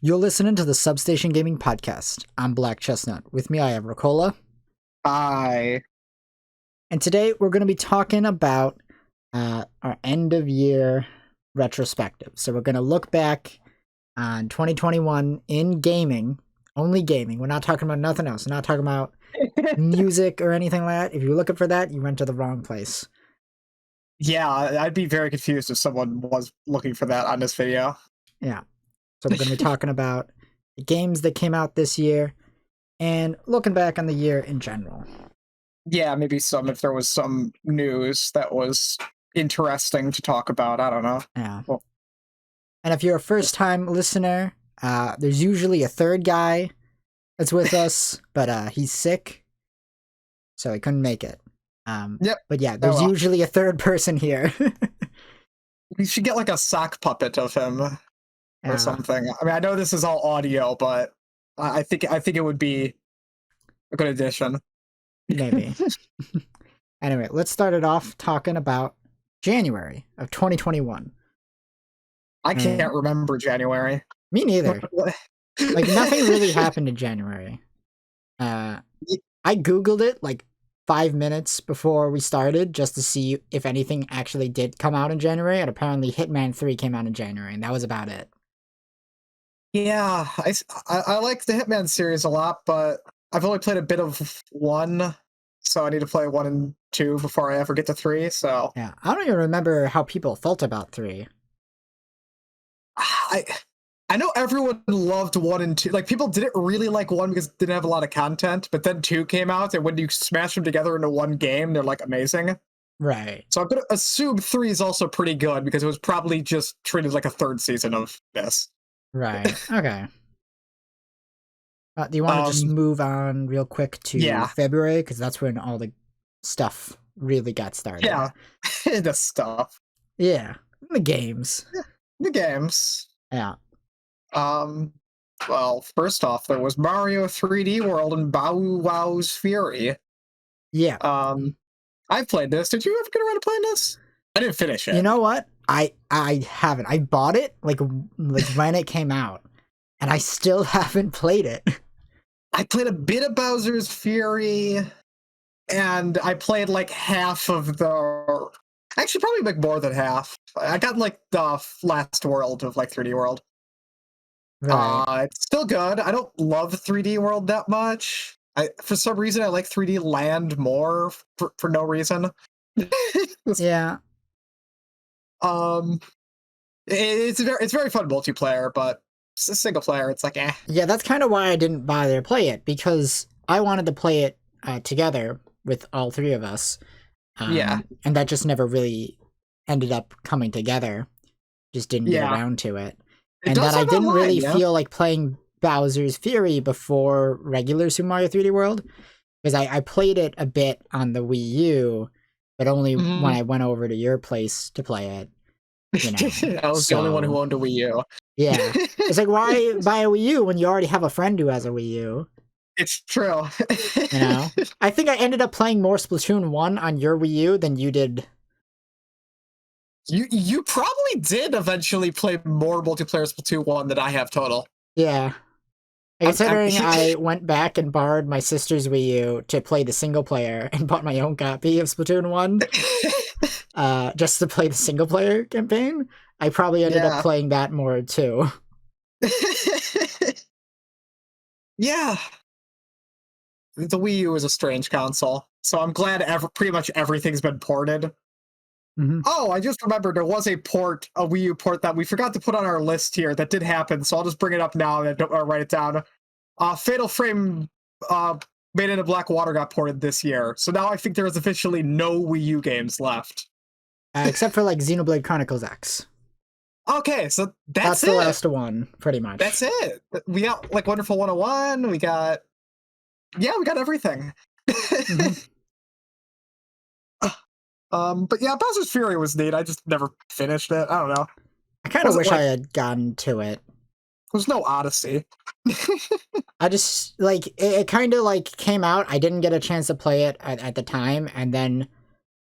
You're listening to the Substation Gaming Podcast. I'm Black Chestnut. With me, I have Ricola. Hi. And today, we're going to be talking about our end of year retrospective. So, we're going to look back on 2021 in gaming, only gaming. We're not talking about nothing else. We're not talking about music or anything like that. If you're looking for that, you went to the wrong place. Yeah, I'd be very confused if someone was looking for that on this video. Yeah. So, we're going to be talking about the games that came out this year and looking back on the year in general. Yeah, maybe if there was some news that was interesting to talk about. I don't know. Yeah. Well, and if you're a first-time listener, there's usually a third guy that's with us, but he's sick, so he couldn't make it. Yep. But yeah, there's usually a third person here. We should get like a sock puppet of him or something. I mean, I know this is all audio, but I think it would be a good addition. Maybe. Anyway, let's start it off talking about January of 2021. I can't remember January. Me neither. Like, nothing really happened in January. I Googled it like 5 minutes before we started just to see if anything actually did come out in January, and apparently Hitman 3 came out in January, and that was about it. Yeah, I like the Hitman series a lot, but I've only played a bit of 1, so I need to play 1 and 2 before I ever get to 3, so... Yeah, I don't even remember how people felt about 3. I know everyone loved 1 and 2. Like, people didn't really like 1 because it didn't have a lot of content, but then 2 came out, and when you smash them together into one game, they're, like, amazing. Right. So I'm gonna assume 3 is also pretty good, because it was probably just treated like a third season of this. Right, okay. Do you want to just move on real quick to February? Because that's when all the stuff really got started. Yeah, the stuff. Yeah, the games. Yeah, the games. Yeah. Well, first off, there was Mario 3D World and Bow Wow's Fury. Yeah. I played this. Did you ever get around to playing this? I didn't finish it. You know what? I haven't. I bought it like when it came out, and I still haven't played it. I played a bit of Bowser's Fury, and I played like half of the... Actually, probably like more than half. I got like the last world of like 3D World. Right. It's still good. I don't love 3D World that much. For some reason, I like 3D Land more for no reason. Yeah. It's very fun multiplayer, but single player, it's like eh. Yeah, that's kind of why I didn't bother to play it, because I wanted to play it together with all 3 of us. Yeah. And that just never really ended up coming together. Just didn't get around to it. And that I didn't really feel like playing Bowser's Fury before regular Super Mario 3D World, because I played it a bit on the Wii U, but only when I went over to your place to play it. You know, I was the only one who owned a Wii U. Yeah. It's like, why buy a Wii U when you already have a friend who has a Wii U? It's true. You know? I think I ended up playing more Splatoon 1 on your Wii U than you did. You probably did eventually play more multiplayer Splatoon 1 than I have total. Yeah. Considering I went back and borrowed my sister's Wii U to play the single player and bought my own copy of Splatoon 1 just to play the single player campaign, I probably ended up playing that more too. Yeah. The Wii U is a strange console, so I'm glad pretty much everything's been ported. Oh, I just remembered there was a Wii U port that we forgot to put on our list here that did happen, so I'll just bring it up now and don't write it down. Fatal Frame Made in Blackwater got ported this year, so now I think there is officially no Wii U games left. Except for like Xenoblade Chronicles X. Okay, so that's the last one, pretty much. That's it. We got like Wonderful 101, we got everything. But yeah, Bowser's Fury was neat. I just never finished it. I don't know. I kind of wish I had gotten to it. There's no Odyssey. I just, like, it kind of, like, came out. I didn't get a chance to play it at the time, and then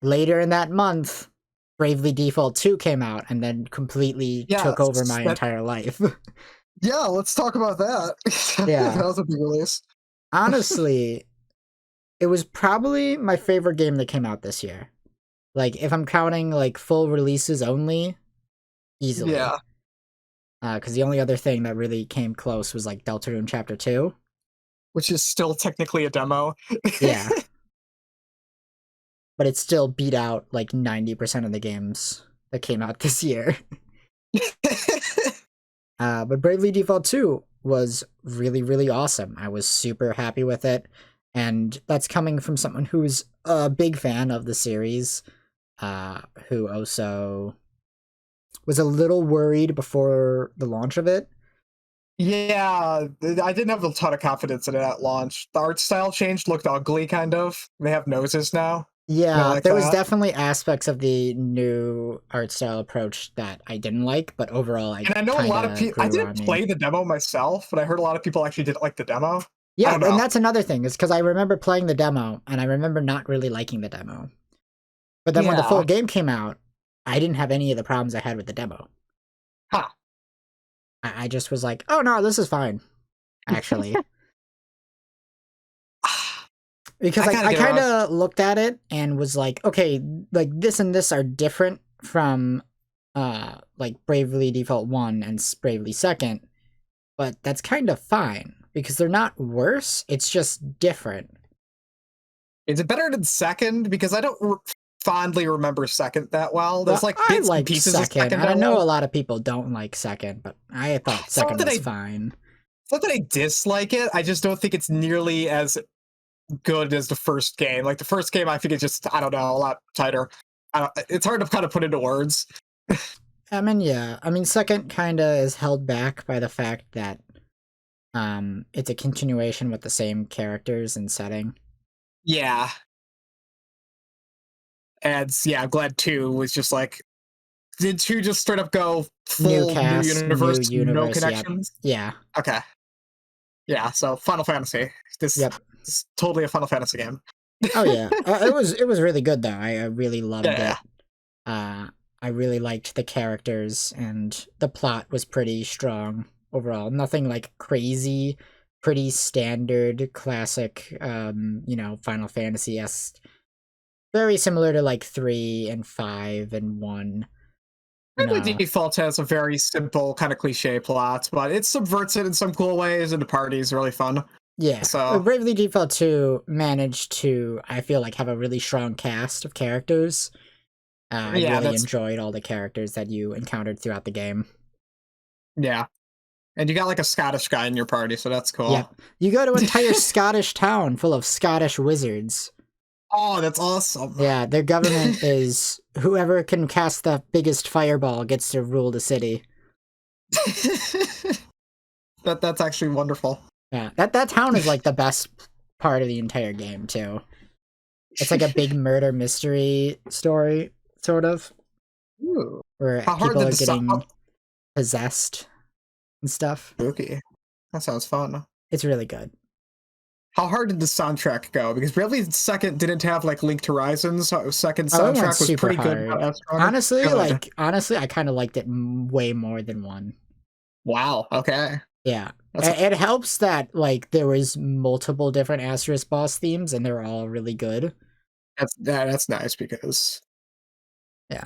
later in that month, Bravely Default 2 came out, and then completely took over my entire life. Yeah, let's talk about that. Yeah. That was a big release. Honestly, it was probably my favorite game that came out this year. Like, if I'm counting, like, full releases only, easily. Yeah. Because the only other thing that really came close was, like, Deltarune Chapter 2. Which is still technically a demo. Yeah. But it still beat out, like, 90% of the games that came out this year. But Bravely Default 2 was really, really awesome. I was super happy with it. And that's coming from someone who's a big fan of the series, who also was a little worried before the launch of it. Yeah, I didn't have a ton of confidence in it at launch. The art style changed, looked ugly, kind of. They have noses now. Yeah, Like there was that. definitely aspects of the new art style approach that I didn't like, but overall, I And I know a lot of people. I grew on didn't me. play the demo myself, but I heard a lot of people actually didn't like the demo. I Yeah, don't and know. that's another thing, is because I remember playing the demo, and I remember not really liking the demo. But then when the full Yeah. game came out, I didn't have any of the problems I had with the demo. Huh. I just was like, oh no, this is fine, actually. Because I kind of looked at it and was like, okay, like this and this are different from like Bravely Default 1 and Bravely Second, but that's kind of fine because they're not worse, it's just different. Is it better than second? Because I don't fondly remember second that well. There's like I bits and like pieces of Second, second and I that know a well. lot of people don't like Second, but I thought It's not Second that was I fine. it's not that I dislike it. I just don't think it's nearly as good as the first game. Like the first game, I think it's just I don't know a lot tighter. It's hard to kind of put into words. I mean, yeah. I mean, Second kind of is held back by the fact that it's a continuation with the same characters and setting. Yeah, and yeah, I'm glad 2 was just like did 2 just straight up go New full cast, new no universe, yep. connections? Yeah. Okay, yeah. So Final Fantasy, this Yep. is totally a Final Fantasy game. Oh yeah. It was really good though. I really loved Yeah, it. I really liked the characters and the plot was pretty strong overall. Nothing like crazy, pretty standard classic Final Fantasy-esque. Very similar to like 3 and 5 and 1. Bravely Default has a very simple kind of cliche plot, but it subverts it in some cool ways, and the party is really fun. Yeah. So Bravely Default 2 managed to, I feel like, have a really strong cast of characters. I yeah, really that's enjoyed all the characters that you encountered throughout the game. yeah. And you got like a Scottish guy in your party, so that's cool. Yep. You go to an entire Scottish town full of Scottish wizards. Oh, that's awesome. Yeah, their government is whoever can cast the biggest fireball gets to rule the city. That's actually wonderful. Yeah, that town is like the best part of the entire game too. It's like a big murder mystery story, sort of, Ooh. where How hard people did are the getting possessed and stuff. spooky? That sounds fun. It's really good. How hard did the soundtrack go? Because Bravely Second didn't have like Linked Horizons, so second Oh, it went soundtrack was super pretty good. hard. Honestly, I kind of liked it way more than 1. Wow. Okay. Yeah. It helps that like there was multiple different Asterisk boss themes and they're all really good. That's nice because yeah,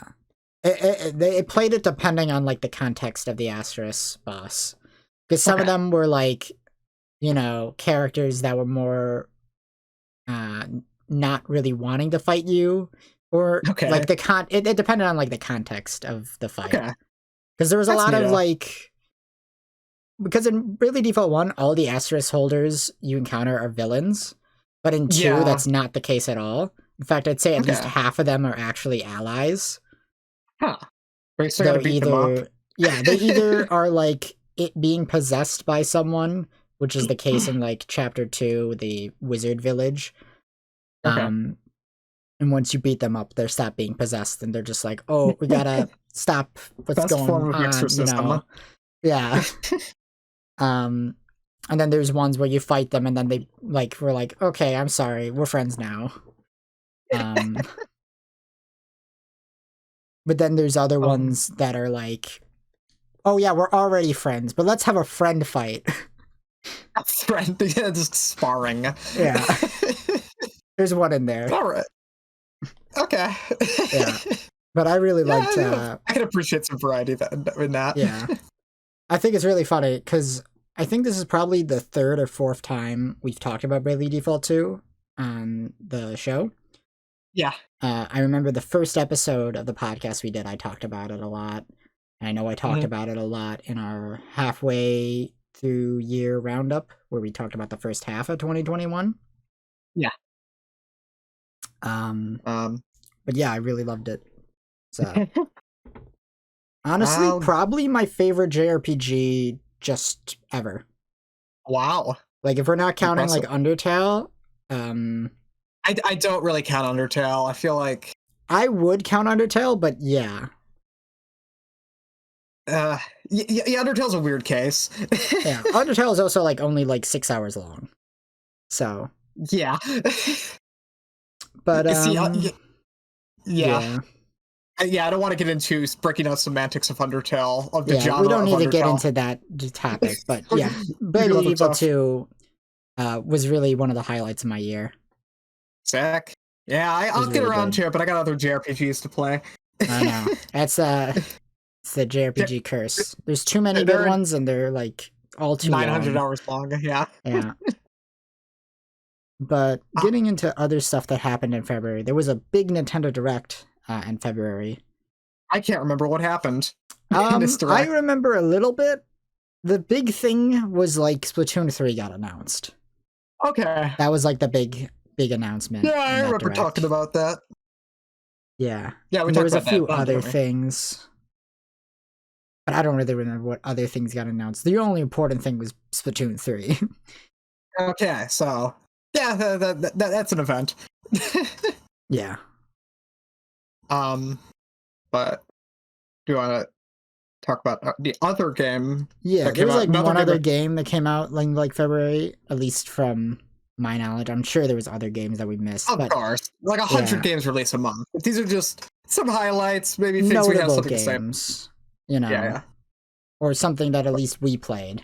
it played it depending on like the context of the Asterisk boss, because some of them were like characters that were more not really wanting to fight you, or like it depended on like the context of the fight, because there was a lot of like. Because in Bravely Default 1, all the Asterisk holders you encounter are villains, but in 2, that's not the case at all. In fact, I'd say at least half of them are actually allies. Huh. We're still gonna beat them up. Yeah, they either are like it being possessed by someone, which is the case in like Chapter 2, the Wizard Village. And once you beat them up, they stop being possessed, and they're just like, "Oh, we gotta stop what's going on." Yeah. And then there's ones where you fight them and then they like we're like, okay, I'm sorry, we're friends now. But then there's other ones that are like, Oh yeah, we're already friends, but let's have a friend fight. A friend, just sparring. Yeah. There's one in there. All right. Okay. Yeah. But I really liked... I can appreciate some variety in that. Yeah. I think it's really funny, because I think this is probably the third or fourth time we've talked about Bravely Default 2 on the show. Yeah. I remember the first episode of the podcast we did, I talked about it a lot. And I know I talked about it a lot in our halfway through year roundup, where we talked about the first half of 2021. Yeah. But yeah, I really loved it. So honestly, probably my favorite JRPG just ever. Wow. Like, if we're not counting like Undertale, I don't really count Undertale. I feel like I would count Undertale, but yeah. Yeah, Undertale's a weird case. Yeah, Undertale is also like only like 6 hours long. So yeah. But yeah. I don't want to get into breaking out semantics of Undertale, of the genre. We don't need to Undertale. Get into that topic, but yeah, Bravely Default 2 was really one of the highlights of my year. Sick. Yeah, I'll get really around to it, but I got other JRPGs to play. I know. It's the JRPG curse. There's too many good ones, and they're like all too 900 long. hours long. Yeah. Yeah. But getting into other stuff that happened in February, there was a big Nintendo Direct in February. I can't remember what happened in this Direct. I remember a little bit. The big thing was like Splatoon 3 got announced. Okay. That was like the big announcement. Yeah, I remember talking about that. Yeah. Yeah, there was a few other things. But I don't really remember what other things got announced. The only important thing was Splatoon 3. Okay, so yeah, that's an event. Yeah. But do you want to talk about the other game? Yeah, there was like one other game that came out like February, at least from my knowledge. I'm sure there was other games that we missed. Of course, like 100 games released a month. But these are just some highlights, maybe things notable we have something games, to say. You know, yeah. Or something that at least we played.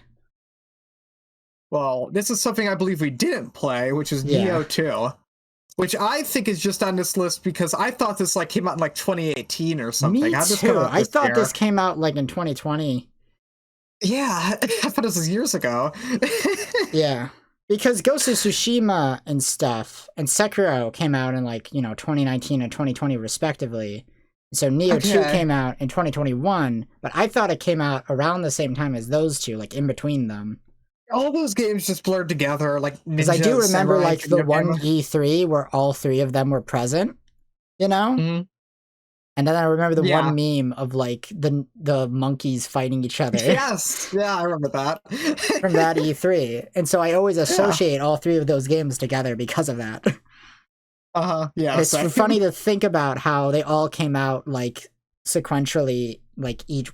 Well, this is something I believe we didn't play, which is Neo 2. Which I think is just on this list because I thought this like came out in like 2018 or something. Me too. I thought this came out like in 2020. Yeah, I thought this was years ago. Yeah, because Ghost of Tsushima and stuff and Sekiro came out in like 2019 and 2020 respectively. So Neo 2 came out in 2021, but I thought it came out around the same time as those two, like in between them. All those games just blurred together, like because I do remember like the one E3 where all three of them were present, you know. Mm-hmm. And then I remember the one meme of like the monkeys fighting each other. Yes, yeah, I remember that from that E3, and so I always associate all three of those games together because of that. Yeah. It's funny to think about how they all came out like sequentially, like each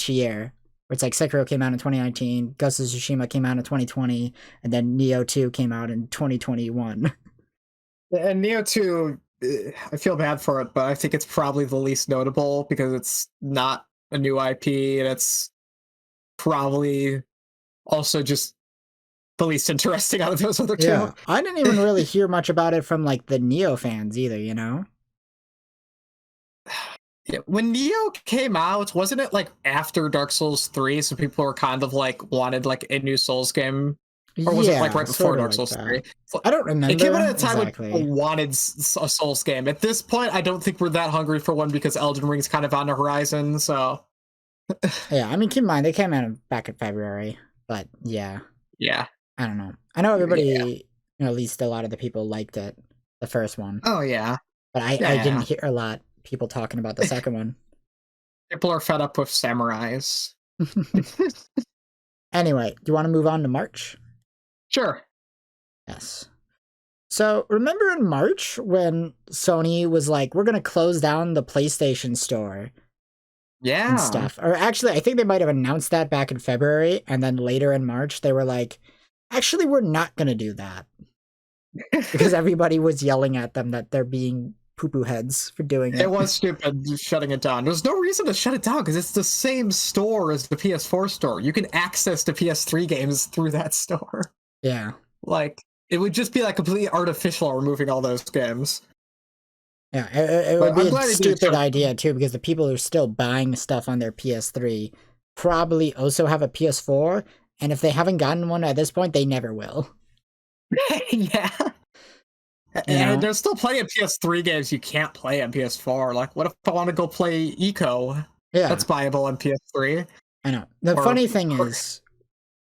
year. It's like Sekiro came out in 2019, Ghost of Tsushima came out in 2020, and then Neo 2 came out in 2021. And Neo 2, I feel bad for it, but I think it's probably the least notable because it's not a new IP, and it's probably also just the least interesting out of those other two. Yeah, I didn't even really hear much about it from like the Neo fans either, you know? Yeah, when Neo came out, wasn't it like after Dark Souls 3? So people were kind of like wanted like a new Souls game, or was it like right before Dark Souls 3? I don't remember. It came out at a time when people wanted a Souls game. At this point, I don't think we're that hungry for one because Elden Ring's kind of on the horizon. So yeah, I mean, keep in mind they came out back in February, but yeah, I don't know. I know everybody, at least a lot of the people liked it, the first one. Oh yeah, but I didn't hear a lot. People talking about the second one. People are fed up with samurais. Anyway, do you want to move on to March? Sure. Yes. So remember in March when Sony was like, we're going to close down the PlayStation Store? Yeah. And stuff. Or actually, I think they might have announced that back in February, and then later in March, they were like, actually, we're not going to do that. Because everybody was yelling at them that they're being poo-poo heads for doing it. It was stupid shutting it down. There's no reason to shut it down because it's the same store as the PS4 store. You can access the PS3 games through that store. Yeah. Like, it would just be like completely artificial removing all those games. Yeah, it would be a stupid idea too, because the people who are still buying stuff on their PS3 probably also have a PS4, and if they haven't gotten one at this point, they never will. Yeah. And there's still plenty of PS3 games you can't play on PS4. Like, what if I want to go play Eco? Yeah. That's buyable on PS3. I know. The funny thing is,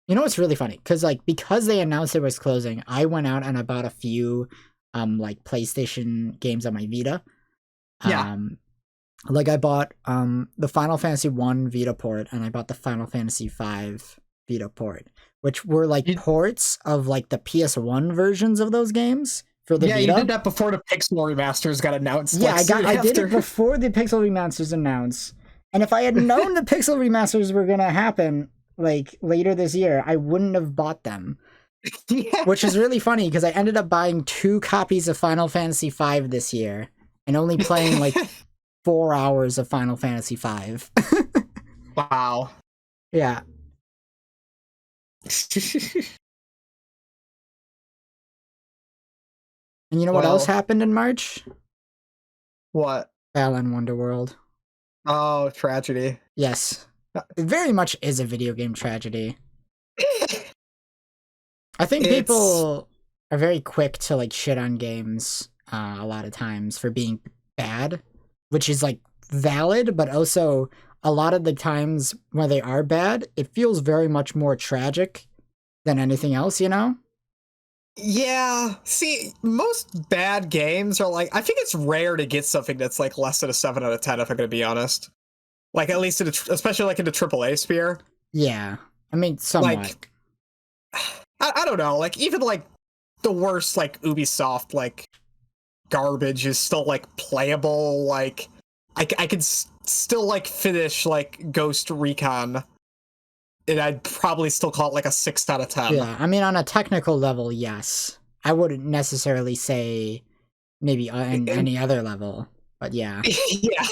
you know what's really funny? Because they announced it was closing, I went out and I bought a few like PlayStation games on my Vita. Yeah. Like I bought the Final Fantasy 1 Vita port, and I bought the Final Fantasy 5 Vita port, which were like ports of like the PS1 versions of those games. For the Vita. You did that before the Pixel remasters got announced. Yeah, I did it before the Pixel remasters announced. And if I had known the Pixel remasters were gonna happen like later this year, I wouldn't have bought them. Yeah. Which is really funny because I ended up buying 2 copies of Final Fantasy V this year and only playing like 4 hours of Final Fantasy V. Wow. Yeah. And you know what else happened in March? What? Balan Wonderworld. Oh, tragedy. Yes. It very much is a video game tragedy. I think people are very quick to like shit on games a lot of times for being bad, which is like valid, but also a lot of the times when they are bad, it feels very much more tragic than anything else, you know? Yeah, see, most bad games are like, I think it's rare to get something that's like less than a 7 out of 10, if I'm gonna be honest. Like, at least especially like in the AAA sphere. Yeah, I mean, somewhat. Like, I don't know, like, even like the worst like Ubisoft like garbage is still like playable. Like, I could still like finish like Ghost Recon, and I'd probably still call it like a 6 out of 10. Yeah, I mean, on a technical level, yes. I wouldn't necessarily say maybe on any other level, but yeah. Yeah.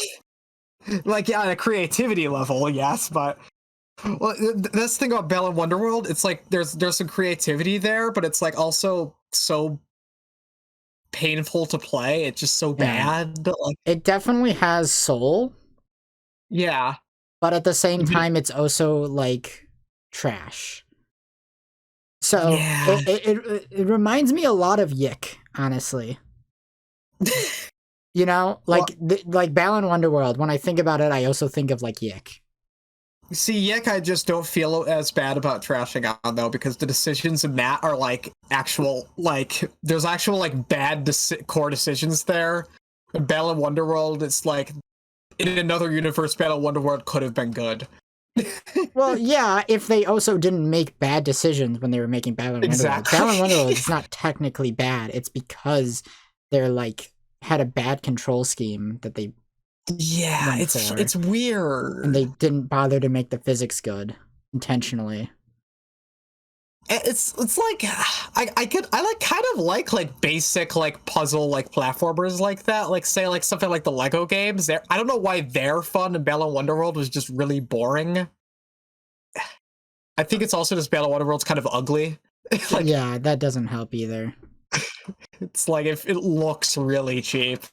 Like, yeah, on a creativity level, yes, but well, that's the thing about Balan Wonderworld. It's like there's some creativity there, but it's like also so painful to play. It's just so bad. Like, it definitely has soul. Yeah. But at the same time, it's also like trash. So yeah. it reminds me a lot of Yick, honestly. You know, like like Balan Wonderworld. When I think about it, I also think of like Yick. See, Yick, I just don't feel as bad about trashing on though, because the decisions in that are like actual, like there's actual like bad core decisions there. In Balan Wonderworld, it's like in another universe, Balan Wonderworld could have been good. Well, yeah, if they also didn't make bad decisions when they were making Balan Wonderworld. Exactly. Balan Wonderworld is not technically bad. It's because they're like had a bad control scheme that they it's weird, and they didn't bother to make the physics good intentionally. It's like I like kind of like basic like puzzle like platformers like that, like say like something like the Lego games. I don't know why they're fun and Balan Wonderworld was just really boring. I think it's also just Balan Wonderworld's kind of ugly. Like, yeah, that doesn't help either. It's like if it looks really cheap.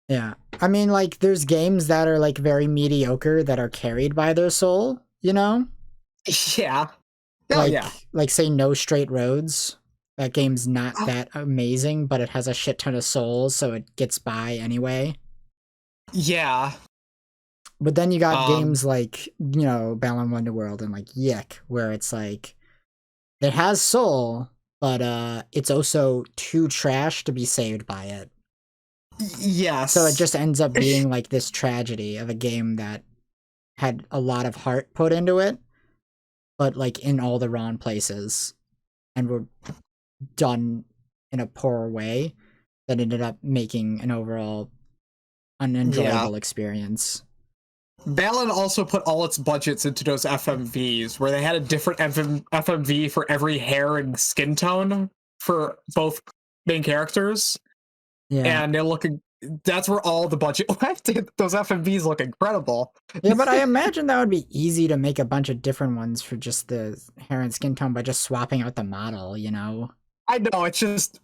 Yeah, I mean, like there's games that are like very mediocre that are carried by their soul, you know? Yeah. Like say No Straight Roads. That game's not that amazing, but it has a shit ton of soul, so it gets by anyway. Yeah. But then you got games like, you know, Balan Wonderworld and like Yick, where it's like it has soul, but it's also too trash to be saved by it. Yes. So it just ends up being like this tragedy of a game that had a lot of heart put into it, but like in all the wrong places, and were done in a poor way that ended up making an overall unenjoyable experience. Balan also put all its budgets into those FMVs, where they had a different FMV for every hair and skin tone for both main characters. Yeah. And they're looking that's where all the budget went. Those FMVs look incredible. Yeah, but I imagine that would be easy to make a bunch of different ones for just the hair and skin tone by just swapping out the model, you know? I know, it's just...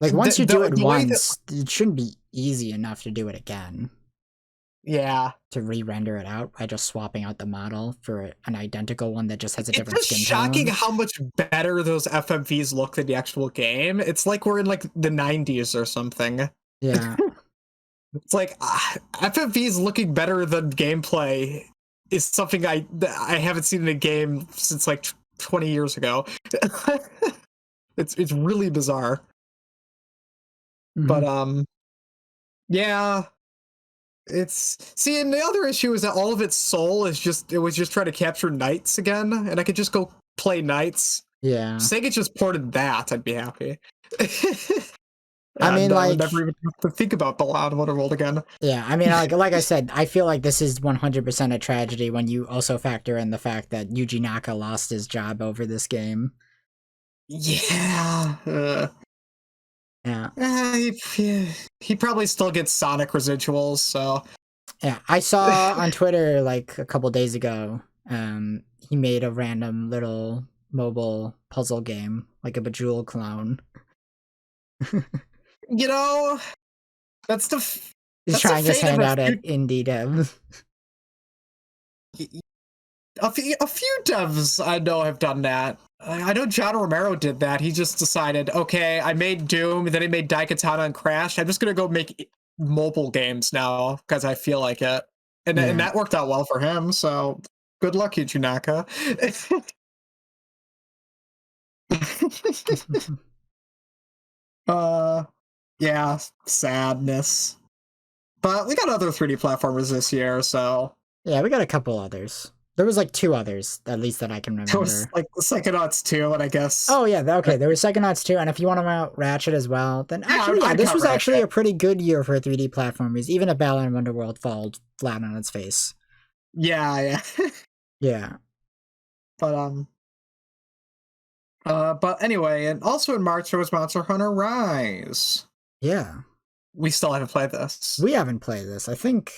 Like, once you do it once, it shouldn't be easy enough to do it again. Yeah. To re-render it out by just swapping out the model for an identical one that just has a different skin tone. It's shocking how much better those FMVs look than the actual game. It's like we're in, like, the 90s or something. Yeah. It's like, FMVs looking better than gameplay is something I haven't seen in a game since, like, 20 years ago. It's really bizarre. Mm-hmm. But, yeah... and the other issue is that all of its soul is it was just trying to capture knights again, and I could just go play knights. Yeah. Sega just ported that, I'd be happy. I mean, I would never even have to think about the Loud Wonderworld again. Yeah, I mean, like I said, I feel like this is 100% a tragedy when you also factor in the fact that Yuji Naka lost his job over this game. Yeah. Yeah. He probably still gets Sonic residuals, so... Yeah, I saw on Twitter, like, a couple days ago, he made a random little mobile puzzle game, like a Bejeweled clone. You know, that's the... He's trying his hand out at indie devs. A few devs I know have done that. I know John Romero did that. He just decided, okay, I made Doom, then he made Daikatana and Crash. I'm just going to go make mobile games now because I feel like it. And that worked out well for him, so good luck, Yuji Naka. Yeah, sadness. But we got other 3D platformers this year, so... Yeah, we got a couple others. There was like 2 others, at least that I can remember. There was like the Psychonauts 2, and I guess... Oh yeah, okay, there was Psychonauts 2, and if you want to mount Ratchet as well, then actually, yeah, this was actually a pretty good year for 3D platformers, even if Balan Wonderworld fell flat on its face. Yeah. Yeah. But anyway, and also in March there was Monster Hunter Rise. Yeah. We still haven't played this. We haven't played this. I think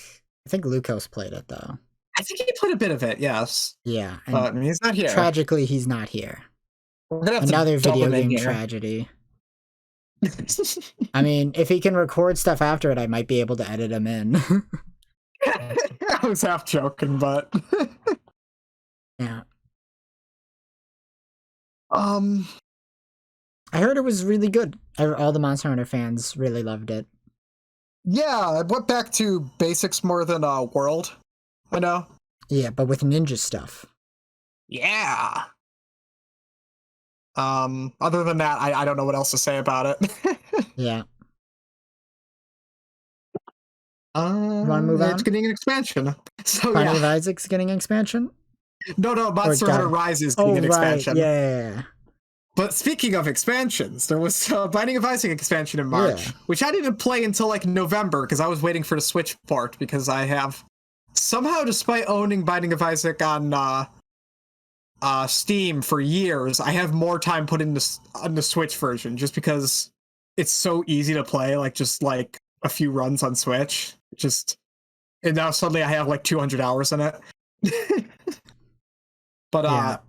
Lukos played it, though. I think he played a bit of it, yes. Yeah. But he's not here. Tragically, he's not here. Another video game tragedy. I mean, if he can record stuff after it, I might be able to edit him in. I was half joking, but... Yeah. I heard it was really good. All the Monster Hunter fans really loved it. Yeah, I went back to basics more than World. I know. Yeah, but with ninja stuff. Yeah. Other than that, I don't know what else to say about it. Yeah. You want to move on? It's getting an expansion. So Binding of Isaac's getting an expansion? No, Monster Hunter Rise is getting an expansion. Yeah. But speaking of expansions, there was a Binding of Isaac expansion in March, which I didn't play until like November because I was waiting for the Switch port because I have somehow, despite owning Binding of Isaac on Steam for years, I have more time put in on the Switch version just because it's so easy to play, like just like a few runs on Switch. And now suddenly I have like 200 hours in it. But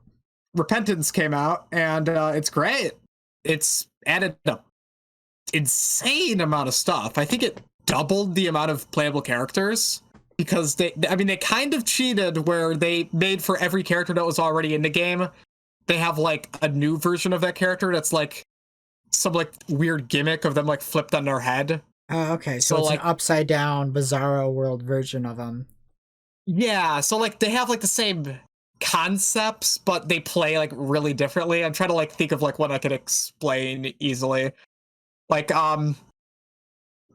Repentance came out, and it's great. It's added an insane amount of stuff. I think it doubled the amount of playable characters because they kind of cheated where they made for every character that was already in the game, they have like a new version of that character that's like some like weird gimmick of them like flipped on their head. Okay, so it's like an upside down Bizarro World version of them. Yeah, so like they have like the same concepts, but they play like really differently. I'm trying to like think of like what I could explain easily. Like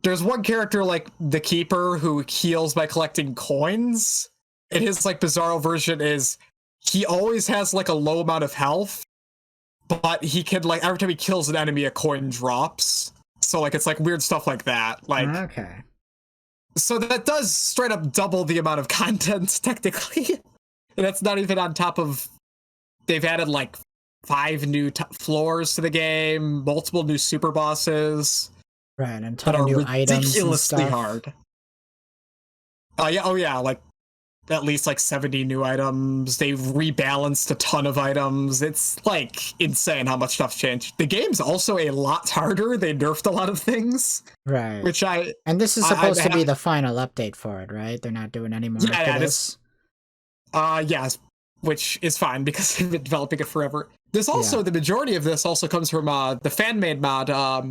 there's one character like the Keeper who heals by collecting coins, and his like Bizarro version is he always has like a low amount of health, but he can like every time he kills an enemy a coin drops. So like it's like weird stuff like that. Like okay. So that does straight up double the amount of content technically. And that's not even on top of, they've added like 5 new floors to the game, multiple new super bosses. Right, and a that ton of are new items and ridiculously stuff. hard. Yeah, like at least like 70 new items. They've rebalanced a ton of items. It's like insane how much stuff's changed. The game's also a lot harder. They nerfed a lot of things. Right. Which and this is supposed to be the final update for it, right? They're not doing any more after this. Yes, which is fine because they've been developing it forever. There's also the majority of this also comes from the fan-made mod. I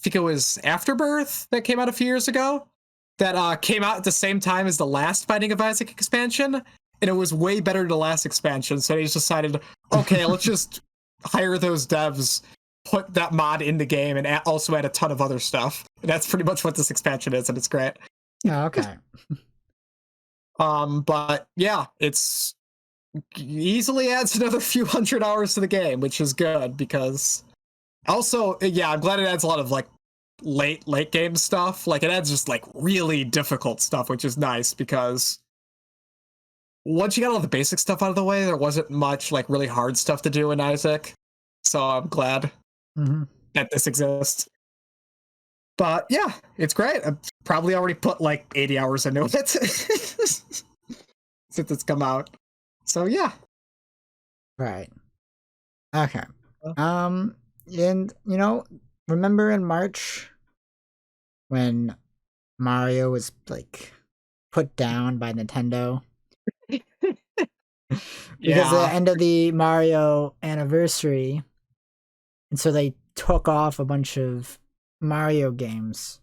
think it was Afterbirth that came out a few years ago. That came out at the same time as the last Binding of Isaac expansion, and it was way better than the last expansion. So they just decided, okay, let's just hire those devs, put that mod in the game, and also add a ton of other stuff. And that's pretty much what this expansion is, and it's great. Oh, okay. But yeah, it's easily adds another few hundred hours to the game, which is good because also, yeah, I'm glad it adds a lot of like late game stuff. Like it adds just like really difficult stuff, which is nice because once you got all the basic stuff out of the way, there wasn't much like really hard stuff to do in Isaac. So I'm glad that this exists. But yeah, it's great. I've probably already put like 80 hours into it since it's come out. So yeah. Right. Okay. And you know, remember in March when Mario was like put down by Nintendo? Because the end of the Mario anniversary, and so they took off a bunch of Mario games,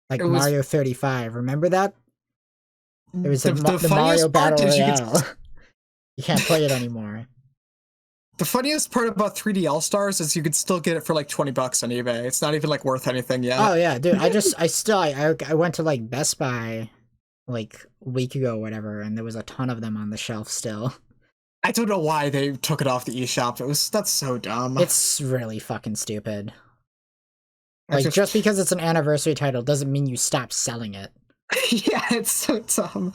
like Mario 35. Remember that? There was the Mario Battle Royale. You can't play it anywhere. The funniest part about 3D All-Stars is you could still get it for like $20 on eBay. It's not even like worth anything yet. Oh yeah, dude. I went to like Best Buy like a week ago or whatever, and there was a ton of them on the shelf still. I don't know why they took it off the eShop. That's so dumb. It's really fucking stupid. Like just because it's an anniversary title doesn't mean you stop selling it. Yeah, it's so dumb.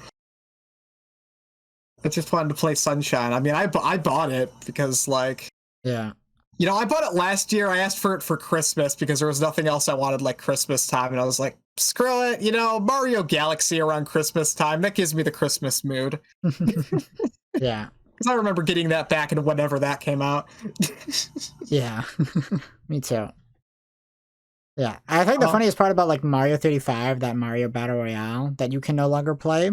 I just wanted to play Sunshine. I mean, I bought it because, like... Yeah. You know, I bought it last year. I asked for it for Christmas because there was nothing else I wanted, like, Christmas time. And I was like, screw it. You know, Mario Galaxy around Christmas time. That gives me the Christmas mood. Yeah. Because I remember getting that back in whenever that came out. Yeah. Me too. Yeah. I think the funniest part about, like, Mario 35, that Mario Battle Royale, that you can no longer play...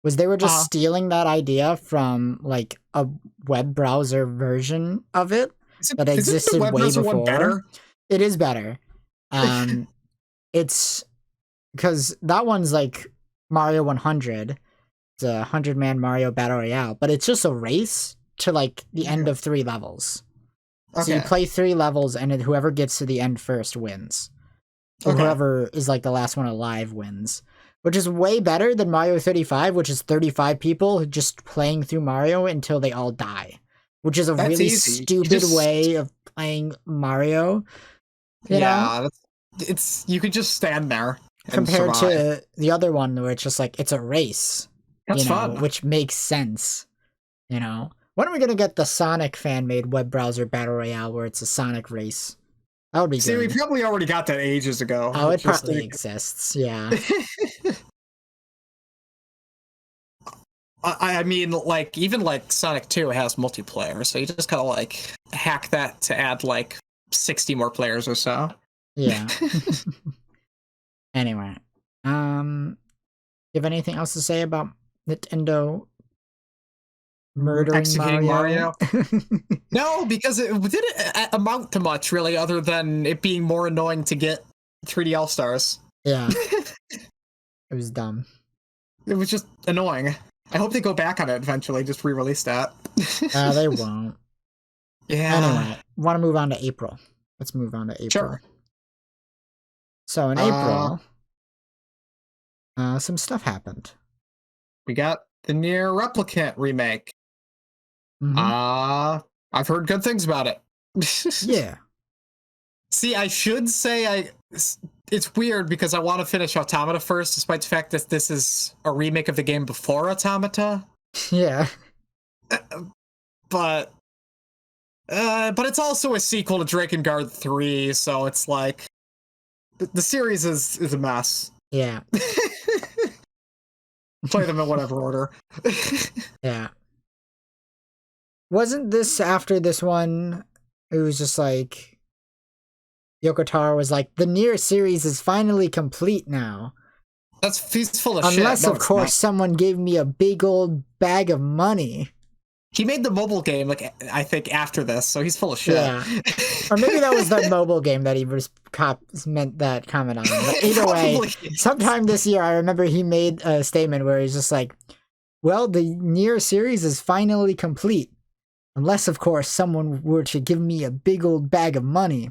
was they were just stealing that idea from like a web browser version of it that existed way before. Better? It is better. It's because that one's like Mario 100. It's a 100-man Mario Battle Royale, but it's just a race to like the end of 3 levels. So you play 3 levels, and then whoever gets to the end first wins. Or whoever is like the last one alive wins. Which is way better than Mario 35, which is 35 people just playing through Mario until they all die. Which is a really stupid way of playing Mario. You know? It's you could just stand there compared to the other one where it's just like it's a race. That's fun. Which makes sense. You know? When are we gonna get the Sonic fan-made web browser battle royale where it's a Sonic race? That would be good. See, we probably already got that ages ago. Oh, it probably exists, yeah. I mean, like, even, like, Sonic 2 has multiplayer, so you just gotta, like, hack that to add, like, 60 more players or so. Yeah. Anyway. You have anything else to say about Nintendo murdering executing Mario? Mario? No, because it didn't amount to much, really, other than it being more annoying to get 3D All-Stars. Yeah. It was dumb. It was just annoying. I hope they go back on it eventually, just re-release that. They won't. Yeah. Anyway, want to move on to April. Let's move on to April. Sure. So in April, some stuff happened. We got the Nier Replicant remake. I've heard good things about it. Yeah. See, I should say it's weird because I want to finish Automata first, despite the fact that this is a remake of the game before Automata. Yeah. But it's also a sequel to Drakengard 3, so it's like The series is a mess. Yeah. Play them in whatever order. Yeah. Wasn't this after this one? It was just like Yoko Taro was like, the Nier series is finally complete now. He's full of shit. Unless, of course, someone gave me a big old bag of money. He made the mobile game, like, I think, after this, so he's full of shit. Yeah. Or maybe that was the mobile game that he meant that comment on. But either way, sometime this year, I remember he made a statement where he's just like, well, the Nier series is finally complete. Unless, of course, someone were to give me a big old bag of money.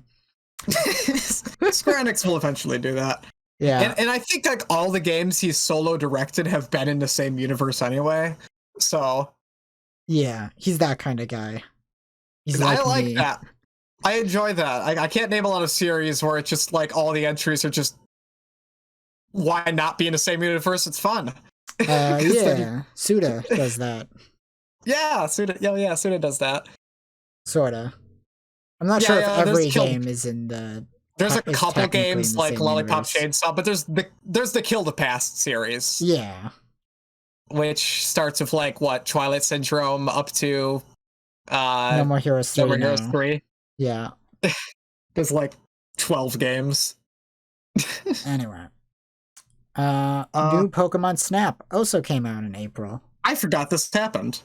Square Enix will eventually do that. Yeah. And I think like all the games he's solo directed have been in the same universe anyway. So yeah, he's that kind of guy. I like that. I enjoy that. I can't name a lot of series where it's just like all the entries are just why not be in the same universe? It's fun. Yeah, Suda does that. Yeah, Suda. Yeah, Suda does that. Sorta. I'm not sure if every game is in the. There's a couple games like Lollipop Chainsaw, but there's the Kill the Past series. Yeah. Which starts with like what Twilight Syndrome up to No More Heroes 3. No More Heroes 3. Yeah. There's like 12 games. Anyway. New Pokemon Snap also came out in April. I forgot this happened.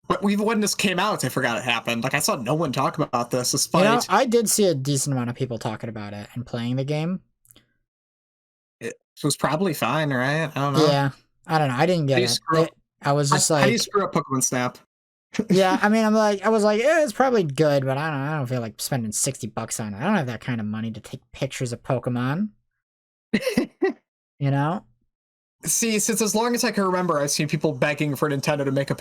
But even when this came out, I forgot it happened. Like, I saw no one talk about this, despite... You know, I did see a decent amount of people talking about it and playing the game. It was probably fine, right? I don't know. Yeah. I don't know. I didn't get it. I was just like... How do you screw up Pokemon Snap? Yeah, I mean, I was like, yeah, it's probably good, but I don't feel like spending $60 on it. I don't have that kind of money to take pictures of Pokemon. You know? See, since as long as I can remember, I've seen people begging for Nintendo to make a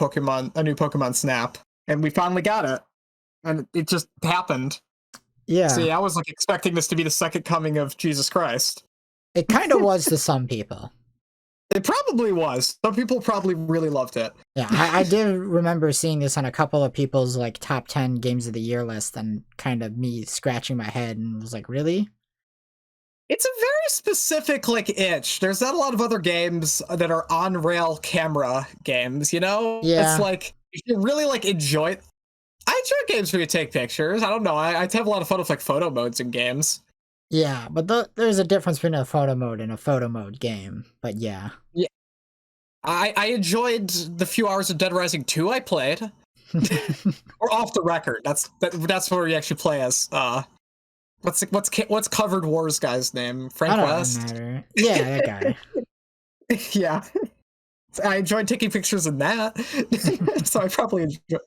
new Pokemon Snap, and we finally got it, and it just happened. Yeah. See, I was like expecting this to be the second coming of Jesus Christ. It kind of was to some people. It probably was. Some people probably really loved it. Yeah, I did remember seeing this on a couple of people's like top 10 games of the year list, and kind of me scratching my head and was like, really? It's a very specific like itch. There's not a lot of other games that are on rail camera games, you know? Yeah. It's like if you really like enjoy it. I enjoy games where you take pictures. I don't know. I have a lot of fun with like photo modes in games. Yeah, but there's a difference between a photo mode and a photo mode game. But yeah. Yeah. I enjoyed the few hours of Dead Rising 2 I played. Or off the record. That's where we actually play as what's Covered Wars guy's name? Frank West? Yeah, that guy. Yeah. I enjoyed taking pictures in that. So I probably enjoy.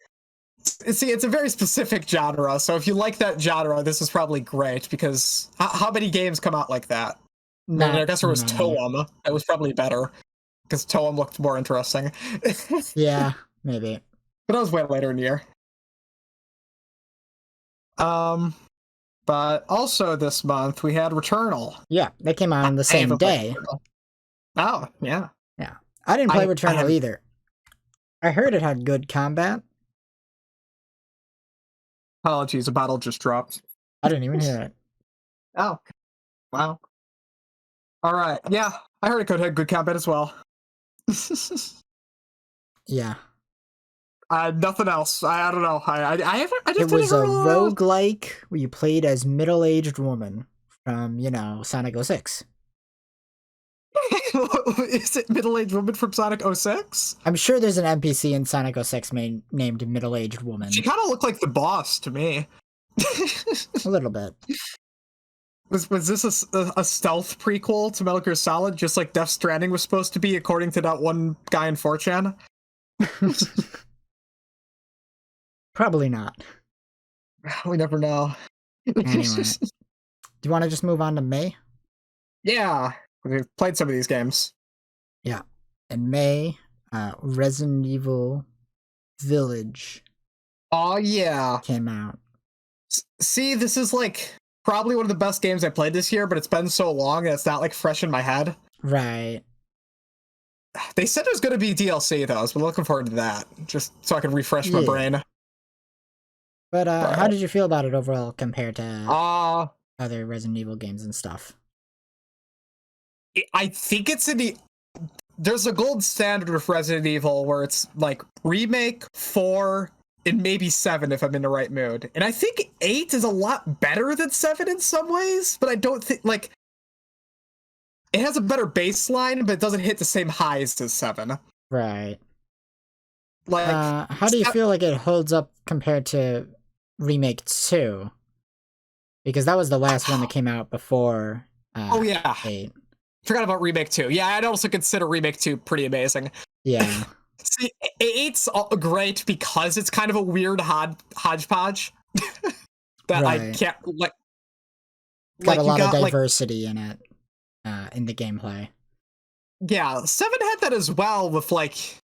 See, it's a very specific genre, so if you like that genre, this is probably great, because how many games come out like that? I guess there was Toem. That was probably better, because Toem looked more interesting. Yeah, maybe. But that was way later in the year. But also this month, we had Returnal. Yeah, they came out on the same day. Oh, yeah. Yeah. I didn't play Returnal either. I heard it had good combat. Apologies, a bottle just dropped. I didn't even hear it. Oh, wow. All right, yeah, I heard it had good combat as well. Yeah. Nothing else. I don't know. It was a roguelike where you played as middle-aged woman from, Sonic 06. Is it middle-aged woman from Sonic 06? I'm sure there's an NPC in Sonic 06 named middle-aged woman. She kind of looked like the boss to me. A little bit. Was this a stealth prequel to Metal Gear Solid, just like Death Stranding was supposed to be, according to that one guy in 4chan? Probably not. We never know. Anyway. Do you want to just move on to May? Yeah. We've played some of these games. Yeah. In May, Resident Evil Village. Oh, yeah. Came out. See, this is like probably one of the best games I played this year, but it's been so long that it's not like fresh in my head. Right. They said it was going to be DLC, though, so I'm looking forward to that, just so I can refresh my brain. But how did you feel about it overall compared to other Resident Evil games and stuff. I think it's in the... There's a gold standard of Resident Evil where it's like remake, 4, and maybe 7 if I'm in the right mood. And I think 8 is a lot better than 7 in some ways, but I don't think, like... It has a better baseline, but it doesn't hit the same highs as 7. Right. Like, how do you feel like it holds up compared to Remake 2? Because that was the last one that came out before 8. Forgot about Remake 2. Yeah, I'd also consider Remake 2 pretty amazing. Yeah. See, 8's great because it's kind of a weird hodgepodge. That right. I can't, like... Got a lot of diversity in it, in the gameplay. Yeah, 7 had that as well with, like,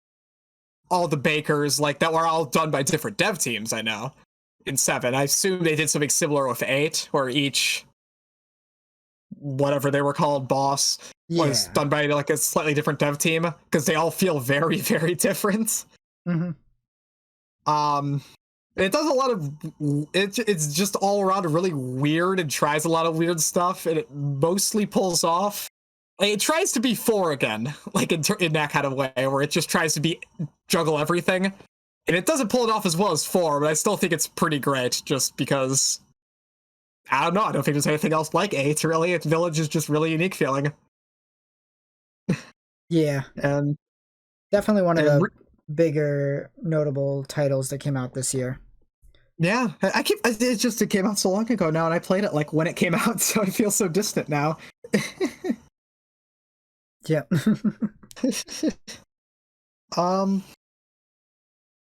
all the bakers, like, that were all done by different dev teams, I know. In 7. I assume they did something similar with 8, where each... whatever they were called, boss, was done by like a slightly different dev team, because they all feel very, very different. Mm-hmm. It does a lot of it's just all around really weird and tries a lot of weird stuff, and it mostly pulls off. Like, it tries to be 4 again, like in that kind of way, where it just tries to juggle everything, and it doesn't pull it off as well as 4, but I still think it's pretty great, just because I don't know. I don't think there's anything else like 8, really. Village is just really unique feeling. Yeah. And definitely one of the bigger, notable titles that came out this year. Yeah. It came out so long ago now, and I played it like when it came out, so I feel so distant now. Yeah.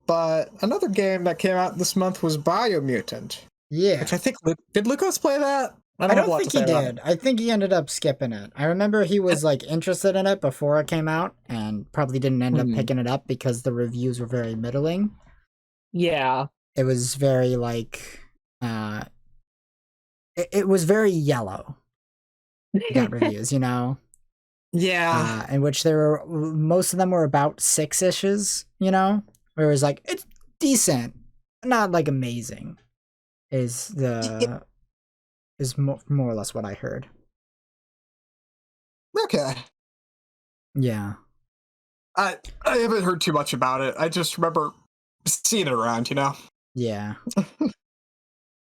But another game that came out this month was Biomutant. Yeah. Which I think... Did Lucas play that? I don't think he did. I think he ended up skipping it. I remember he was like interested in it before it came out, and probably didn't end up picking it up because the reviews were very middling. Yeah. It was very like... It was very yellow. That reviews, you know? Yeah. In which most of them were about 6-ishes, you know? Where it was like, it's decent, not like amazing. Is more or less what I heard. Okay. Yeah. I haven't heard too much about it. I just remember seeing it around, you know? Yeah.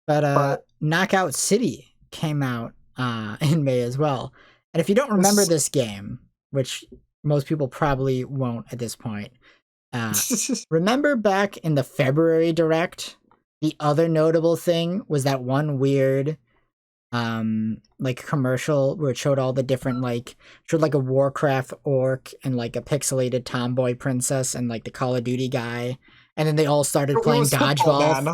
But Knockout City came out in May as well. And if you don't remember this game, which most people probably won't at this point, remember back in the February Direct, the other notable thing was that one weird like commercial where it showed all the different showed like a Warcraft orc and like a pixelated tomboy princess and like the Call of Duty guy, and then they all started playing dodgeball.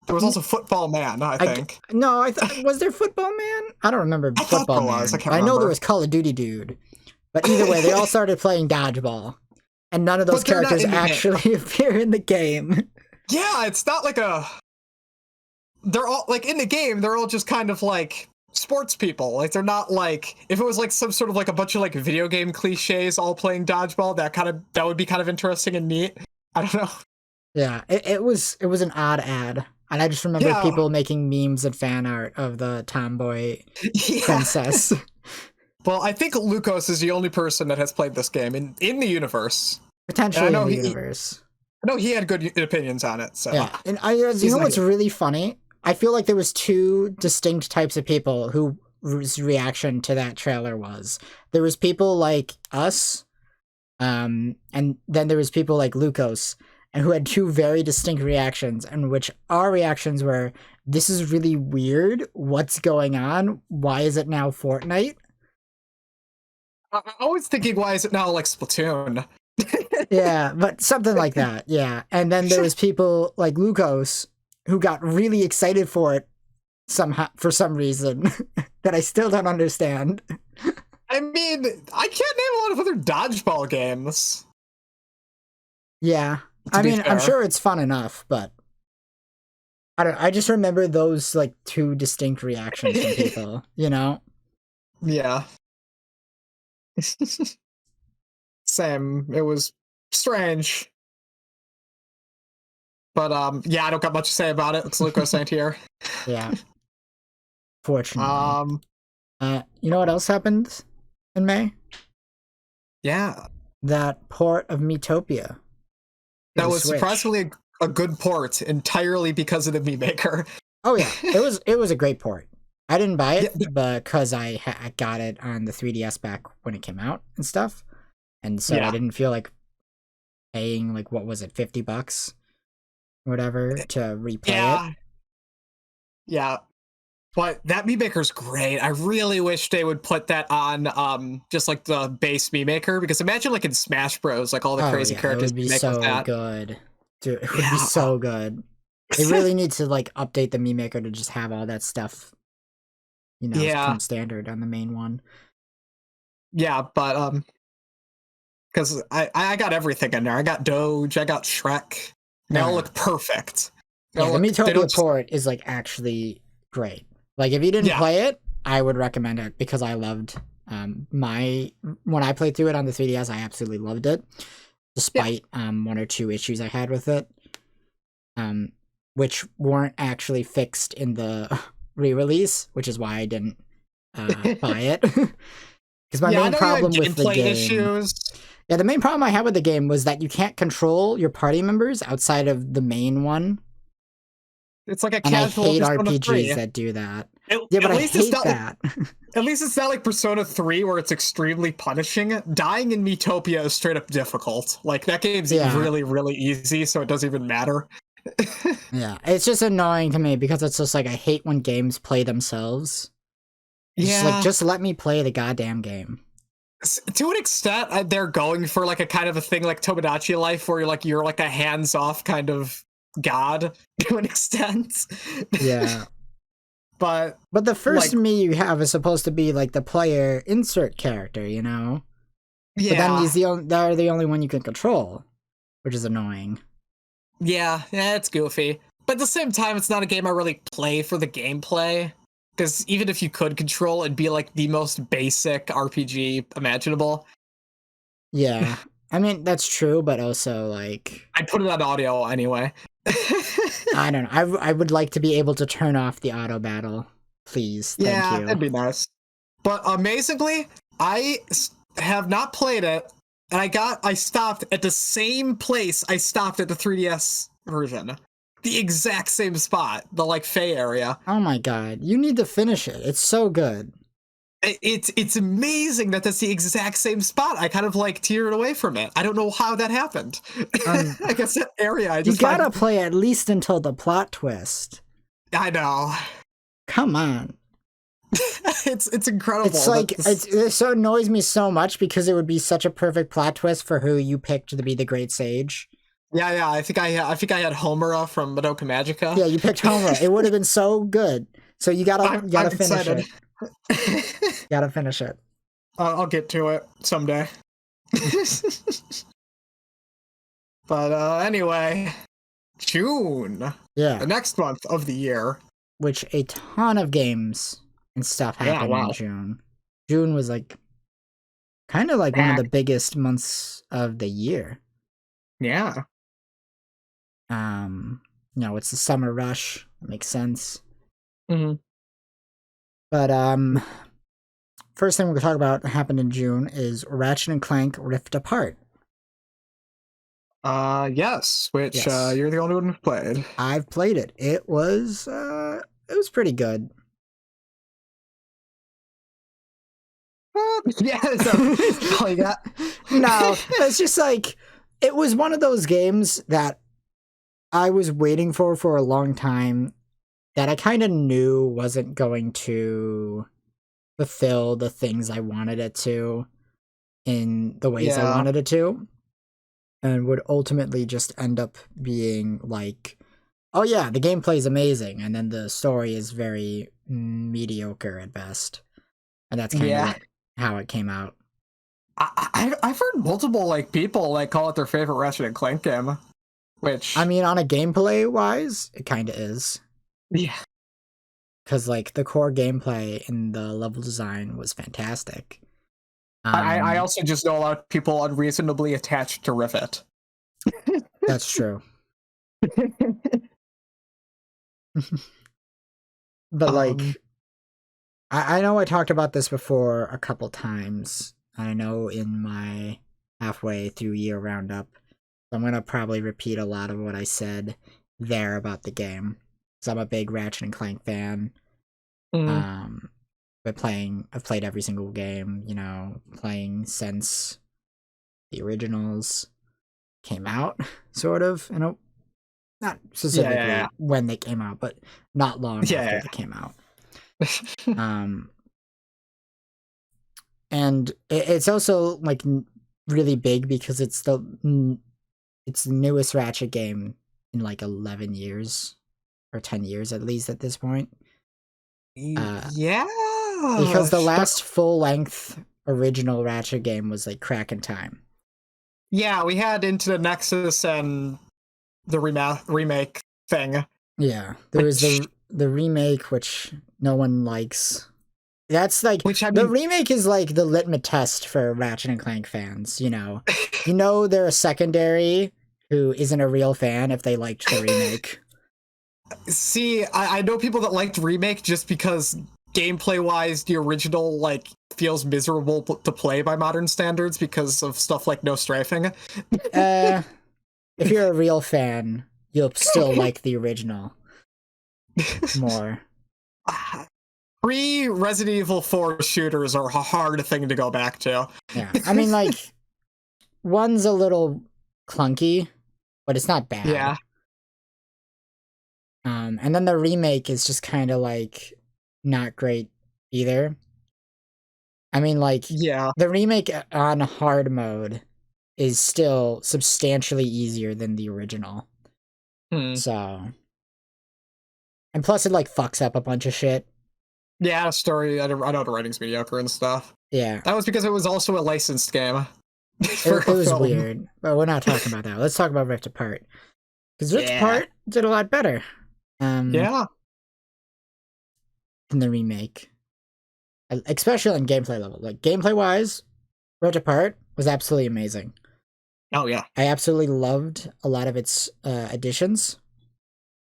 There was also Football Man, I think. Was there Football Man? I don't remember Football Man. I know there was Call of Duty Dude. But either way, they all started playing dodgeball. And none of those characters actually appear in the game. Yeah, it's not like they're all, like, in the game, they're all just kind of, like, sports people. Like, they're not, like... If it was, like, some sort of, like, a bunch of, like, video game cliches all playing dodgeball, that would be kind of interesting and neat. I don't know. Yeah, it was an odd ad. And I just remember people making memes and fan art of the tomboy princess. Well, I think Lucas is the only person that has played this game in the universe. Potentially in the universe. I know he had good opinions on it. So yeah, and you know what's really funny? I feel like there was 2 distinct types of people whose reaction to that trailer was. There was people like us, and then there was people like Lucas, and who had 2 very distinct reactions, in which our reactions were, this is really weird, what's going on, why is it now Fortnite? I was thinking, why is it now like Splatoon? Yeah, but something like that, yeah. And then there was people like Lucas who got really excited for it for some reason that I still don't understand. I mean, I can't name a lot of other dodgeball games. Yeah. I mean, fair. I'm sure it's fun enough, but I just remember those like 2 distinct reactions from people, you know? Yeah. Same. It was strange. But yeah, I don't got much to say about it. It's Lucas ain't here. Yeah. Fortunately. You know what else happened in May? Yeah. That port of Miitopia. That was surprisingly a good port, entirely because of the Mii Maker. Oh yeah, it was a great port. I didn't buy it because I got it on the 3DS back when it came out and stuff, and so I didn't feel like paying like what was it, $50 or whatever to replay it. Yeah. But that Mii Maker's great. I really wish they would put that on just like the base Mii Maker, because imagine like in Smash Bros, like all the crazy characters it would be make so with that. good. Dude, it would be so good. They really need to like update the Mii Maker to just have all that stuff, come standard on the main one. Yeah, but because I got everything in there. I got Doge, I got Shrek. They all look perfect. The Miitopia port is like actually great. Like if you didn't play it, I would recommend it because I loved when I played through it on the 3DS, I absolutely loved it, despite one or two issues I had with it, which weren't actually fixed in the re-release, which is why I didn't buy it. Because my main problem with the game, the main problem I had with the game was that you can't control your party members outside of the main one. It's like a casual. And I hate RPGs that do that. But I hate that. At least it's not like Persona 3 where it's extremely punishing. Dying in Miitopia is straight up difficult. Like that game's really, really easy, so it doesn't even matter. It's just annoying to me because it's just like I hate when games play themselves. Just let me play the goddamn game. To an extent, they're going for like a kind of a thing like Tomodachi Life, where you're like a hands-off kind of god to an extent. Yeah. But the first Mii you have is supposed to be like the player insert character, Yeah. But then they're the only one you can control, which is annoying. Yeah, it's goofy. But at the same time, it's not a game I really play for the gameplay. Because even if you could control, it'd be like the most basic RPG imaginable. Yeah. I mean, that's true, but also like... I'd put it on audio anyway. I don't know. I would like to be able to turn off the auto battle. Please. Thank you. Yeah, that'd be nice. But amazingly, I have not played it, and I stopped at the same place I stopped at the 3DS version. The exact same spot, the like Fae area. Oh my god, you need to finish it. It's so good. It's amazing that that's the exact same spot. I kind of like teared away from it. I don't know how that happened. I guess that area. You gotta play at least until the plot twist. I know. Come on. It's incredible. It's like it so annoys me so much because it would be such a perfect plot twist for who you picked to be the Great Sage. Yeah. I think I had Homura from Madoka Magica. Yeah, you picked Homura. It would have been so good. So you gotta finish it. Gotta finish it. I'll get to it someday. But anyway, June. Yeah. The next month of the year. Which a ton of games and stuff happened in June. June was like kind of like one of the biggest months of the year. Yeah. It's the summer rush. It makes sense. Mm-hmm. But first thing we're gonna talk about happened in June is Ratchet & Clank Rift Apart. Yes, which you're the only one who played. I've played it. It was pretty good. Yeah, that's all you got. No, it's just like it was one of those games that I was waiting for a long time that I kind of knew wasn't going to fulfill the things I wanted it to in the ways I wanted it to, and would ultimately just end up being like, oh yeah, the gameplay is amazing, and then the story is very mediocre at best, and that's kind of how it came out. I've heard multiple like people like call it their favorite Ratchet & Clank game, which I mean, on a gameplay wise, it kind of is. Yeah. Because like the core gameplay and the level design was fantastic. I also just know a lot of people unreasonably attached to Rivet. That's true. But like I know I talked about this before a couple times. I know in my halfway through year roundup, I'm gonna probably repeat a lot of what I said there about the game. So I'm a big Ratchet and Clank fan. Mm. I've played every single game, you know, playing since the originals came out, sort of. You know, not specifically when they came out, but not long after they came out. And it's also like really big because it's the newest Ratchet game in like 11 years or 10 years at least at this point. Yeah, because the last full length original Ratchet game was like Crack in Time. Yeah, we had Into the Nexus and the remake thing. Yeah, there was the remake, which no one likes. That's like the remake is like the litmus test for Ratchet and Clank fans. You know they're a secondary who isn't a real fan if they liked the remake. See, I know people that liked remake just because gameplay wise, the original like feels miserable to play by modern standards because of stuff like no strafing. If you're a real fan, you'll still like the original more. Pre-Resident Evil 4 shooters are a hard thing to go back to. Yeah, I mean, like, one's a little clunky, but it's not bad. Yeah. And then the remake is just kind of like not great either. I mean, like, the remake on hard mode is still substantially easier than the original. So, and plus it like fucks up a bunch of shit. Yeah, story. I know the writing's mediocre and stuff. Yeah, that was because it was also a licensed game. It was weird, but we're not talking about that. Let's talk about Rift Apart, because Rift Apart did a lot better. Yeah, in the remake, especially on gameplay level. Like gameplay wise, Rift Apart was absolutely amazing. Oh yeah, I absolutely loved a lot of its additions.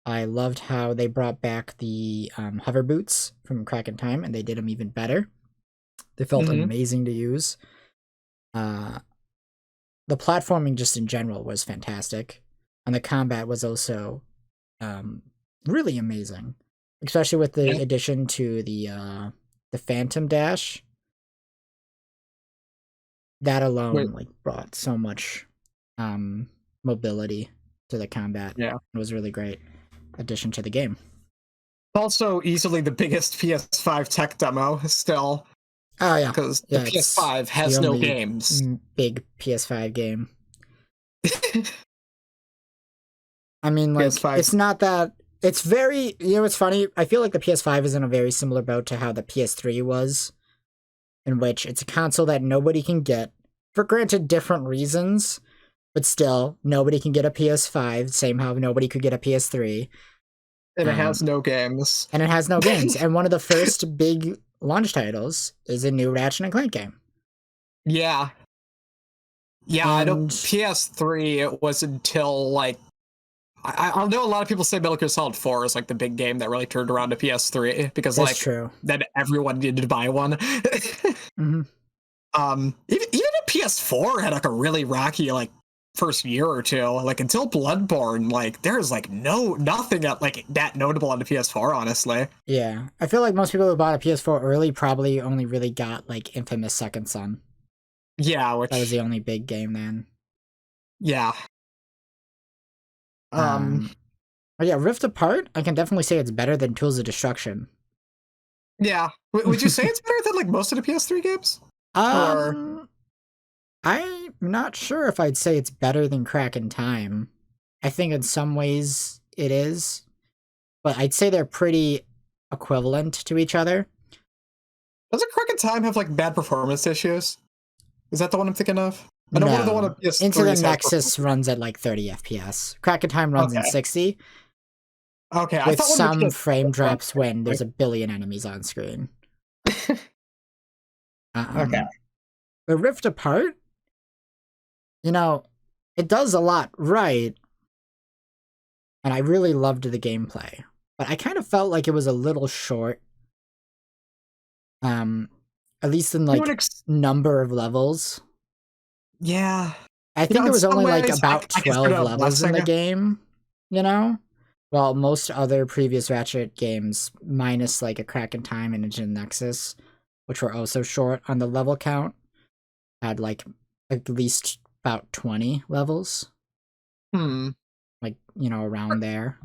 I loved how they brought back the hover boots from Crack in Time, and they did them even better. They felt amazing to use. The platforming just in general was fantastic, and the combat was also really amazing, especially with the addition to the Phantom Dash. That alone like brought so much mobility to the combat. Yeah, it was really great addition to the game. Also, easily the biggest PS5 tech demo still. Oh yeah, because the PS5 has no games. Big PS5 game. I mean, like PS5. It's not that. It's very. You know, it's funny. I feel like the PS5 is in a very similar boat to how the PS3 was, in which it's a console that nobody can get for granted different reasons, but still nobody can get a PS5. Same how nobody could get a PS3. And it has no games. And it has no games. And one of the first big launch titles is a new Ratchet and Clank game. Yeah. Yeah, I know PS3, it was until, like, I know a lot of people say Metal Gear Solid 4 is, like, the big game that really turned around to PS3, because, that's like, true. Then everyone needed to buy one. Even a PS4 had, like, a really rocky, like, first year or two, like until Bloodborne, like there's like nothing like that notable on the PS4, honestly. Yeah, I feel like most people who bought a PS4 early probably only really got like Infamous Second Son. Yeah, which that was the only big game then. Yeah. But yeah, Rift Apart, I can definitely say it's better than Tools of Destruction. Yeah, would you say it's better than like most of the PS3 games? I'm not sure if I'd say it's better than Crack in Time. I think in some ways it is, but I'd say they're pretty equivalent to each other. Doesn't Crack in Time have like bad performance issues? Is that the one I'm thinking of? I know one of the one of PS3 Into the Nexus runs at like 30 FPS. Crack in Time runs in 60. Okay, with some frame drops when there's a billion enemies on screen. Okay. But Rift Apart, you know, it does a lot right, and I really loved the gameplay, but I kind of felt like it was a little short. At least in like number of levels. Yeah. I think there was only like ways, about I 12 levels in the game, you know? Well, most other previous Ratchet games, minus like A Crack in Time and Engine Nexus, which were also short on the level count, had like at least about 20 levels. Like, you know, around there.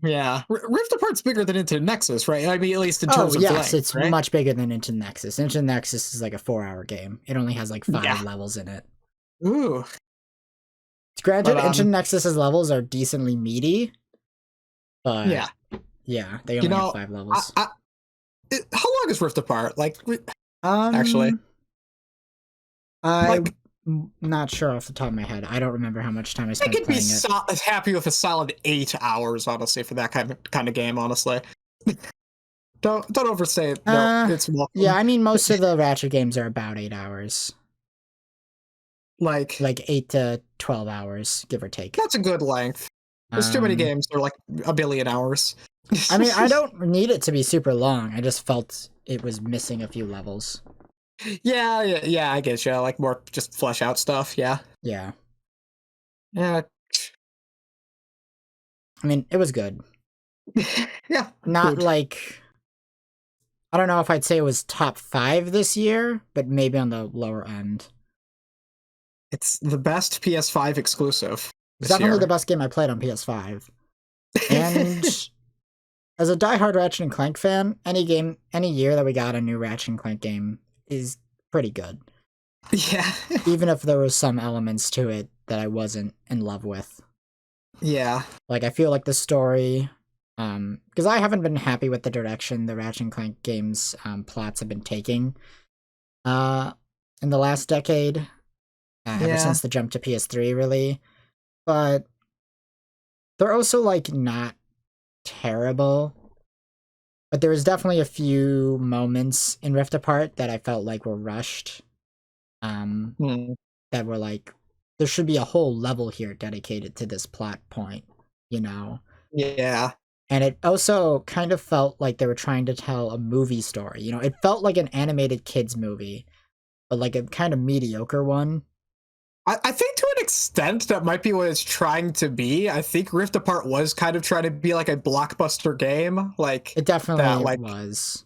Yeah. Rift Apart's bigger than Into Nexus, right? I mean, at least in terms of length, it's right? much bigger than Into Nexus. Into Nexus is like a 4-hour game. It only has like 5 levels in it. Ooh. Granted, Into Nexus's levels are decently meaty, but yeah, they only have 5 levels. How long is Rift Apart? Like, actually, I'm not sure off the top of my head. I don't remember how much time I spent playing it. I could be happy with a solid 8 hours, honestly, for that kind of game. Honestly, don't oversay it. No, it's welcome. Yeah, I mean, most of the Ratchet games are about 8 hours. Like 8 to 12 hours, give or take. That's a good length. There's too many games that are like a billion hours. I mean, I don't need it to be super long. I just felt it was missing a few levels. Yeah, I guess, yeah, like more just flesh out stuff, yeah. Yeah. Yeah. I mean, it was good. Yeah. Not like... I don't know if I'd say it was top 5 this year, but maybe on the lower end. It's the best PS5 exclusive. It's definitely the best game I played on PS5. And as a diehard Ratchet and Clank fan, any year that we got a new Ratchet and Clank game is pretty good. Yeah. Even if there was some elements to it that I wasn't in love with. Yeah. Like, I feel like the story, because I haven't been happy with the direction the Ratchet and Clank games plots have been taking in the last decade, ever since the jump to PS3, really. But they're also, like, not terrible. But there was definitely a few moments in Rift Apart that I felt like were rushed. That were like, there should be a whole level here dedicated to this plot point, you know? Yeah. And it also kind of felt like they were trying to tell a movie story. You know, it felt like an animated kids movie, but like a kind of mediocre one. I think to an extent that might be what it's trying to be. I think Rift Apart was kind of trying to be like a blockbuster game. Like, it definitely was.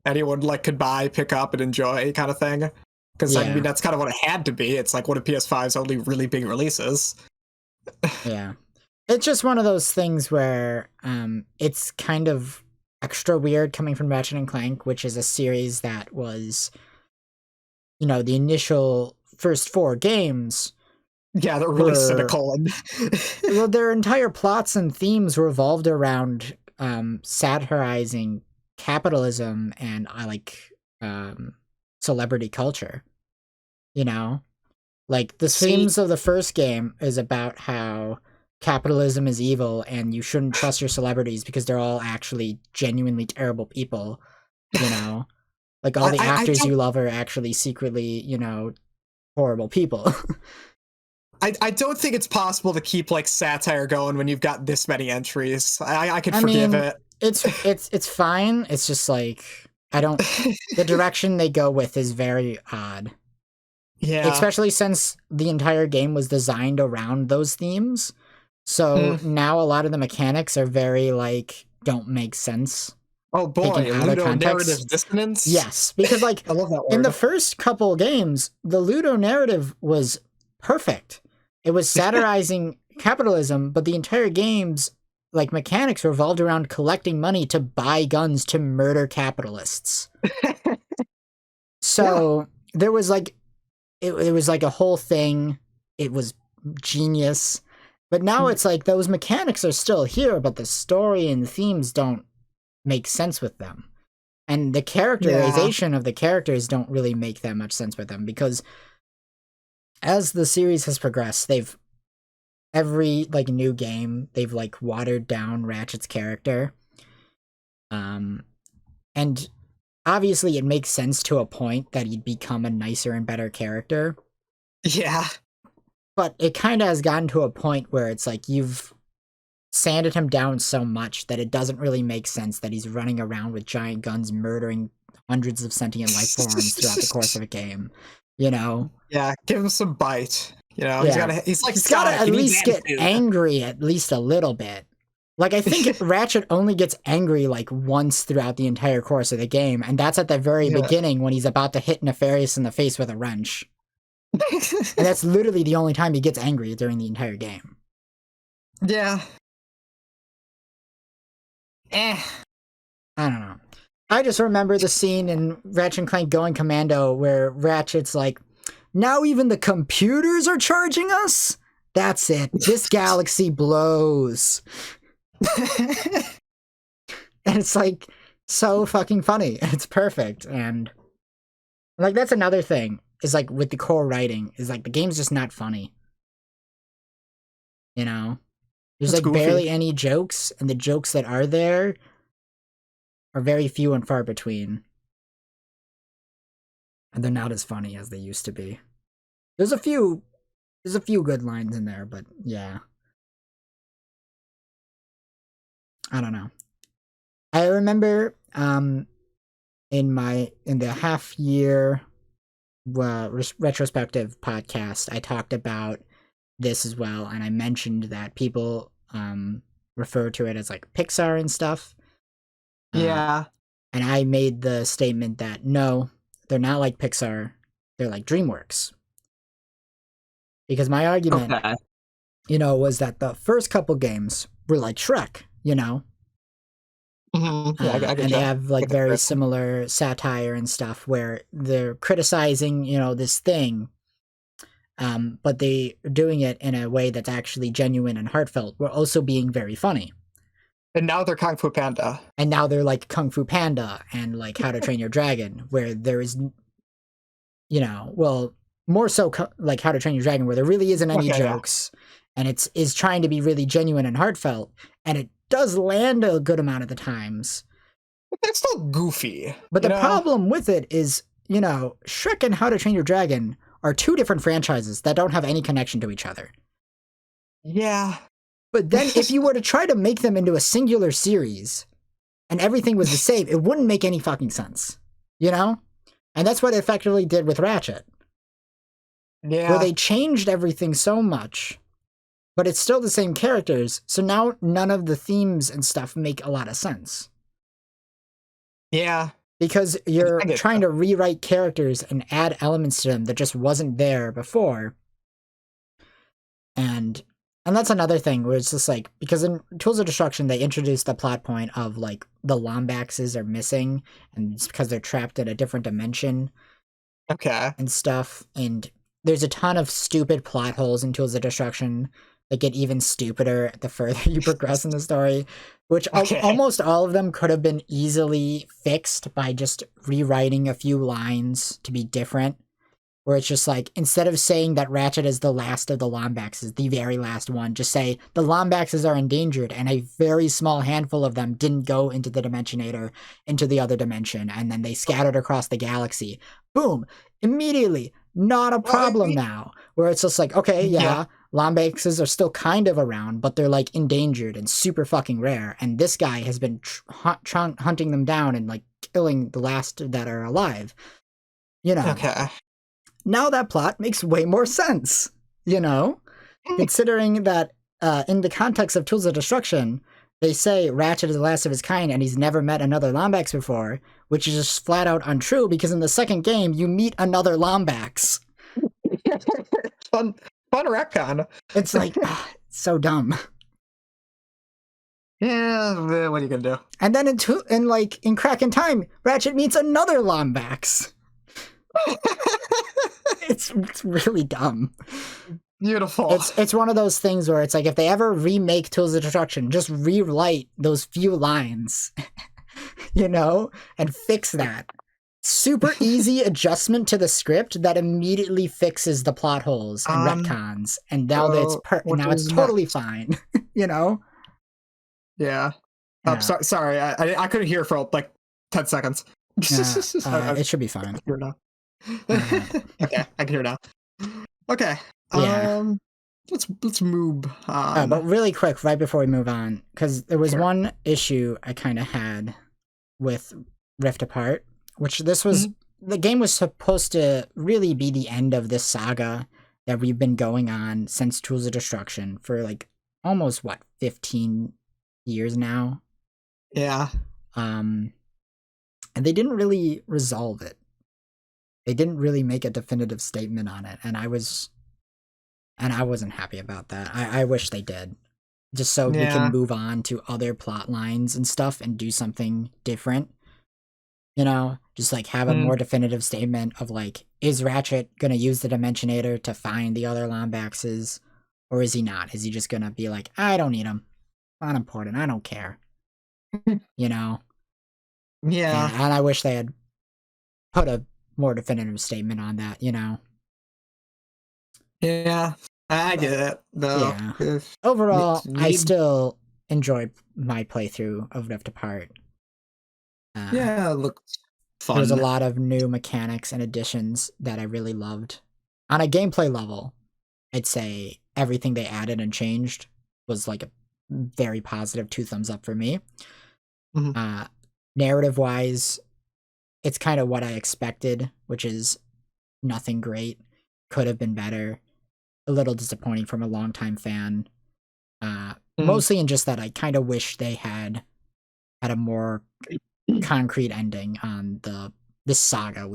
Anyone like could buy, pick up, and enjoy kind of thing. Because I mean, that's kind of what it had to be. It's like one of PS5's only really big releases. Yeah. It's just one of those things where it's kind of extra weird coming from Ratchet and Clank, which is a series that was, you know, the initial first 4 games. Yeah, they're really cynical. And well, their entire plots and themes revolved around satirizing capitalism and celebrity culture. You know? Like, the themes of the first game is about how capitalism is evil and you shouldn't trust your celebrities because they're all actually genuinely terrible people, you know? Like, all the actors you love are actually secretly, you know, horrible people. I don't think it's possible to keep, like, satire going when you've got this many entries. I could forgive it. It's fine. It's just, like, the direction they go with is very odd. Yeah. Especially since the entire game was designed around those themes. So now a lot of the mechanics are very, like, don't make sense. Oh boy, ludo-narrative dissonance? Yes, because, like, I love that word. In the first couple games, the ludo-narrative was perfect. It was satirizing capitalism, but the entire game's, like, mechanics revolved around collecting money to buy guns to murder capitalists. So there was, like, it was like a whole thing. It was genius. But now it's like those mechanics are still here, but the story and themes don't make sense with them. And the characterization of the characters don't really make that much sense with them, because as the series has progressed, every, like, new game, they've, like, watered down Ratchet's character. And obviously it makes sense to a point that he'd become a nicer and better character. Yeah. But it kind of has gotten to a point where it's like you've sanded him down so much that it doesn't really make sense that he's running around with giant guns murdering hundreds of sentient life forms throughout the course of a game. You know? Yeah, give him some bite. You know, yeah. he's like he's gotta at least get angry at least a little bit. Like, I think Ratchet only gets angry like once throughout the entire course of the game, and that's at the very beginning when he's about to hit Nefarious in the face with a wrench. And that's literally the only time he gets angry during the entire game. Yeah. I don't know. I just remember the scene in Ratchet and Clank Going Commando where Ratchet's like, now even the computers are charging us? That's it. This galaxy blows. And it's like so fucking funny. It's perfect. And like that's another thing is like with the core writing is like the game's just not funny. You know? There's like goofy. Barely any jokes, and the jokes that are there are very few and far between. And they're not as funny as they used to be. There's a few good lines in there, but yeah. I don't know. I remember in the half year retrospective podcast, I talked about this as well, and I mentioned that people refer to it as like Pixar and stuff. Yeah. And I made the statement that no, they're not like Pixar, they're like DreamWorks. Because my argument, was that the first couple games were like Shrek, Mm-hmm. Yeah, and they have like very similar satire and stuff where they're criticizing, this thing, but they're doing it in a way that's actually genuine and heartfelt. We're also being very funny. And now they're Kung Fu Panda. And now they're like Kung Fu Panda and like How to Train Your Dragon, where there is, more so like How to Train Your Dragon, where there really isn't any jokes, and it is trying to be really genuine and heartfelt, and it does land a good amount of the times. But they're still goofy. But the problem with it is, Shrek and How to Train Your Dragon are two different franchises that don't have any connection to each other. Yeah. But then if you were to try to make them into a singular series and everything was the same, it wouldn't make any fucking sense. And that's what it effectively did with Ratchet. Yeah. Where they changed everything so much, but it's still the same characters, so now none of the themes and stuff make a lot of sense. Yeah. Because you're trying to rewrite characters and add elements to them that just wasn't there before. And that's another thing where it's just like, because in Tools of Destruction, they introduced the plot point of like the Lombaxes are missing and it's because they're trapped in a different dimension. Okay. And stuff. And there's a ton of stupid plot holes in Tools of Destruction that get even stupider the further you progress in the story, which almost all of them could have been easily fixed by just rewriting a few lines to be different. Where it's just like, instead of saying that Ratchet is the last of the Lombaxes, the very last one, just say the Lombaxes are endangered and a very small handful of them didn't go into the Dimensionator, into the other dimension, and then they scattered across the galaxy. Boom! Immediately, not a problem now. Where it's just like, okay, yeah, Lombaxes are still kind of around, but they're like endangered and super fucking rare, and this guy has been hunting them down and like killing the last that are alive. Okay. Now that plot makes way more sense, considering that in the context of Tools of Destruction, they say Ratchet is the last of his kind and he's never met another Lombax before, which is just flat out untrue because in the second game, you meet another Lombax. Fun retcon. It's like, so dumb. Yeah, what are you gonna do? And then in Crack in Time, Ratchet meets another Lombax. It's really dumb. Beautiful. It's one of those things where it's like, if they ever remake Tools of Destruction, just rewrite those few lines, and fix that. Super easy adjustment to the script that immediately fixes the plot holes and retcons, and now it's totally fine. Yeah. Sorry, I couldn't hear for like 10 seconds. It should be fine. Here now. Okay, I can hear now. Okay. Yeah. let's move on. But really quick, right before we move on, because there was one issue I kind of had with Rift Apart, which this was the game was supposed to really be the end of this saga that we've been going on since Tools of Destruction for like almost 15 years now. Yeah. And they didn't really resolve it. They didn't really make a definitive statement on it, and I wasn't happy about that. I wish they did, just so we can move on to other plot lines and stuff and do something different. You know, just like have a more definitive statement of like, is Ratchet gonna use the Dimensionator to find the other Lombaxes, or is he not? Is he just gonna be like, I don't need him, not important, I don't care. You know? Yeah. And I wish they had put a more definitive statement on that, you know? Yeah, I get it, though. Yeah. Overall, I still enjoy my playthrough of Rift Apart. Yeah, it looks fun. There's a lot of new mechanics and additions that I really loved. On a gameplay level, I'd say everything they added and changed was like a very positive 2 thumbs up for me. Narrative-wise, it's kind of what I expected, which is nothing great. Could have been better. A little disappointing from a longtime fan. Mostly in just that I kind of wish they had a more concrete ending on this saga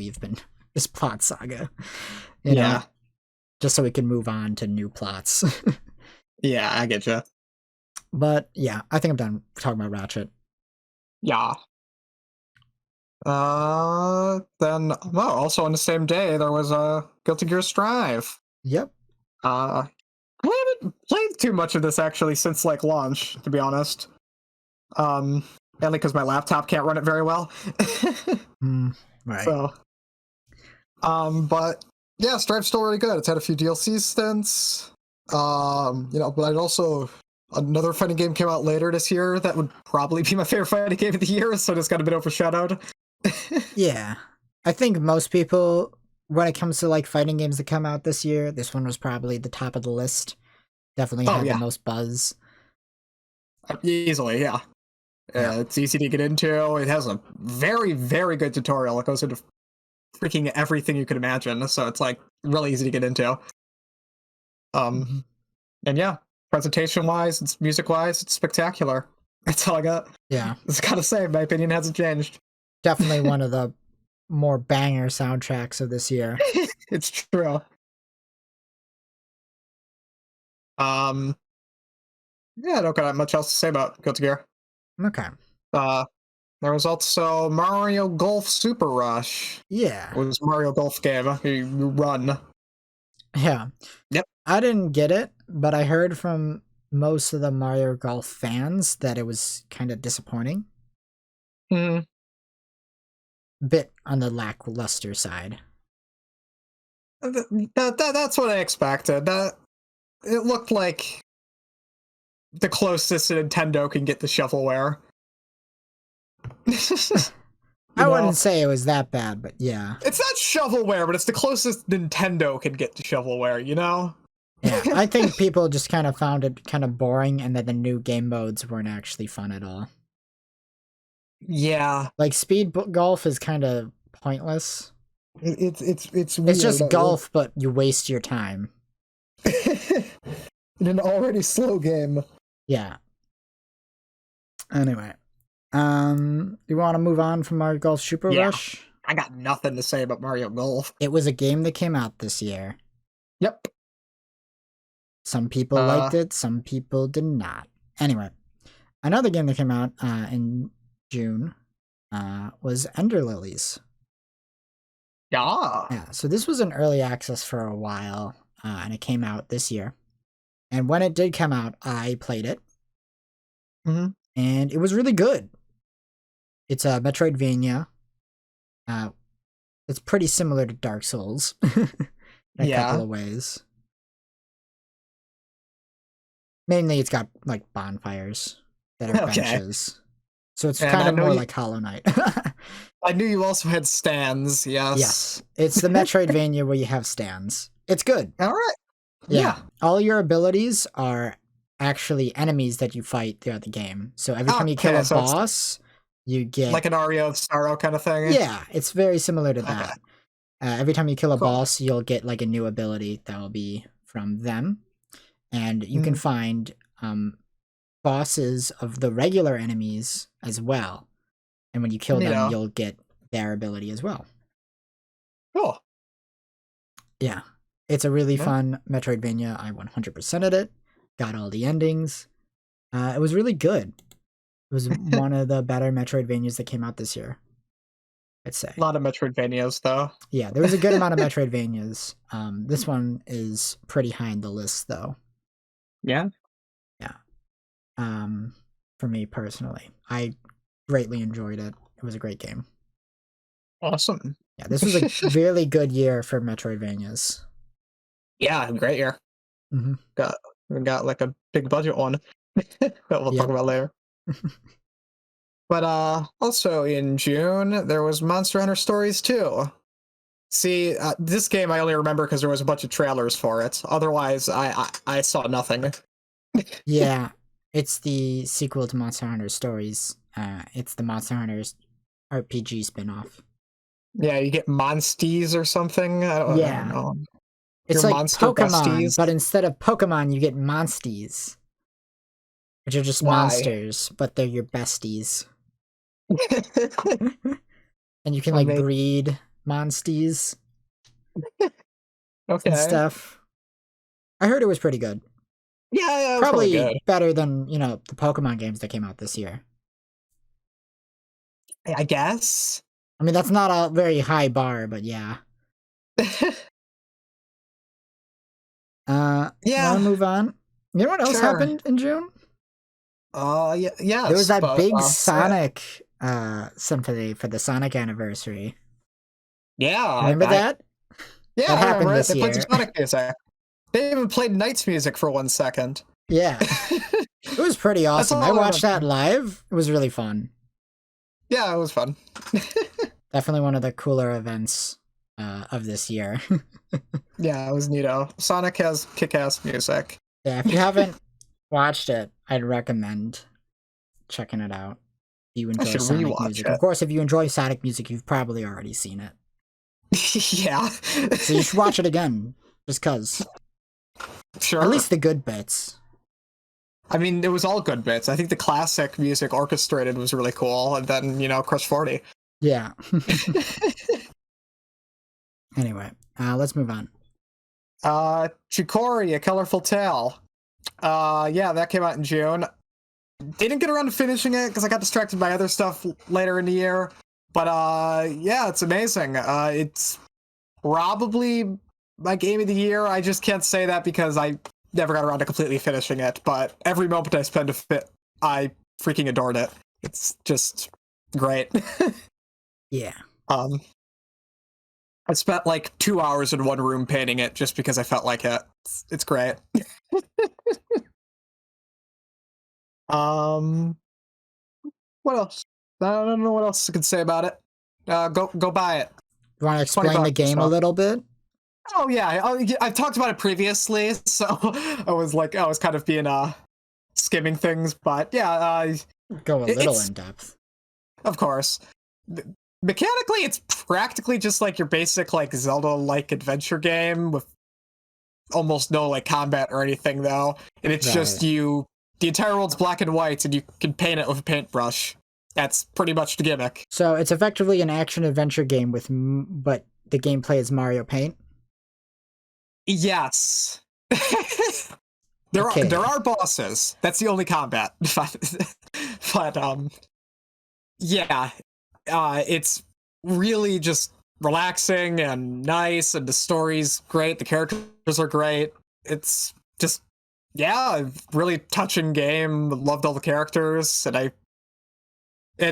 this plot saga. You know? Just so we can move on to new plots. Yeah, I get you. But yeah, I think I'm done talking about Ratchet. Yeah. Then also on the same day there was a Guilty Gear Strive. Yep. I haven't played too much of this actually since like launch, to be honest. Mainly because my laptop can't run it very well. Right. So, but yeah, Strive's still really good. It's had a few DLCs since. But I'd also another fighting game came out later this year that would probably be my favorite fighting game of the year, so it's got a bit overshadowed. Yeah, I think most people, when it comes to like fighting games that come out this year, this one was probably the top of the list. Definitely had the most buzz. Easily, yeah. It's easy to get into. It has a very, very good tutorial. It goes into freaking everything you could imagine, so it's like really easy to get into. And yeah, presentation-wise, it's music-wise, it's spectacular. That's all I got. Yeah, it's gotta say, my opinion hasn't changed. Definitely one of the more banger soundtracks of this year. It's true. Yeah, I don't got much else to say about Guilty Gear. Okay. There was also Mario Golf Super Rush. Yeah. It was a Mario Golf game. You run. Yeah. Yep. I didn't get it, but I heard from most of the Mario Golf fans that it was kind of disappointing. Bit on the lackluster side. That's what I expected. It looked like the closest Nintendo can get to shovelware. I wouldn't say it was that bad, but yeah. It's not shovelware, but it's the closest Nintendo can get to shovelware, you know? Yeah, I think people just kind of found it kind of boring and that the new game modes weren't actually fun at all. Yeah. Like speed golf is kind of pointless. It's weird. It's just golf, but you waste your time. In an already slow game. Yeah. Anyway. You want to move on from Mario Golf Super Rush? I got nothing to say about Mario Golf. It was a game that came out this year. Yep. Some people liked it, some people did not. Anyway, another game that came out in June was Ender Lilies. Yeah. So this was an early access for a while, and it came out this year. And when it did come out, I played it. And it was really good. It's a Metroidvania. It's pretty similar to Dark Souls in a couple of ways. Mainly, it's got like bonfires that are benches, so it's kind of more like Hollow Knight. I knew you also had stands. Yes. Yes, it's the Metroidvania where you have stands. It's good. All right. Yeah. All your abilities are actually enemies that you fight throughout the game. So every time you kill a boss, you get... Like an Aria of Sorrow kind of thing? Yeah, it's very similar to that. Every time you kill a boss, you'll get like a new ability that will be from them. And you can find bosses of the regular enemies as well. And when you kill them, you'll get their ability as well. Cool. Yeah. It's a really fun Metroidvania. I 100%ed it. Got all the endings. It was really good. It was one of the better Metroidvanias that came out this year, I'd say. A lot of Metroidvanias, though. Yeah, there was a good amount of Metroidvanias. This one is pretty high in the list, though. Yeah? Yeah. For me, personally. I greatly enjoyed it. It was a great game. Awesome. Yeah, this was a really good year for Metroidvanias. Yeah, great year. Got like a big budget one that we'll talk about later. But also in June, there was Monster Hunter Stories 2. See, this game I only remember because there was a bunch of trailers for it. Otherwise, I saw nothing. Yeah, it's the sequel to Monster Hunter Stories. It's the Monster Hunter's RPG spinoff. Yeah, you get Monsties or something. I don't know. It's like Pokemon, but instead of Pokemon, you get Monsties, which are just monsters, but they're your besties. And you can like breed Monsties. And stuff. I heard it was pretty good. Yeah, probably good. Better than, the Pokemon games that came out this year. I guess. I mean, that's not a very high bar, but yeah. Yeah. Wanna move on? You know what else happened in June? Yeah. There was that big Sonic symphony for the Sonic anniversary. Yeah. Remember that? Yeah, that happened this year. They played some Sonic music. They even played Knight's music for 1 second. Yeah. It was pretty awesome. I watched that live. It was really fun. Yeah, it was fun. Definitely one of the cooler events of this year. Yeah, it was neato. Sonic has kick-ass music. Yeah, if you haven't watched it, I'd recommend checking it out. If you enjoy Sonic music. Of course, if you enjoy Sonic music, you've probably already seen it. Yeah. So you should watch it again, just cause. Sure. At least the good bits. I mean, it was all good bits. I think the classic music orchestrated was really cool, and then, Crush 40. Yeah. Anyway, let's move on. Chikori, A Colorful Tale. Yeah, that came out in June. Didn't get around to finishing it because I got distracted by other stuff later in the year. But yeah, it's amazing. It's probably my game of the year. I just can't say that because I never got around to completely finishing it. But every moment I spend to fit, I freaking adored it. It's just great. Yeah. I spent like 2 hours in one room painting it just because I felt like it. It's great. What else? I don't know what else I can say about it. Go buy it. You want to explain the game a little bit? Oh yeah, I've talked about it previously, so I was kind of being skimming things, but yeah, go a little in depth. Of course. Mechanically, it's practically just like your basic like Zelda-like adventure game with almost no like combat or anything though, and it's just the entire world's black and white, and you can paint it with a paintbrush. That's pretty much the gimmick. So it's effectively an action-adventure game but the gameplay is Mario Paint? Yes. There are bosses. That's the only combat. But yeah. It's really just relaxing and nice, and the story's great, the characters are great. It's just really touching game. Loved all the characters, and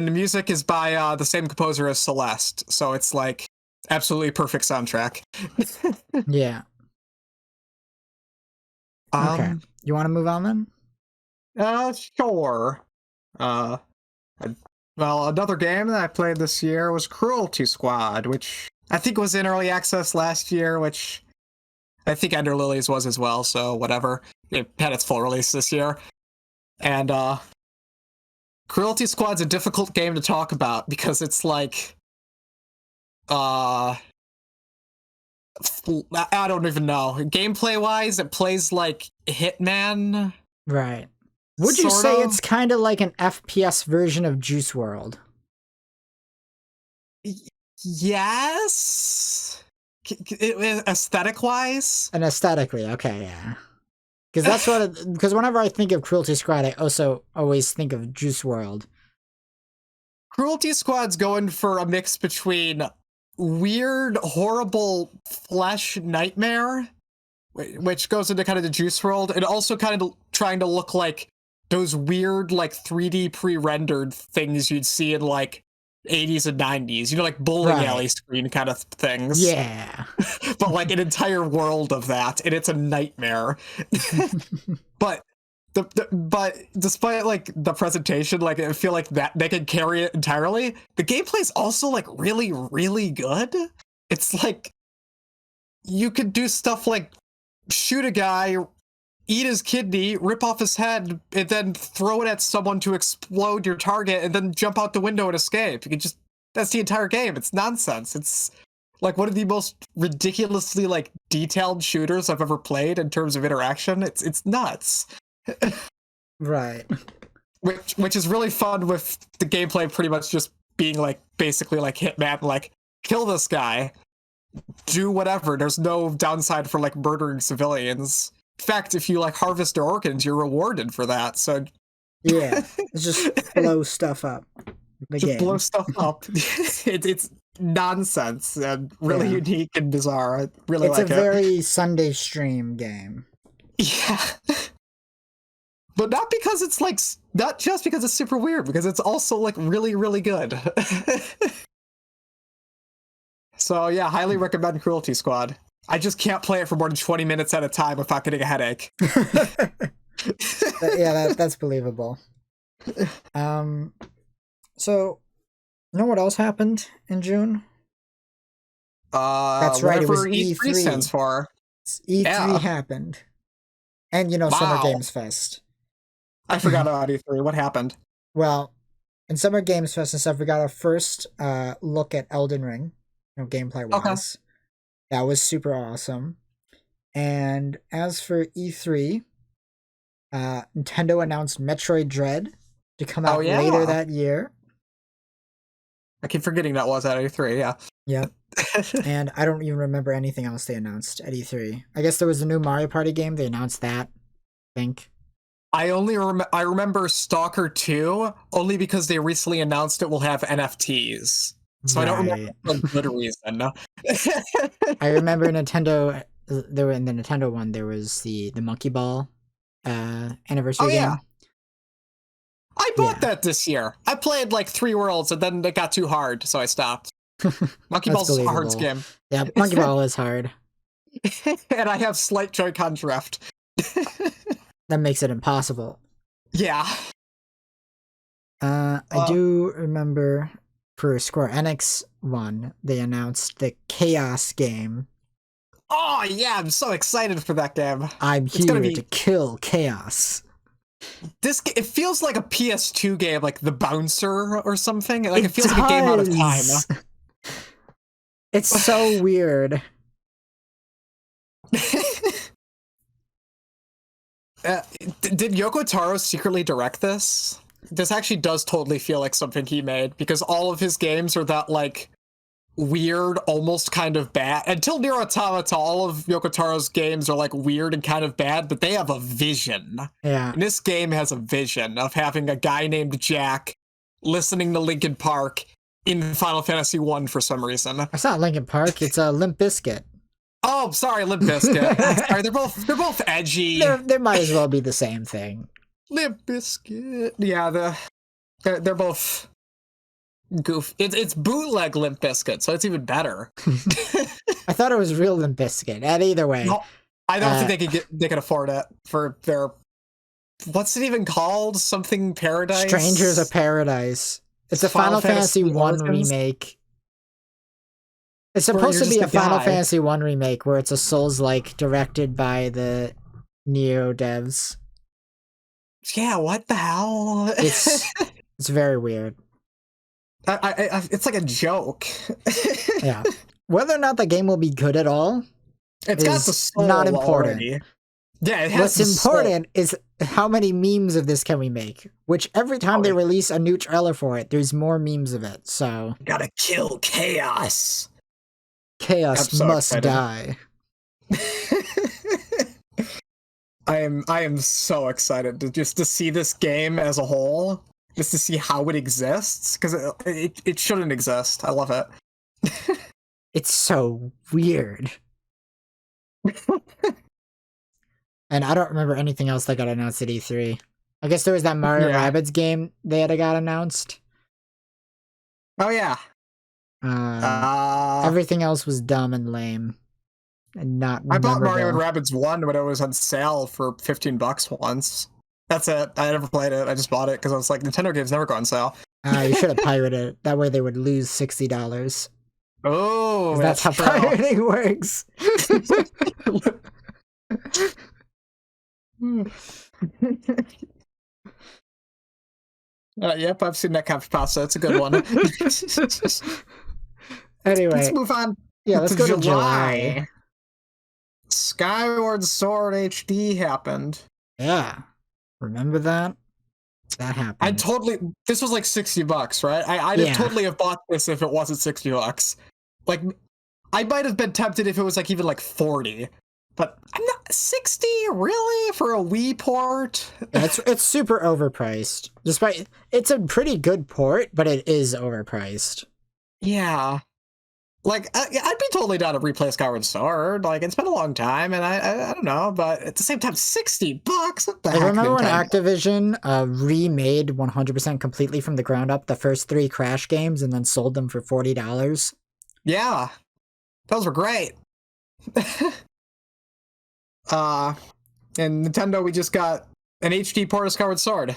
the music is by the same composer as Celeste, so it's like absolutely perfect soundtrack. Yeah. Okay. You want to move on then? Sure. Well, another game that I played this year was Cruelty Squad, which I think was in early access last year, which I think Ender Lilies was as well, so whatever. It had its full release this year. And Cruelty Squad's a difficult game to talk about because it's like I don't even know. Gameplay wise, it plays like Hitman. Right. Would you say it's kind of like an FPS version of Juice WRLD? Yes. Aesthetic wise? And aesthetically, okay, yeah. Because whenever I think of Cruelty Squad, I also always think of Juice WRLD. Cruelty Squad's going for a mix between weird, horrible flesh nightmare, which goes into kind of the Juice WRLD, and also kind of trying to look like those weird, like 3D pre-rendered things you'd see in like 80s and 90s, like bowling alley screen kind of things. Yeah. But like an entire world of that, and it's a nightmare. But despite like the presentation, like I feel like that they can carry it entirely. The gameplay's also like really, really good. It's like you could do stuff like shoot a guy, eat his kidney, rip off his head, and then throw it at someone to explode your target, and then jump out the window and escape. You can that's the entire game. It's nonsense. It's like one of the most ridiculously like detailed shooters I've ever played in terms of interaction. It's nuts. Right. Which is really fun with the gameplay pretty much just being like basically like Hitman, like kill this guy, do whatever. There's no downside for like murdering civilians. In fact, if you like harvest their organs, you're rewarded for that. So yeah, just blow stuff up. Blow stuff up. It's nonsense and really unique and bizarre. I really like it. It's a very Sunday stream game. Yeah. But not because it's like, not just because it's super weird, because it's also like really, really good. So yeah, highly recommend Cruelty Squad. I just can't play it for more than 20 minutes at a time without getting a headache. Yeah, that's believable. So, you know what else happened in June? That's right, it was E3 stands for. E3 happened. And, Summer Games Fest. I forgot about E3. What happened? Well, in Summer Games Fest and stuff, we got our first look at Elden Ring, gameplay-wise. Okay. That was super awesome. And as for E3, Nintendo announced Metroid Dread to come out later that year. I keep forgetting that was at E3, yeah. Yep. And I don't even remember anything else they announced at E3. I guess there was a new Mario Party game. They announced that, I think. I remember Stalker 2 only because they recently announced it will have NFTs. So I don't remember for a good reason. I remember Nintendo. There were in the Nintendo one. There was the Monkey Ball anniversary game. I bought that this year. I played like 3 worlds and then it got too hard, so I stopped. Monkey Ball's a hard game. Yeah, Monkey Ball is hard. And I have slight Joy-Con drift. That makes it impossible. Yeah. I do remember for Square Enix one, they announced the Chaos game. Oh yeah, I'm so excited for that game. I'm here to kill Chaos. It feels like a PS2 game, like The Bouncer or something. Like it feels like a game out of time. It's so weird. Did Yoko Taro secretly direct this? This actually does totally feel like something he made, because all of his games are that like weird, almost kind of bad. Until Nier Automata, all of Yoko Taro's games are like weird and kind of bad, but they have a vision. Yeah. And this game has a vision of having a guy named Jack listening to Linkin Park in Final Fantasy 1 for some reason. It's not Linkin Park, it's a Limp Bizkit. Oh, sorry, Limp Bizkit. Sorry, they're both edgy. They might as well be the same thing. Limp Bizkit. Yeah, they're both goof. It's bootleg Limp Bizkit, so it's even better. I thought it was real Limp Bizkit. And either way, no, I don't think they can afford it for their. What's it even called? Something Paradise. Strangers of Paradise. It's a Final Fantasy 1 remake. It's supposed to be a Final Fantasy 1 remake where it's a Souls-like directed by the Neo devs. Yeah, what the hell? It's very weird. It's like a joke. Yeah. Whether or not the game will be good at all, it's got the soul not important. Already. Yeah, it has What's important is how many memes of this can we make? Which every time they release a new trailer for it, there's more memes of it. So gotta kill chaos. Chaos must die. I am so excited to see this game as a whole, just to see how it exists, because it shouldn't exist. I love it. It's so weird. And I don't remember anything else that got announced at E3. I guess there was that Mario Rabbids game that got announced. Oh yeah. Everything else was dumb and lame. And not I bought Mario and Rabbids 1 when it was on sale for $15 once. That's it. I never played it. I just bought it because I was like, Nintendo games never go on sale. You should have pirated it. That way they would lose $60. Oh, that's how pirating works. Yep, I've seen that Capture Pasta. It's a good one. Anyway, let's move on. Yeah, let's go to July. Skyward Sword HD happened. Yeah, remember that? That happened. This was like $60, right? I'd totally have bought this if it wasn't $60. Like, I might have been tempted if it was like even like 40. But I'm not 60 really for a Wii port. It's super overpriced. Despite it's a pretty good port, but it is overpriced. Yeah, like I'd be totally down to replay Skyward Sword. Like it's been a long time, and I don't know, but at the same time, $60. What the heck? Remember when Activision remade 100% completely from the ground up the first 3 Crash games and then sold them for $40? Yeah, those were great. And Nintendo, we just got an HD port of Skyward Sword.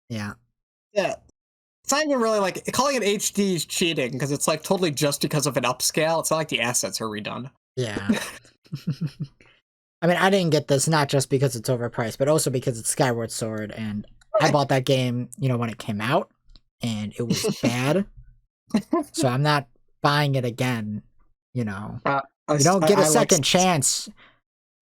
Yeah. Yeah. It's not even really like, calling it HD is cheating, because it's like totally just because of an upscale. It's not like the assets are redone. Yeah. I mean, I didn't get this not just because it's overpriced, but also because it's Skyward Sword, and I bought that game, when it came out, and it was bad. So I'm not buying it again, You don't get a second chance.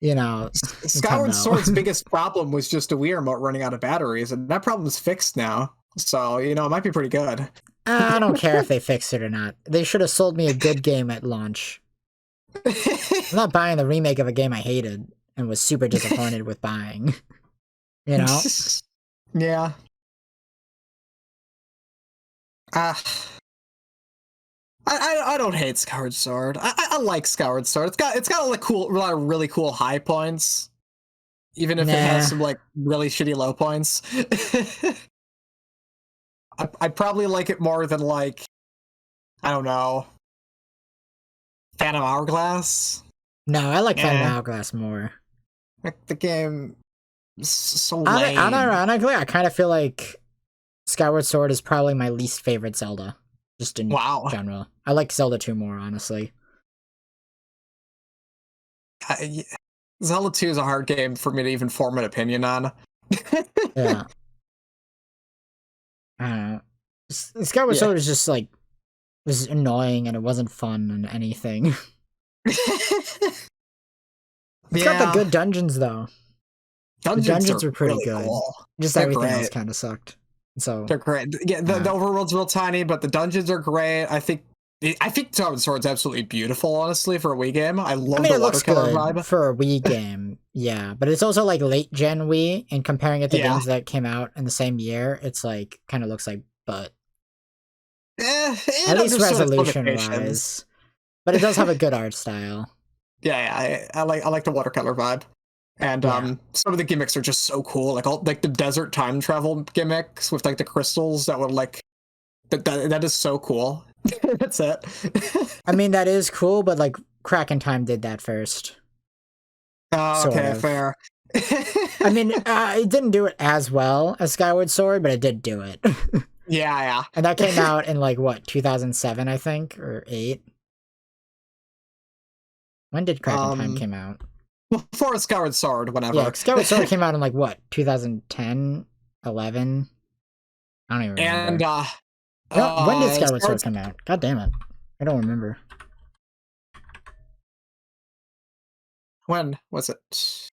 Skyward Sword's biggest problem was just a Wii remote running out of batteries, and that problem's fixed now. So, it might be pretty good. I don't care if they fixed it or not. They should have sold me a good game at launch. I'm not buying the remake of a game I hated and was super disappointed with buying. Yeah. I don't hate Skyward Sword. I like Skyward Sword. It's got a lot of really cool high points, even if it has some like really shitty low points. I probably like it more than like, I don't know, Phantom Hourglass. No, I like Phantom Hourglass more. Like the game is so lame. Unironically, I kind of feel like Skyward Sword is probably my least favorite Zelda. Just in general. I like Zelda 2 more, honestly. Zelda 2 is a hard game for me to even form an opinion on. Yeah. Skyward Sword is just like, was annoying and it wasn't fun and anything. It's got the good dungeons, though. The dungeons were pretty really good. Cool. Just everything else kind of sucked. So they're great. Yeah, the overworld's real tiny, but the dungeons are great. I think Skyward Sword's absolutely beautiful, honestly, for a Wii game. I love the watercolor vibe. For a Wii game, yeah. But it's also like late gen Wii, and comparing it to games that came out in the same year, it's like kind of looks like butt. At least resolution wise. But it does have a good art style. Yeah, I like the watercolor vibe. And some of the gimmicks are just so cool, like the desert time travel gimmicks with like the crystals that would like that is so cool. That's it. I mean, that is cool, but like Crack in Time did that first. Oh, okay, fair. I mean, it didn't do it as well as Skyward Sword, but it did do it. Yeah. And that came out in like what, 2007, I think, or 8. When did Crack in Time came out? Before Skyward Sword, whenever. Yeah, Skyward Sword came out in like what, 2010, 11? I don't even remember. And when did Skyward Sword come out? God damn it, I don't remember. When was it?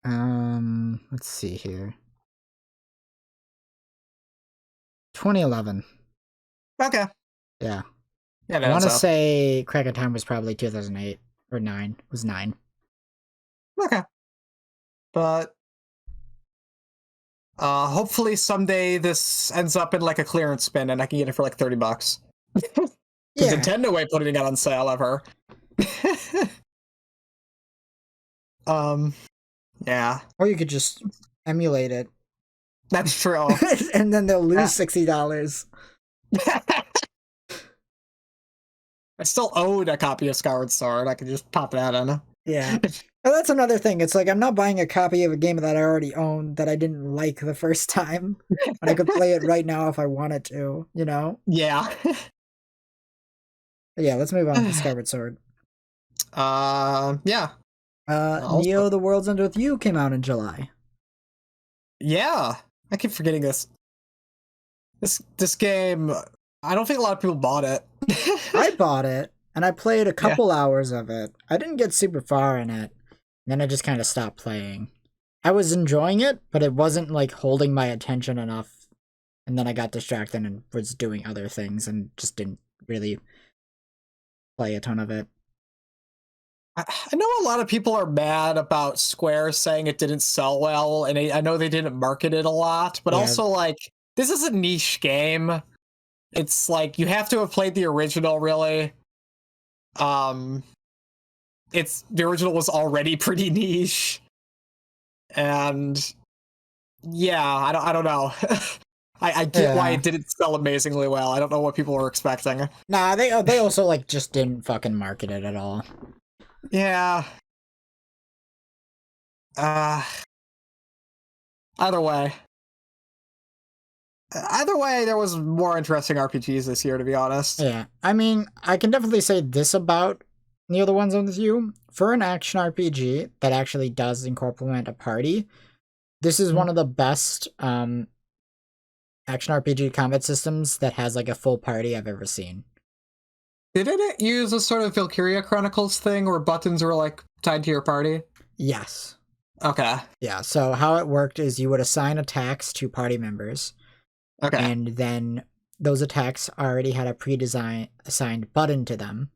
Let's see here. 2011. Okay. Yeah. Yeah, I want to say Crack in Time was probably 2008 or 9. It was 9. Okay. But hopefully someday this ends up in like a clearance bin and I can get it for like $30. Because Nintendo ain't putting it on sale ever. Yeah. Or you could just emulate it. That's true. And then they'll lose $60. I still own a copy of Skyward Sword. I could just pop that in. Yeah. Well, that's another thing. It's like I'm not buying a copy of a game that I already owned that I didn't like the first time. And I could play it right now if I wanted to, you know? Yeah. Yeah, let's move on to Skyward Sword. Yeah. Neo The World's End With You came out in July. Yeah. I keep forgetting this. This game, I don't think a lot of people bought it. I bought it, and I played a couple hours of it. I didn't get super far in it. Then I just kind of stopped playing. I was enjoying it, but it wasn't like holding my attention enough. And then I got distracted and was doing other things and just didn't really play a ton of it. I know a lot of people are mad about Square saying it didn't sell well, and I know they didn't market it a lot, but also, like, this is a niche game. It's like, you have to have played the original, really. The original was already pretty niche. And, yeah, I don't know. I get why it didn't sell amazingly well. I don't know what people were expecting. Nah, they also, like, just didn't fucking market it at all. Yeah. Either way, there was more interesting RPGs this year, to be honest. Yeah, I mean, I can definitely say this about Neo The Ones with You. For an action RPG that actually does incorporate a party, this is one of the best action RPG combat systems that has like a full party I've ever seen. Didn't it use a sort of Valkyria Chronicles thing where buttons were like tied to your party? Yes. Okay. Yeah, so how it worked is you would assign attacks to party members. Okay. And then those attacks already had a assigned button to them.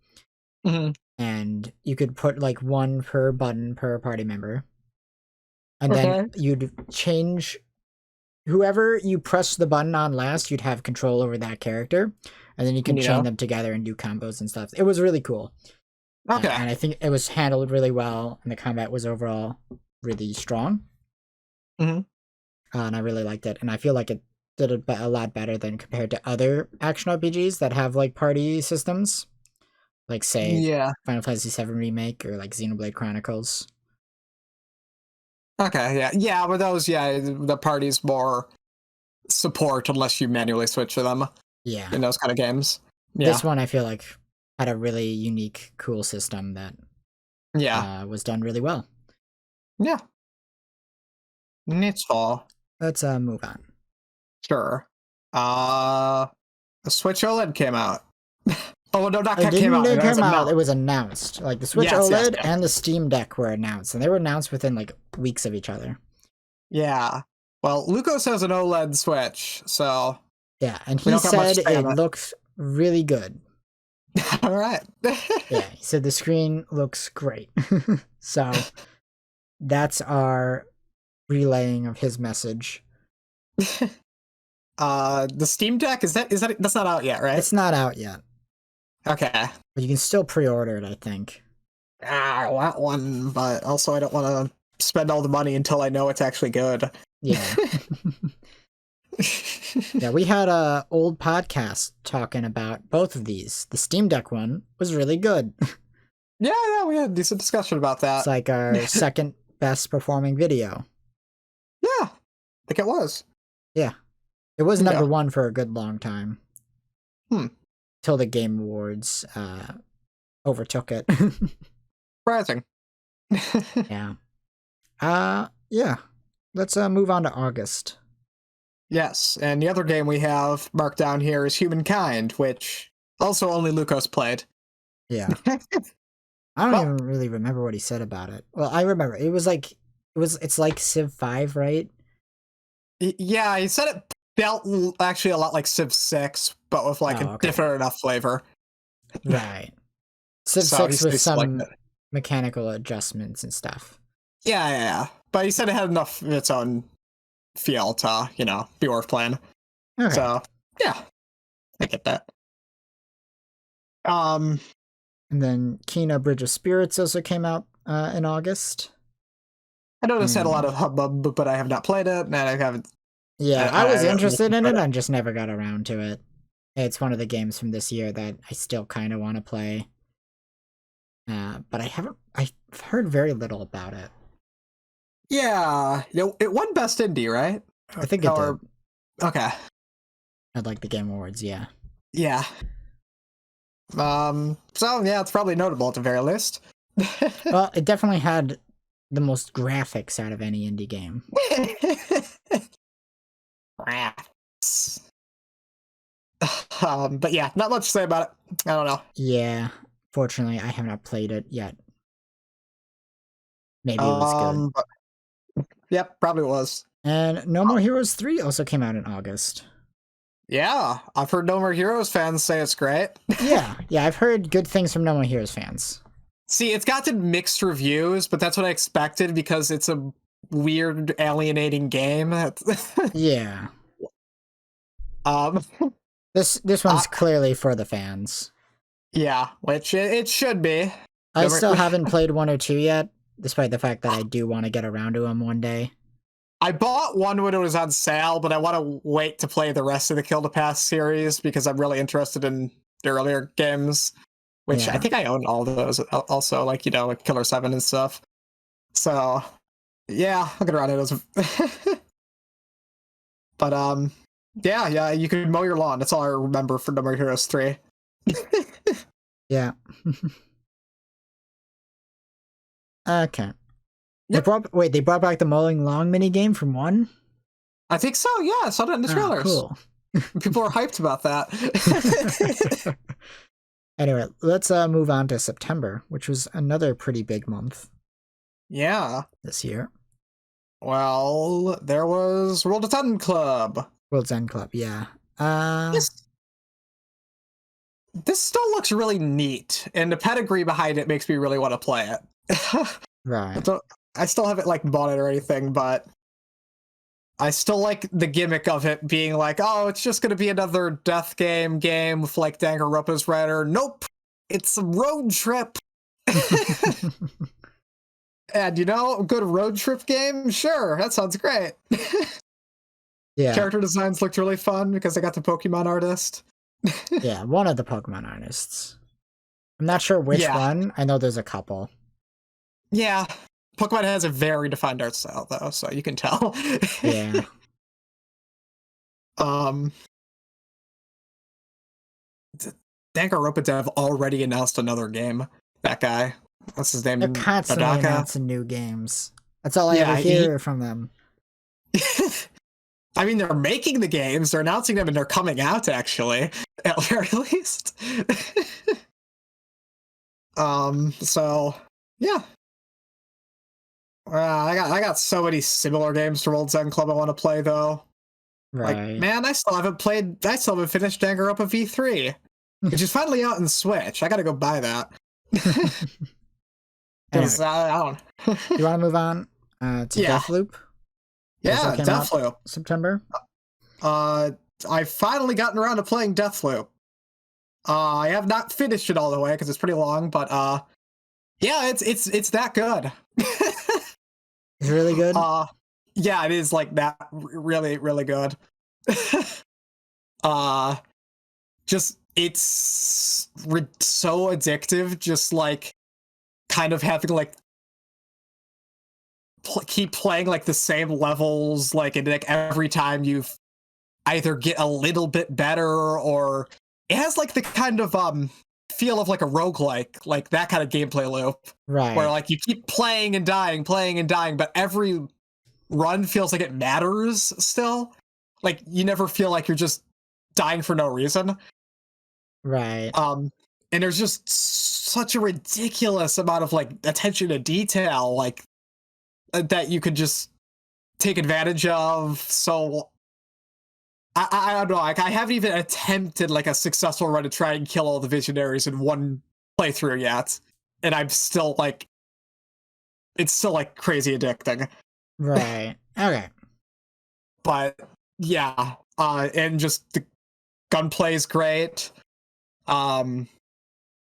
Mm-hmm. And you could put like one per button per party member. And then you'd change whoever you press the button on last, you'd have control over that character. And then you can chain them together and do combos and stuff. It was really cool. Okay. And I think it was handled really well, and the combat was overall really strong. Mm-hmm. And I really liked it. And I feel like it did a lot better than compared to other action RPGs that have like party systems. Like, say, Final Fantasy VII Remake or like Xenoblade Chronicles. Okay, yeah. Yeah, but those, the party's more support unless you manually switch to them. Yeah. In those kind of games. Yeah. This one, I feel like, had a really unique, cool system that was done really well. Yeah. It's all. Let's move on. Sure. The Switch OLED came out. Oh, no, not came out. It came out. It was announced. Like, the Switch OLED and the Steam Deck were announced, and they were announced within, like, weeks of each other. Yeah. Well, Lucas has an OLED Switch, so... Yeah, and he said it looks really good. All right. Yeah, he said the screen looks great. So, that's our relaying of his message. The Steam Deck, that's not out yet, right? It's not out yet. Okay. But you can still pre-order it, I think. I want one, but also I don't want to spend all the money until I know it's actually good. Yeah. Yeah, we had a old podcast talking about both of these. The Steam Deck one was really good. Yeah, we had a decent discussion about that. It's like our second best performing video. Yeah, I think it was. Yeah. It was number one for a good long time. Till the Game Awards overtook it. Surprising. Yeah. Yeah. Let's move on to August. Yes, and the other game we have marked down here is Humankind, which also only Lucas played. Yeah. I don't even really remember what he said about it. Well, I remember it's like Civ 5, right? Yeah, he said it felt actually a lot like Civ 6, but with like a different enough flavor. Right. Civ 6 with some mechanical adjustments and stuff. Yeah. But he said it had enough of its own feel to, be worth playing. Okay. So, yeah. I get that. And then Kena Bridge of Spirits also came out in August. I know this had a lot of hubbub, but I have not played it, and I haven't. Yeah, I was interested in it. I just never got around to it. It's one of the games from this year that I still kind of want to play. But I've heard very little about it. Yeah, it won Best Indie, right? I think it did. Okay. I'd like the Game Awards, yeah. Yeah. So yeah, it's probably notable at the very least. Well, it definitely had the most graphics out of any indie game. But yeah, not much to say about it. I don't know. Yeah, fortunately, I have not played it yet. Maybe it was good. Yep, probably was. And No More Heroes 3 also came out in August. Yeah, I've heard No More Heroes fans say it's great. yeah, I've heard good things from No More Heroes fans. See, it's gotten mixed reviews, but that's what I expected because it's a weird, alienating game. Yeah. This one's clearly for the fans. Yeah, which it should be. I still haven't played 1 or 2 yet, despite the fact that I do want to get around to them one day. I bought 1 when it was on sale, but I want to wait to play the rest of the Kill to Pass series because I'm really interested in the earlier games, which I think I own all those also, like Killer 7 and stuff. So, yeah, I'll get around to those. But, yeah, you can mow your lawn. That's all I remember for No More Heroes 3. Yeah. Okay. Yep. They brought back the mowing lawn minigame from 1? I think so, yeah. I saw that in the trailers. Cool. People are hyped about that. Anyway, let's move on to September, which was another pretty big month. Yeah. This year. Well, there was World's End Club. World's End Club, yeah. This still looks really neat, and the pedigree behind it makes me really want to play it. Right. I still haven't bought it or anything, but I still like the gimmick of it being like, oh, it's just going to be another death game with Danganronpa's writer. Nope, it's a road trip. And a good road trip game? Sure, that sounds great. Yeah. Character designs looked really fun because I got the Pokemon artist. Yeah, one of the Pokemon artists. I'm not sure which one. I know there's a couple. Yeah. Pokemon has a very defined art style, though, so you can tell. Yeah. Danganronpa dev already announced another game. That guy. What's his name? They're constantly announcing new games. That's all I ever hear from them. I mean, they're making the games, they're announcing them, and they're coming out, actually, at the very least. So, yeah. I got so many similar games to World's End Club I want to play, though. Right. Man, I still haven't finished Danganronpa V3, which is finally out in Switch. I gotta go buy that. Anyway, I don't. You want to move on to Deathloop? Yeah, Deathloop. September. I've finally gotten around to playing Deathloop. I have not finished it all the way because it's pretty long, but yeah, it's that good. It's really good. Yeah, it is that really, really good. Just it's so addictive. Just kind of having keep playing the same levels and every time you either get a little bit better or it has the kind of feel of like a roguelike, like that kind of gameplay loop. Right. Where like you keep playing and dying, but every run feels like it matters still. Like you never feel like you're just dying for no reason. Right. And there's just such a ridiculous amount of like attention to detail, like that you could just take advantage of. So I don't know. Like I haven't even attempted like a successful run to try and kill all the visionaries in one playthrough yet, and I'm still like, it's still like crazy addicting. Right. Okay. But yeah, and just the gunplay is great.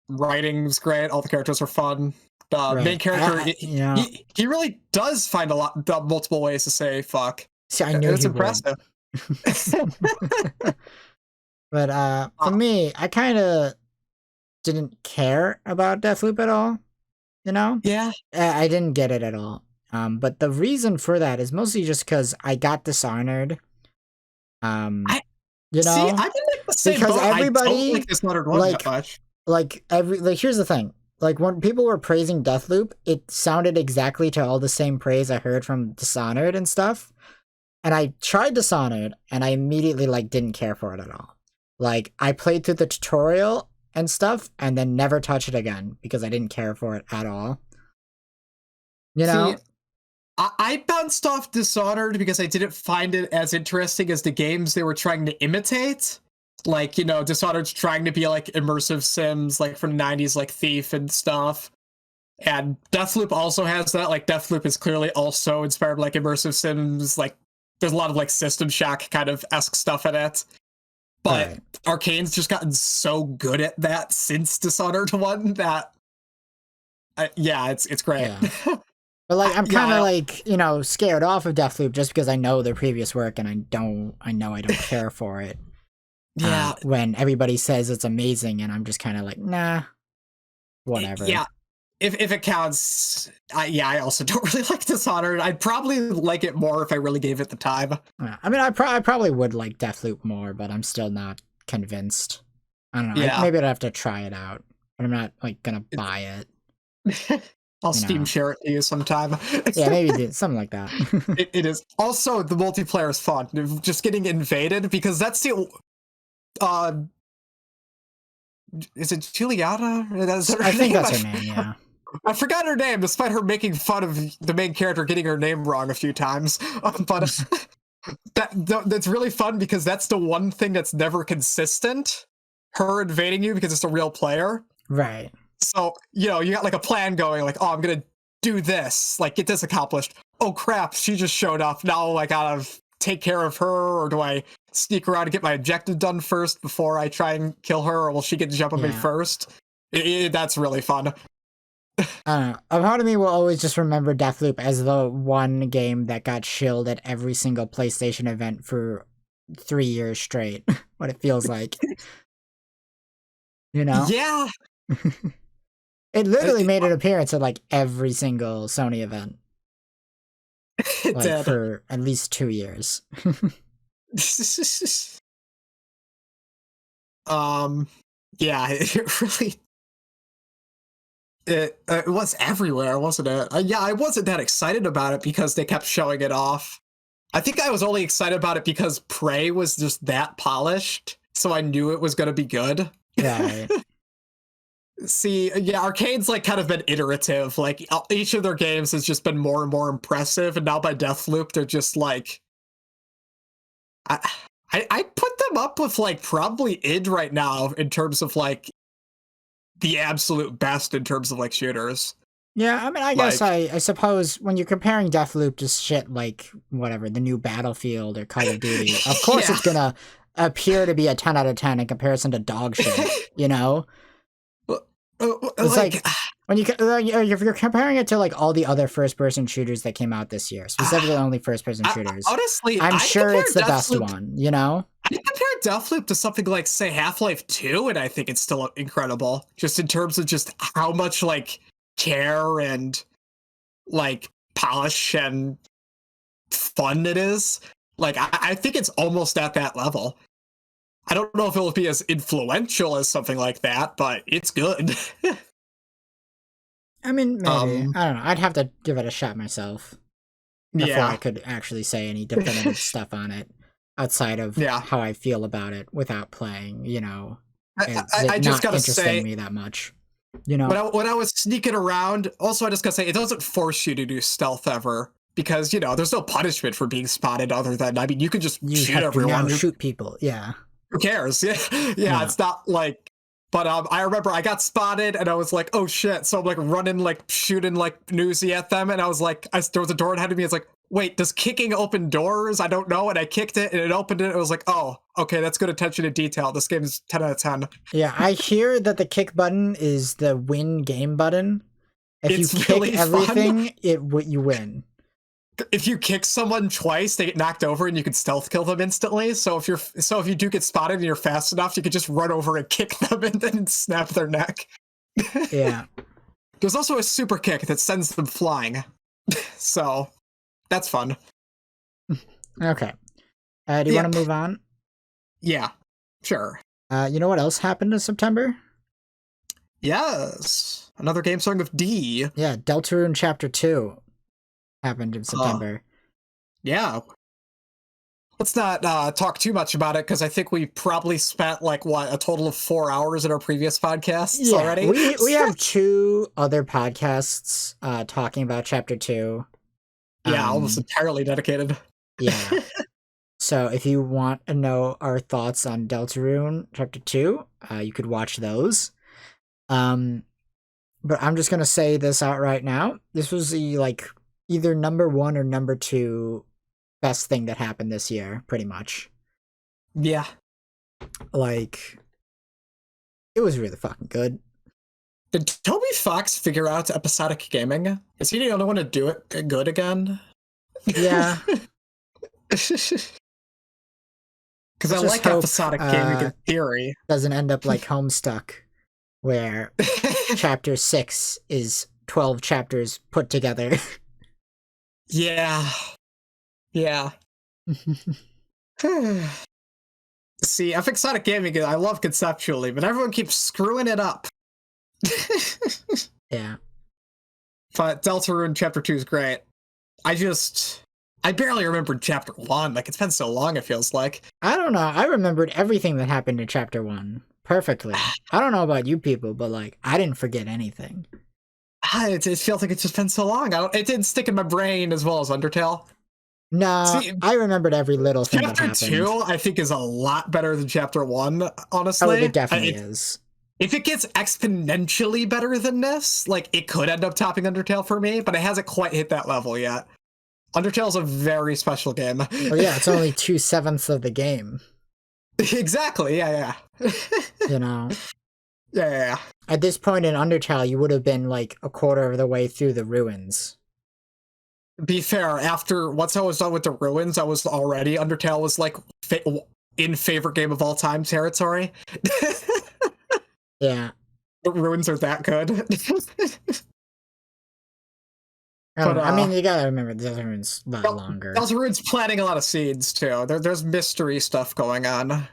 Writing's great. All the characters are fun. The main character, he really does find multiple ways to say fuck. See, I knew it's impressive. But for me, I kind of didn't care about Deathloop at all. You know? Yeah. I didn't get it at all. But the reason for that is mostly just because I got Dishonored. You know, see, I'm in like the same because boat. everybody I don't like Dishonored one that much. Like here's the thing. Like when people were praising Deathloop, it sounded exactly to all the same praise I heard from Dishonored and stuff. And I tried Dishonored, and I immediately like didn't care for it at all. Like I played through the tutorial and stuff, and then never touch it again because I didn't care for it at all. You know? See, I bounced off Dishonored because I didn't find it as interesting as the games they were trying to imitate. Like, you know, Dishonored's trying to be like immersive sims, like from the 90s, like Thief and stuff. And Deathloop also has that. Like, Deathloop is clearly also inspired by like immersive sims. Like, there's a lot of like System Shock kind of esque stuff in it. But Arcane's just gotten so good at that since Dishonored 1 that, yeah, it's great. Yeah. But like, I'm kind of like, you know, scared off of Deathloop just because I know their previous work and I know I don't care for it. Yeah. When everybody says it's amazing and I'm just kind of like, nah, whatever. Yeah. If it counts, I also don't really like Dishonored. I'd probably like it more if I really gave it the time. I mean, I probably would like Deathloop more, but I'm still not convinced. I don't know. Yeah. Maybe I'd have to try it out, but I'm not like gonna buy it. I'll Steam share it to you sometime. Yeah, maybe something like that. It is. Also, the multiplayer is fun. Just getting invaded, because that's the is it Juliana? I think that's her name, yeah. I forgot her name, despite her making fun of the main character getting her name wrong a few times. But that's really fun because that's the one thing that's never consistent. Her invading you because it's a real player. Right. So, you know, you got like a plan going, like, oh, I'm going to do this, like get this accomplished. Oh crap, she just showed up. Now I gotta take care of her, or do I sneak around and get my objective done first before I try and kill her, or will she get to jump on me first? That's really fun. I don't know. A part of me will always just remember Deathloop as the one game that got shilled at every single PlayStation event for 3 years straight. What it feels like. You know? Yeah. It literally made an appearance at like every single Sony event. It like did. For at least 2 years. Yeah, it really it was everywhere, wasn't it? Yeah, I wasn't that excited about it because they kept showing it off. I think I was only excited about it because Prey was just that polished, so I knew it was going to be good. Right. See, yeah, Arcane's like kind of been iterative. Like each of their games has just been more and more impressive, and now by Deathloop, they're just like, I put them up with like probably id right now in terms of like the absolute best in terms of like shooters. Yeah, I mean, I guess I suppose when you're comparing Deathloop to shit like whatever, the new Battlefield or Call of Duty, of course it's gonna appear to be a 10 out of 10 in comparison to dog shit, you know? It's like when if you're comparing it to like all the other first-person shooters that came out this year, specifically only first-person shooters. Honestly, I'm sure it's the best one, you know? I compare Deathloop to something like, say, Half-Life 2, and I think it's still incredible, just in terms of just how much like care and like polish and fun it is. Like I think it's almost at that level. I don't know if it will be as influential as something like that, but it's good. I mean, maybe. I don't know. I'd have to give it a shot myself before I could actually say any definitive stuff on it outside of how I feel about it without playing, you know. I just gotta say, me that much. You know, when I was sneaking around, also I just gotta say, it doesn't force you to do stealth ever. Because, you know, there's no punishment for being spotted other than, I mean, you can just shoot everyone. Shoot people, yeah. Who cares? Yeah, it's not like... But I remember I got spotted, and I was like, oh shit. So I'm like running, like shooting like Newsy at them, and I was like, there was a door ahead of me. It's like, wait, does kicking open doors? I don't know. And I kicked it, and it opened it. It was like, oh, okay, that's good attention to detail. This game is 10 out of 10. Yeah, I hear that the kick button is the win game button. If you kick really everything, you win. If you kick someone twice, they get knocked over and you can stealth kill them instantly. So if you do get spotted and you're fast enough, you could just run over and kick them and then snap their neck. Yeah. There's also a super kick that sends them flying. So that's fun. Okay. Do you want to move on? Yeah, sure. You know what else happened in September? Yes. Another game starting with D. Yeah, Deltarune Chapter 2. Happened in September. Yeah. Let's not talk too much about it because I think we probably spent like a total of 4 hours in our previous podcasts already. We have 2 other podcasts talking about Chapter 2. Yeah, almost entirely dedicated. Yeah. So if you want to know our thoughts on Deltarune Chapter 2, you could watch those. But I'm just gonna say this out right now. This was the either number 1 or number 2 best thing that happened this year, pretty much. Yeah. Like, it was really fucking good. Did Toby Fox figure out episodic gaming? Is he the only one to do it good again? Yeah. Because I like episodic gaming in theory. Doesn't end up like Homestuck, where Chapter 6 is 12 chapters put together. Yeah. Yeah. See, episodic gaming, I love conceptually, but everyone keeps screwing it up. Yeah. But Deltarune Chapter 2 is great. I barely remembered Chapter 1. Like, it's been so long, it feels like. I don't know. I remembered everything that happened in Chapter 1 perfectly. I don't know about you people, but, like, I didn't forget anything. It feels like it's just been so long. It didn't stick in my brain as well as Undertale. No, see, I remembered every little thing that happened. Chapter 2, I think, is a lot better than Chapter 1, honestly. Oh, it definitely is. If it gets exponentially better than this, like, it could end up topping Undertale for me, but it hasn't quite hit that level yet. Undertale's a very special game. Oh yeah, it's only 2/7 of the game. Exactly, yeah. You know? Yeah. At this point in Undertale, you would have been, like, a quarter of the way through the ruins. Be fair, once I was done with the ruins, Undertale was, like, in favorite game of all time territory. Yeah. The ruins are that good. I mean, you gotta remember, Deltarune's a lot longer. Deltarune's planting a lot of seeds, too. There's mystery stuff going on.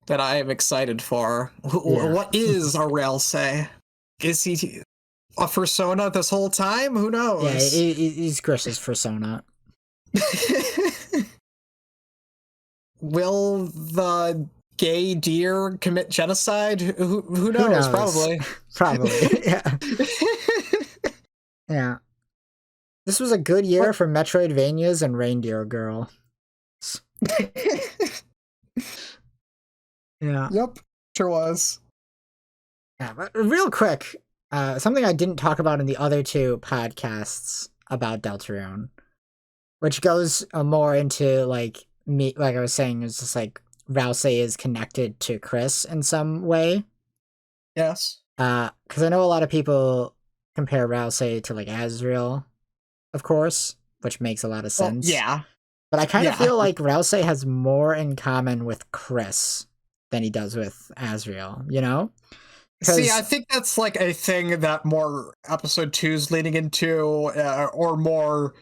That I am excited for. Yeah. What is Aurel? Is he a persona this whole time? Who knows? Yeah, he's Chris's persona. Will the gay deer commit genocide? Who knows? Probably. Yeah. Yeah. This was a good year for Metroidvanias and Reindeer Girl. Yeah. Yep. Sure was. Yeah, but real quick, something I didn't talk about in the other 2 podcasts about Deltarune, which goes more into, like, me, like I was saying, is just like Rouse is connected to Chris in some way. Yes. Because I know a lot of people compare Rouse to, like, Asriel, of course, which makes a lot of sense. Well, yeah. But I kind of feel like Rouse has more in common with Chris than he does with Asriel, you know? See, I think that's, like, a thing that more episode 2's leading into, or more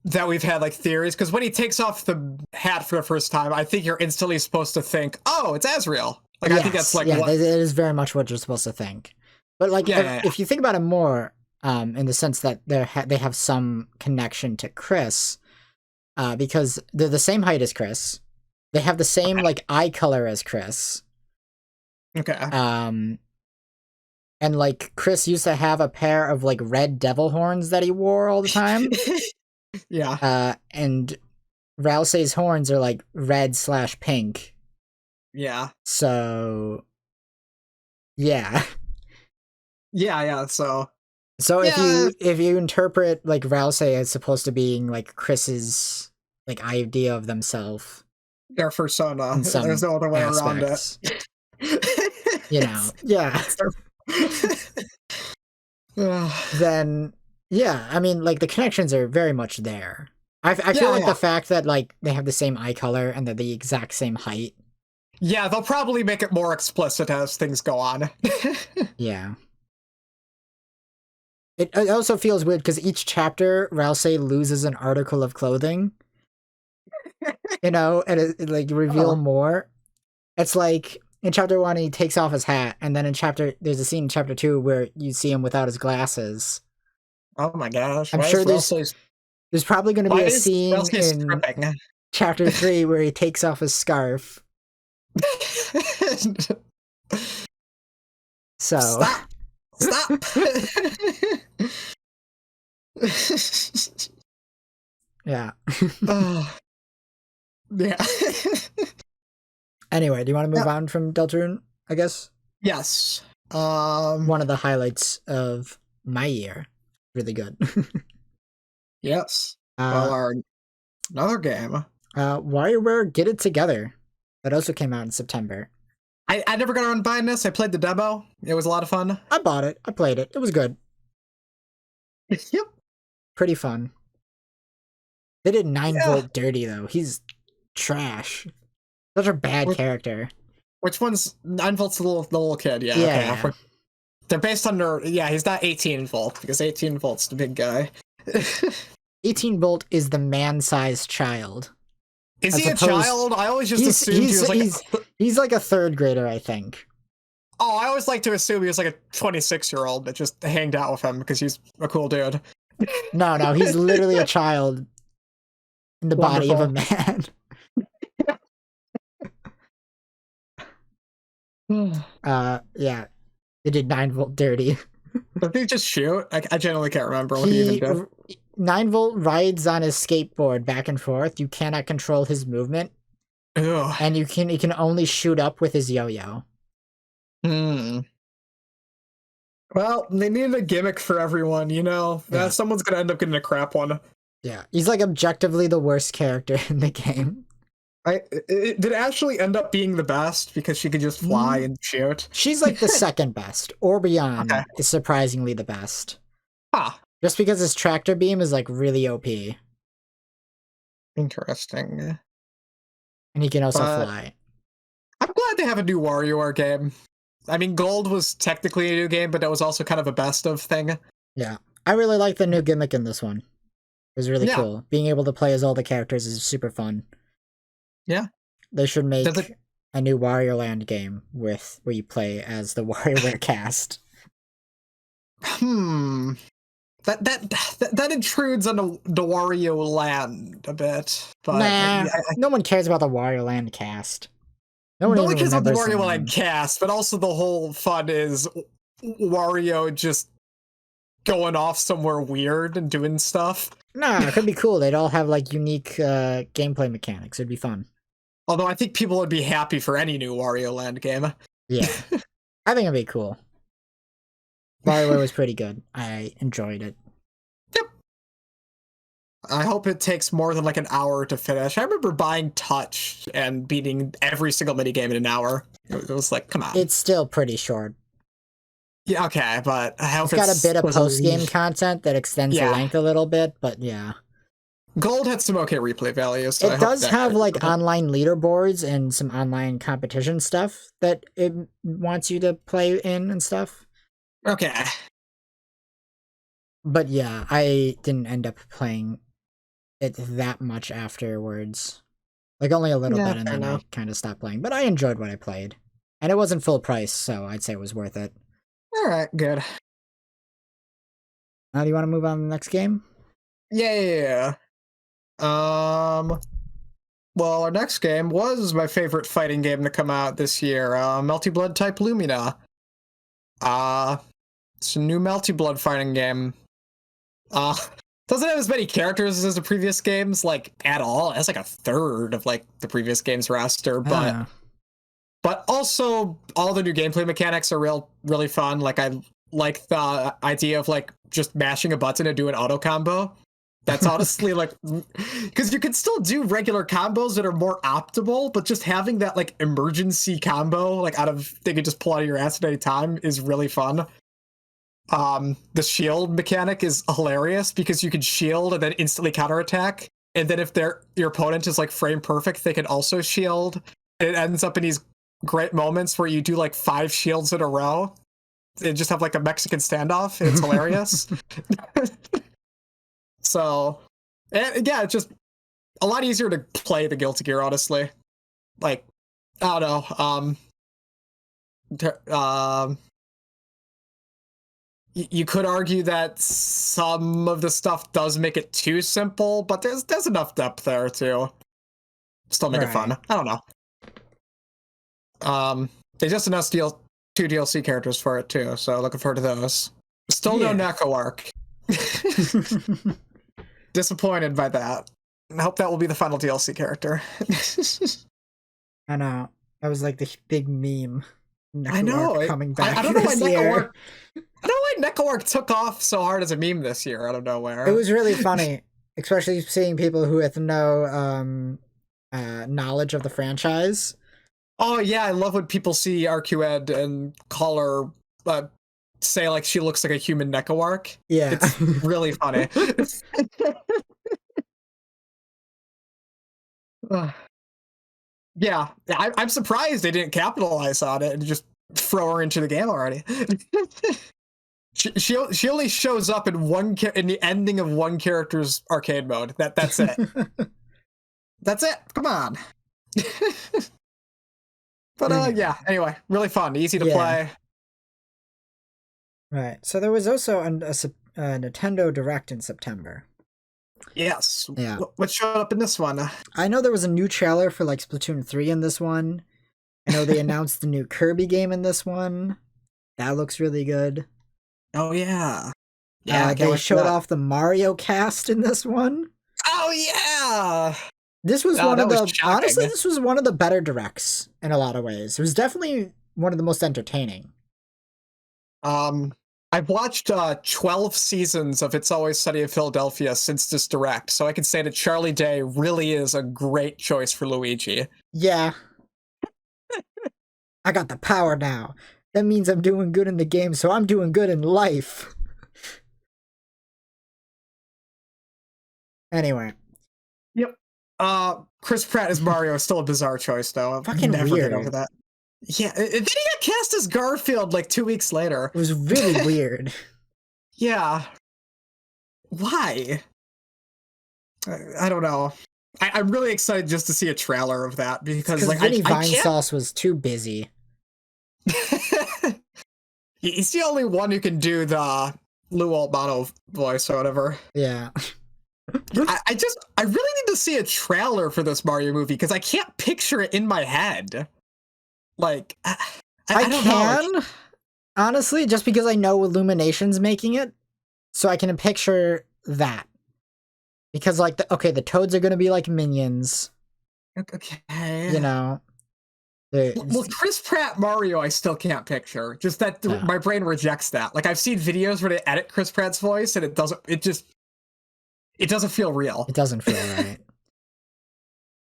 that we've had like theories, because when he takes off the hat for the first time, I think you're instantly supposed to think, oh, it's Azrael. Like, yes, I think that's like it is very much what you're supposed to think. But like, if you think about it more, in the sense that they have some connection to Chris, because they're the same height as Chris, they have the same like eye color as Chris. Okay. And like Chris used to have a pair of like red devil horns that he wore all the time. Yeah. And Rousey's horns are like red/pink. Yeah. So yeah. Yeah, so if you interpret like Rousey as supposed to being like Chris's like idea of themselves, their persona, there's no other way around it. You know, yeah. Then yeah, I mean, like the connections are very much there. I feel like the fact that like they have the same eye color and they're the exact same height. Yeah, they'll probably make it more explicit as things go on. Yeah. It also feels weird because each chapter, Rousey loses an article of clothing. You know, and it like reveal more. It's like in chapter 1, he takes off his hat, and then there's a scene in chapter 2 where you see him without his glasses. Oh my gosh! I'm sure there's probably going to be a scene in chapter 3 where he takes off his scarf. So stop. Yeah. Yeah. Anyway, do you want to move on from Deltarune, I guess? Yes. One of the highlights of my year. Really good. Yes. Well, another game. WarioWare Get It Together. That also came out in September. I never got around buying this. I played the demo. It was a lot of fun. I bought it. I played it. It was good. Yep. Pretty fun. They did 9-Volt Dirty, though. He's trash. Such a bad character. Which one's 9-Volt's the little kid? Yeah. Okay. They're based under. Yeah, he's not 18-Volt because 18-Volt's the big guy. 18-Volt is the man-sized child. Is he a child? I always just assumed he was like he's like a third grader, I think. Oh, I always like to assume he was like a 26-year-old that just hanged out with him because he's a cool dude. No, he's literally a child in the body of a man. Yeah. They did 9-Volt Dirty. Did they just shoot? I genuinely can't remember what he even did. 9-Volt rides on his skateboard back and forth. You cannot control his movement. Ugh. And he can only shoot up with his yo-yo. Well, they needed a gimmick for everyone, you know? Yeah. Someone's gonna end up getting a crap one. Yeah, he's like objectively the worst character in the game. Did it actually end up being the best because she could just fly and shoot? She's like the second best. Orbeon is surprisingly the best. Huh. Just because his tractor beam is like really OP. Interesting. And he can also fly. I'm glad they have a new WarioWare game. I mean, Gold was technically a new game, but that was also kind of a best of thing. Yeah. I really like the new gimmick in this one. It was really cool. Being able to play as all the characters is super fun. Yeah. They should make a new Wario Land game where you play as the WarioWare cast. That intrudes on the Wario Land a bit. But nah, no one cares about the Wario Land cast. No one cares about the Wario Land cast, but also the whole fun is Wario just going off somewhere weird and doing stuff. Nah, it could be cool. They'd all have like unique gameplay mechanics. It'd be fun. Although I think people would be happy for any new Wario Land game. Yeah. I think it'd be cool. WarioWare was pretty good. I enjoyed it. Yep. I hope it takes more than like an hour to finish. I remember buying Touch and beating every single minigame in an hour. It was like, come on. It's still pretty short. Yeah, okay, but I hope it's got a bit of post-game content that extends the length a little bit, but yeah. Gold had some okay replay values. So it does have like online leaderboards and some online competition stuff that it wants you to play in and stuff. Okay. But yeah, I didn't end up playing it that much afterwards. Like, only a little bit, and then I kind of stopped playing. But I enjoyed what I played. And it wasn't full price, so I'd say it was worth it. Alright, good. Now, do you want to move on to the next game? Yeah. Well, our next game was my favorite fighting game to come out this year, Melty Blood Type Lumina. It's a new Melty Blood fighting game. Doesn't have as many characters as the previous games, like, at all. It has like a third of like the previous game's roster, but also all the new gameplay mechanics are really fun. Like, I like the idea of like just mashing a button to do an auto combo. That's honestly like, because you can still do regular combos that are more optimal, but just having that like emergency combo, like they can just pull out of your ass at any time, is really fun. The shield mechanic is hilarious because you can shield and then instantly counterattack, and then if your opponent is like frame perfect, they can also shield. And it ends up in these great moments where you do like 5 shields in a row and just have like a Mexican standoff. It's hilarious. So, and yeah, it's just a lot easier to play the Guilty Gear, honestly. Like, I don't know. You could argue that some of the stuff does make it too simple, but there's enough depth there to still make it fun. I don't know. They just announced 2 DLC characters for it too, so looking forward to those. Still no Neko arc. Disappointed by that. I hope that will be the final DLC character. I know. That was like the big meme. I know. Coming back. I don't know why Neko arc took off so hard as a meme this year out of nowhere. It was really funny, especially seeing people who have no knowledge of the franchise. Oh yeah, I love when people see RQED and call her, say like she looks like a human Neko arc. Yeah, it's really funny. Yeah, I'm surprised they didn't capitalize on it and just throw her into the game already. She only shows up in the ending of one character's arcade mode. That's it. That's it. Come on. But yeah. Anyway, really fun, easy to play. Right. So there was also a Nintendo Direct in September. Yes. Yeah. What showed up in this one? I know there was a new trailer for like Splatoon 3 in this one. I know they announced the new Kirby game in this one. That looks really good. Oh yeah. Yeah. They showed off the Mario cast in this one. Oh yeah. This was honestly, this was one of the better directs in a lot of ways. It was definitely one of the most entertaining. I've watched 12 seasons of It's Always Sunny in Philadelphia since this direct, so I can say that Charlie Day really is a great choice for Luigi. Yeah. I got the power now. That means I'm doing good in the game, so I'm doing good in life. Anyway. Yep. Chris Pratt as Mario is still a bizarre choice, though. I'll fucking never weird. get over that. Yeah, and then he got cast as Garfield like 2 weeks later. It was really weird. Yeah. Why? I don't know. I'm really excited just to see a trailer of that because like Vinny Vinesauce was too busy. He's the only one who can do the Lou Albano voice or whatever. Yeah. I really need to see a trailer for this Mario movie because I can't picture it in my head. Like, I don't know. Honestly, just because I know Illumination's making it, so I can picture that. Because, like, the Toads are going to be like minions. Okay. You know. Well, Chris Pratt Mario, I still can't picture. Just that my brain rejects that. Like, I've seen videos where they edit Chris Pratt's voice, and it doesn't feel real. It doesn't feel right.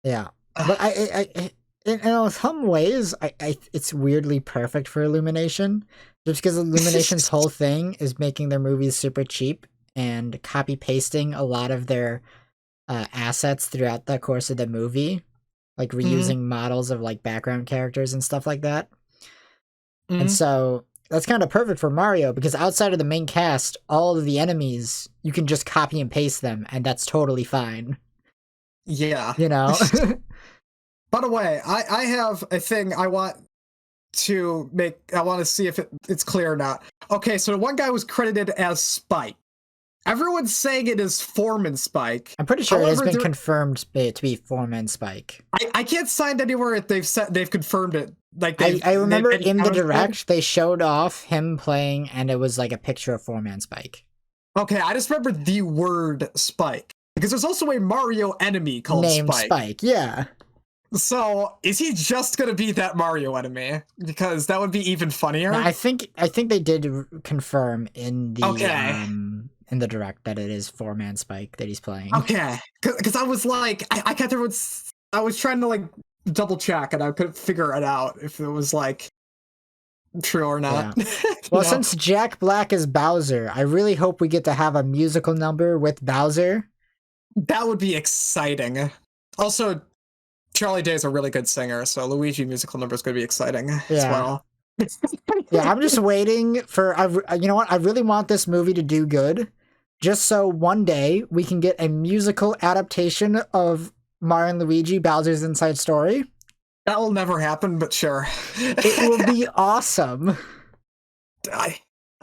Yeah. But I in some ways, it's weirdly perfect for Illumination, just because Illumination's whole thing is making their movies super cheap and copy pasting a lot of their assets throughout the course of the movie, like reusing models of like background characters and stuff like that. And so that's kind of perfect for Mario because outside of the main cast, all of the enemies you can just copy and paste them, and that's totally fine. Yeah. You know? By the way, I have a thing I want to make. I want to see if it's clear or not. Okay, so the one guy was credited as Spike. Everyone's saying it is Foreman Spike. I'm pretty sure it has been confirmed to be Foreman Spike. I can't find anywhere they've confirmed it. Like I remember in the direct they showed off him playing, and it was like a picture of Foreman Spike. Okay, I just remember the word Spike because there's also a Mario enemy called named Spike. Yeah. So is he just gonna be that Mario enemy? Because that would be even funnier. No, I think they did confirm in the in the direct that it is Foreman Spike that he's playing. Okay, because I was like, I can't remember. I was trying to like double check, and I couldn't figure it out if it was like true or not. Yeah. Well, since Jack Black is Bowser, I really hope we get to have a musical number with Bowser. That would be exciting. Also, Charlie Day is a really good singer, so Luigi musical number is going to be exciting as well. Yeah, I'm just waiting for. You know what? I really want this movie to do good, just so one day we can get a musical adaptation of Mario and Luigi Bowser's Inside Story. That will never happen, but sure. It will be awesome.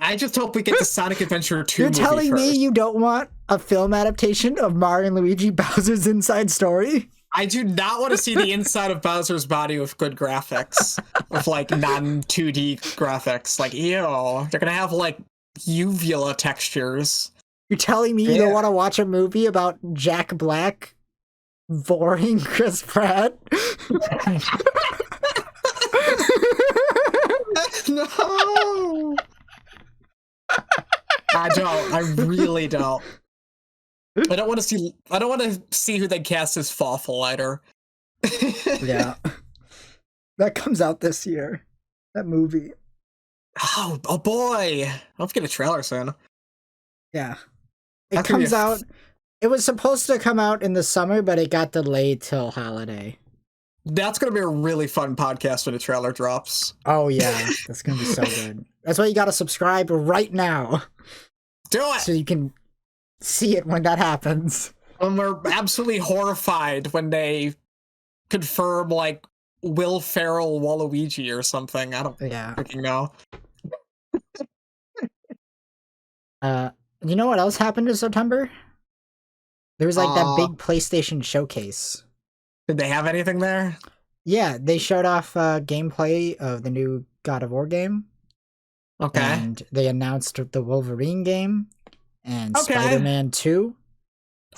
I just hope we get the Sonic Adventure 2 You're movie telling first. me you don't want a film adaptation of Mario and Luigi Bowser's Inside Story? I do not want to see the inside of Bowser's body with good graphics, with like non-2D graphics. Like, ew, they're gonna have like uvula textures. You're telling me you don't want to watch a movie about Jack Black boring Chris Pratt? No, I don't. I really don't. I don't want to see who they cast as Fawful. Yeah, that comes out this year. That movie. Oh boy! I'll get a trailer soon. Yeah, it comes out. It was supposed to come out in the summer, but it got delayed till holiday. That's gonna be a really fun podcast when the trailer drops. Oh yeah, that's gonna be so good. That's why you gotta subscribe right now. Do it so you can see it when that happens. And we're absolutely horrified when they confirm like Will Ferrell Waluigi or something. I don't freaking know. You know what else happened in September? There was like that big PlayStation showcase. Did they have anything there? Yeah, they showed off gameplay of the new God of War game. Okay. And they announced the Wolverine game and Spider-Man 2.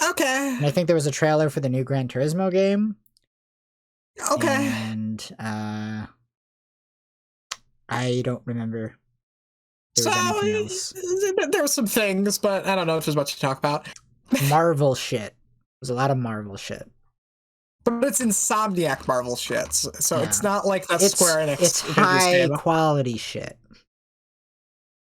Okay. And I think there was a trailer for the new Gran Turismo game. Okay. And I don't remember. There were some things, but I don't know if there's much to talk about. Marvel shit. There's a lot of Marvel shit. But it's Insomniac Marvel shit, so it's not like that Square Enix. It's high quality shit.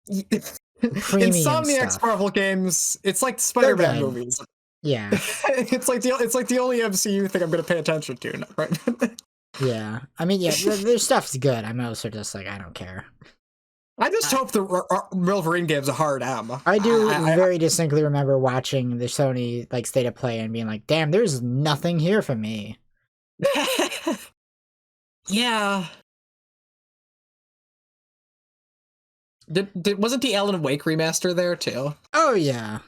Insomniac's stuff. Marvel games, it's like Spider-Man movies. Yeah. it's like the only MCU thing I'm going to pay attention to, right? Yeah. I mean, yeah, their stuff's good. I'm also just like, I don't care. I just hope the Wolverine game's a hard M. I do very distinctly remember watching the Sony like State of Play and being like, damn, there's nothing here for me. Yeah. Wasn't the Alan Wake remaster there too? Oh yeah.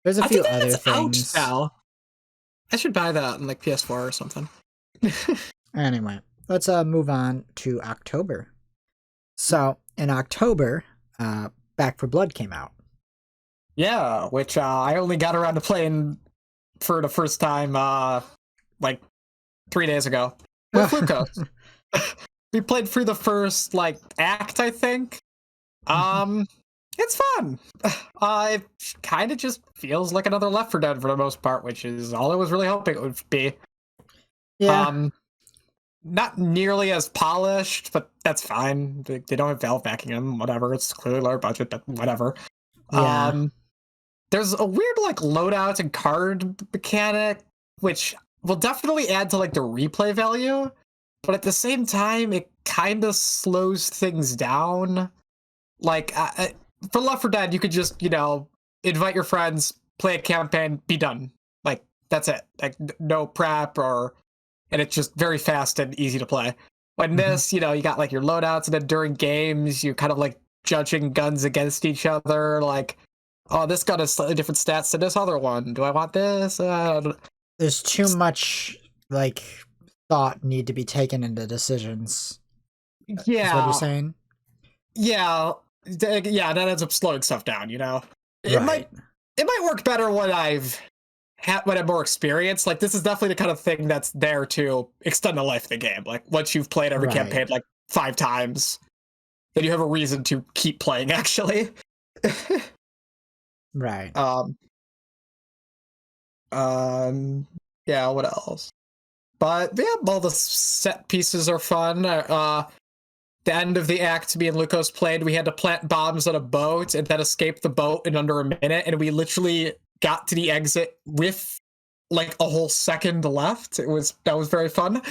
There's a few other things. Out now. I should buy that on like PS4 or something. Anyway, let's move on to October. So in October, Back 4 Blood came out. Yeah, which I only got around to playing for the first time like 3 days ago with Lucas. We played through the first like act, I think. It's fun. It kind of just feels like another Left 4 Dead for the most part, which is all I was really hoping it would be. Yeah. Not nearly as polished, but that's fine. They don't have Valve backing them. Whatever. It's clearly lower budget, but whatever. Yeah. There's a weird like loadout and card mechanic, which will definitely add to like the replay value, but at the same time, it kind of slows things down. Like for Left 4 Dead, you could just invite your friends, play a campaign, be done. Like that's it. Like no prep and it's just very fast and easy to play. When this, you got like your loadouts, and then during games, you kind of like judging guns against each other. Like, oh, this gun has slightly different stats than this other one. Do I want this? There's too much like thought need to be taken into decisions. Yeah, is what you're saying. Yeah, that ends up slowing stuff down. It might work better when when I'm more experienced. Like this is definitely the kind of thing that's there to extend the life of the game. Like once you've played every campaign like 5 times, then you have a reason to keep playing. Actually, right. Yeah. What else? But yeah, all the set pieces are fun. The end of the act, me and Lucas played, we had to plant bombs on a boat and then escape the boat in under a minute, and we literally got to the exit with like a whole second left. That was very fun.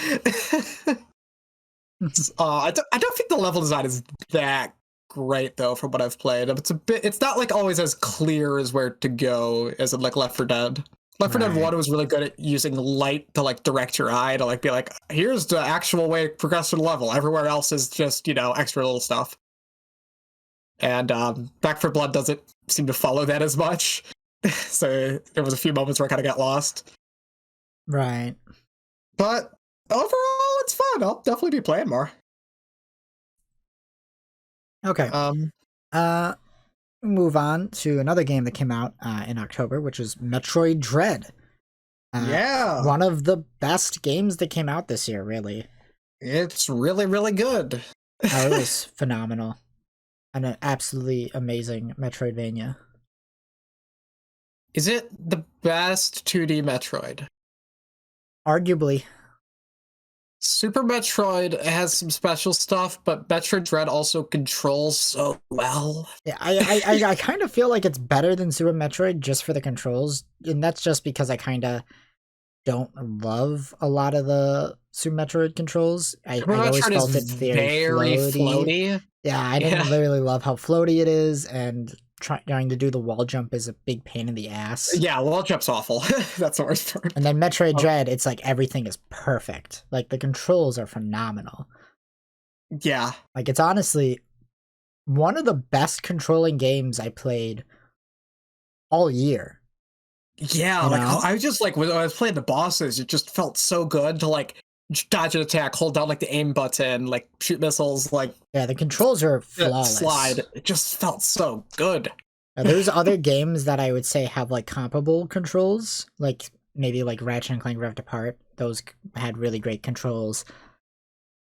I don't think the level design is that great though from what I've played. It's not like always as clear as where to go as in like Left 4 Dead. Left 4 Dead 1 was really good at using light to like direct your eye to like be like, here's the actual way to progress through the level. Everywhere else is just, extra little stuff. And Back 4 Blood doesn't seem to follow that as much. So there was a few moments where I kind of got lost. Right. But overall, it's fun. I'll definitely be playing more. Okay. Move on to another game that came out in October, which was Metroid Dread. One of the best games that came out this year, really. It's really, really good. It was phenomenal. And an absolutely amazing Metroidvania. Is it the best 2D Metroid? Arguably. Super Metroid has some special stuff, but Metroid Dread also controls so well. Yeah, I kind of feel like it's better than Super Metroid just for the controls, and that's just because I kind of don't love a lot of the Super Metroid controls. I always felt it's very floaty. Yeah, I didn't really love how floaty it is, and trying to do the wall jump is a big pain in the ass. Yeah, wall jump's awful. That's the worst part. And then Metroid Dread, it's like everything is perfect. Like the controls are phenomenal. Yeah. Like it's honestly one of the best controlling games I played all year. Yeah, like I was just like when I was playing the bosses, it just felt so good to like dodge an attack, hold down like the aim button, like shoot missiles, like the controls are flawless. Slide. It just felt so good. There's other games that I would say have like comparable controls, like maybe like Ratchet and Clank Rift Apart. Those had really great controls.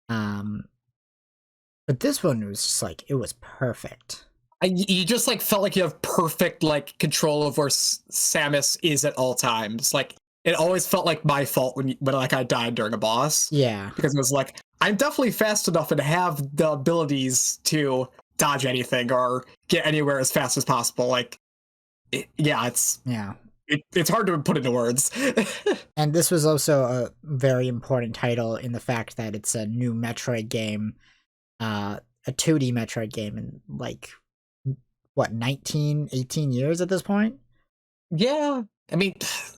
But this one was just like it was perfect. You just like felt like you have perfect like control of where Samus is at all times. Like it always felt like my fault when like I died during a boss. Yeah, because it was like I'm definitely fast enough and have the abilities to dodge anything or get anywhere as fast as possible. Like, it's hard to put into words. And this was also a very important title in the fact that it's a new Metroid game, a 2D Metroid game in like what 18 years at this point. Yeah. I mean,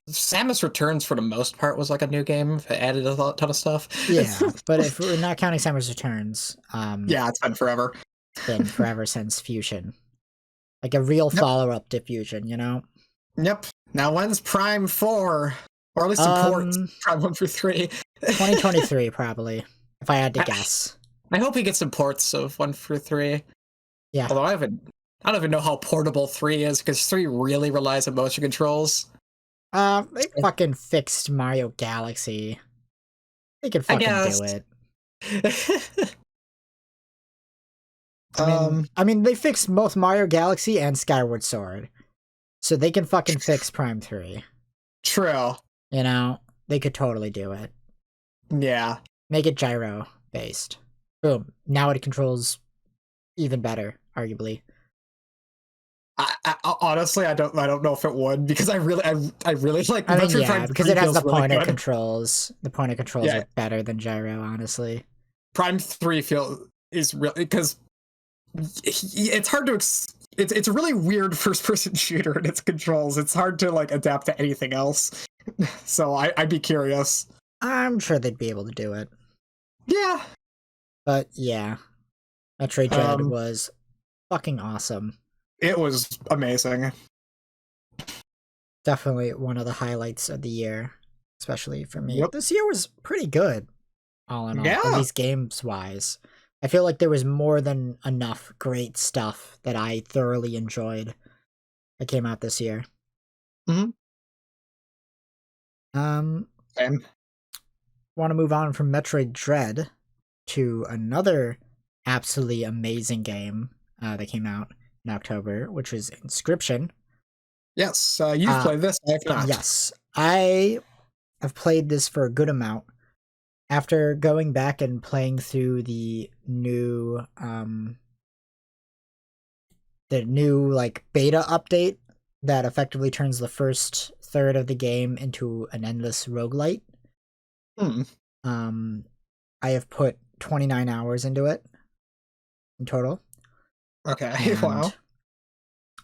Samus Returns for the most part was like a new game. It added a ton of stuff. Yeah, but if we're not counting Samus Returns, it's been forever. It's been forever since Fusion, like a real follow-up to Fusion, Yep. Now when's Prime 4, or at least support Prime 1 through 3? 2023 probably, if I had to guess. I hope he gets some ports of 1 through 3. Yeah. Although I don't even know how portable 3 is, because 3 really relies on motion controls. They fucking fixed Mario Galaxy. They can fucking do it. I mean, they fixed both Mario Galaxy and Skyward Sword, so they can fucking fix Prime 3. True. They could totally do it. Yeah. Make it gyro based. Boom. Now it controls even better, arguably. I honestly, I don't know if it would, because I really like. I mean, yeah, because it has the pointer controls. The pointer controls are better than gyro, honestly. Prime 3 is really, because it's hard to it's a really weird first-person shooter and its controls. It's hard to like adapt to anything else. So I'd be curious. I'm sure they'd be able to do it. Yeah. But yeah, Metroid Dread was fucking awesome. It was amazing. Definitely one of the highlights of the year, especially for me. Yep. This year was pretty good, all in all, at least games-wise. I feel like there was more than enough great stuff that I thoroughly enjoyed that came out this year. Mm-hmm. Same. Want to move on from Metroid Dread to another absolutely amazing game that came out in October, which was Inscription. Yes, you've played this. I have not. Yes, I have played this for a good amount. After going back and playing through the new like beta update that effectively turns the first third of the game into an endless roguelite. I have put 29 hours into it in total. Okay, and wow.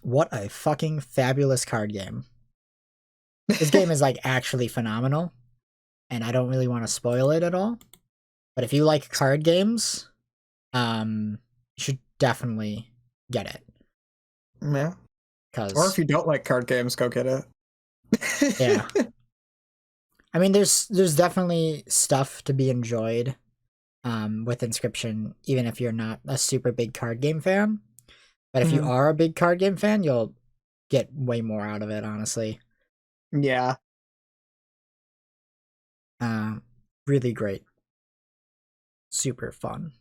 What a fucking fabulous card game. This game is like actually phenomenal, and I don't really want to spoil it at all. But if you like card games, you should definitely get it. Yeah. Or if you don't like card games, go get it. Yeah. I mean, there's definitely stuff to be enjoyed with Inscription, even if you're not a super big card game fan. But if you are a big card game fan, you'll get way more out of it, honestly. Yeah. Really great. Super fun.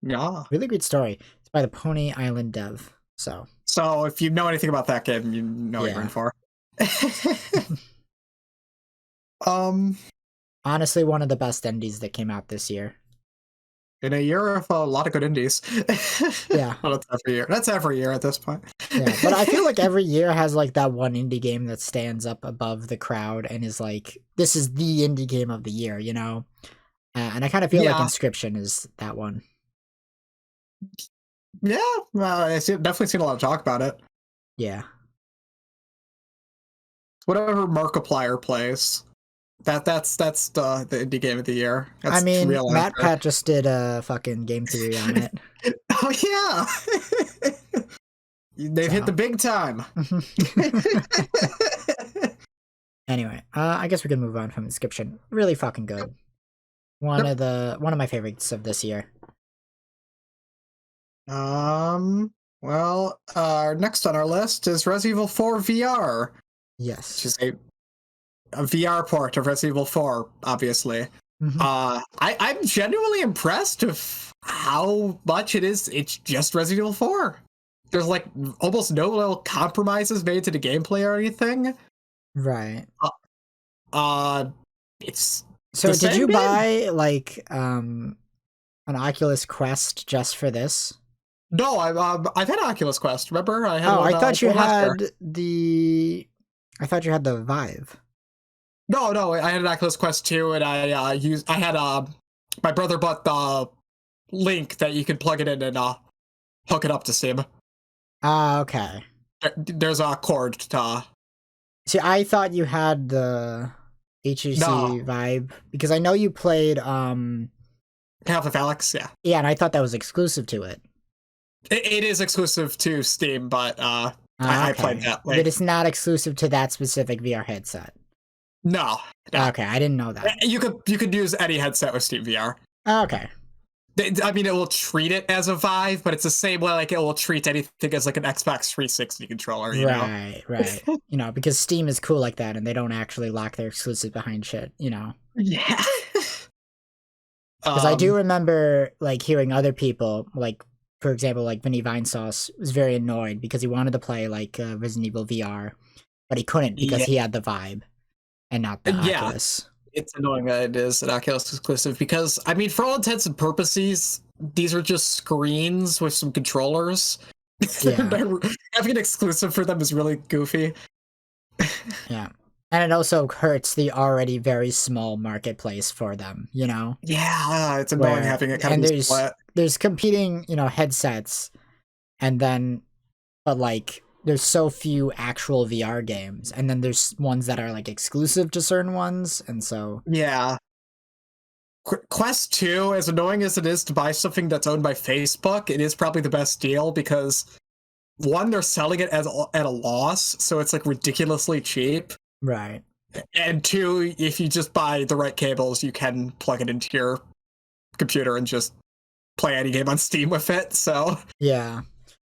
Yeah. Really great story. It's by the Pony Island dev. So if you know anything about that game, you know what you're in for. Honestly, one of the best indies that came out this year. In a year of a lot of good indies. Yeah. Well, that's every year. That's every year at this point. Yeah, but I feel like every year has like that one indie game that stands up above the crowd and is like, this is the indie game of the year, you know? And I kind of feel like Inscription is that one. Yeah, I've definitely seen a lot of talk about it. Yeah. Whatever Markiplier plays. That's the indie game of the year. That's Matt Pat just did a fucking game theory on it. Oh yeah, they've hit the big time. Anyway, I guess we can move on from Inscription. Really fucking good. One of my favorites of this year. Well, next on our list is Resident Evil 4 VR. Yes. Which is a VR port of Resident Evil 4, obviously. I'm genuinely impressed with how much it is. It's just Resident Evil 4. There's like almost no little compromises made to the gameplay or anything. Right. It's so did you buy like an Oculus Quest just for this? No, I've had Oculus Quest. Remember, I had. I thought you had the. I thought you had the Vive. No, I had an Oculus Quest 2, and I had my brother bought the link that you can plug it in and hook it up to Steam. Okay. There's a cord to. See, I thought you had the HTC Vive because I know you played Half-Life Alyx, yeah. Yeah, and I thought that was exclusive to it. It is exclusive to Steam, but I played that. But it's not exclusive to that specific VR headset. No. Okay, I didn't know that. You could use any headset with Steam VR. Okay. I mean, it will treat it as a Vive, but it's the same way like it will treat anything as like an Xbox 360 controller. You know? Right. You know, because Steam is cool like that, and they don't actually lock their exclusive behind shit. You know. Yeah. Because I do remember like hearing other people, like for example, like Vinny Vinesauce was very annoyed because he wanted to play like Resident Evil VR, but he couldn't because he had the Vibe and not the Oculus. It's annoying that it is an Oculus exclusive because, I mean, for all intents and purposes, these are just screens with some controllers. Yeah. Having an exclusive for them is really goofy. Yeah. And it also hurts the already very small marketplace for them, you know? Yeah, it's annoying having it kind of be split. There's competing, you know, headsets, and then, but like, there's so few actual VR games, and then there's ones that are like exclusive to certain ones, and so yeah. Quest 2, as annoying as it is to buy something that's owned by Facebook, it is probably the best deal because one, they're selling it at a loss, so it's like ridiculously cheap. Right. And two, if you just buy the right cables, you can plug it into your computer and just play any game on Steam with it. So yeah,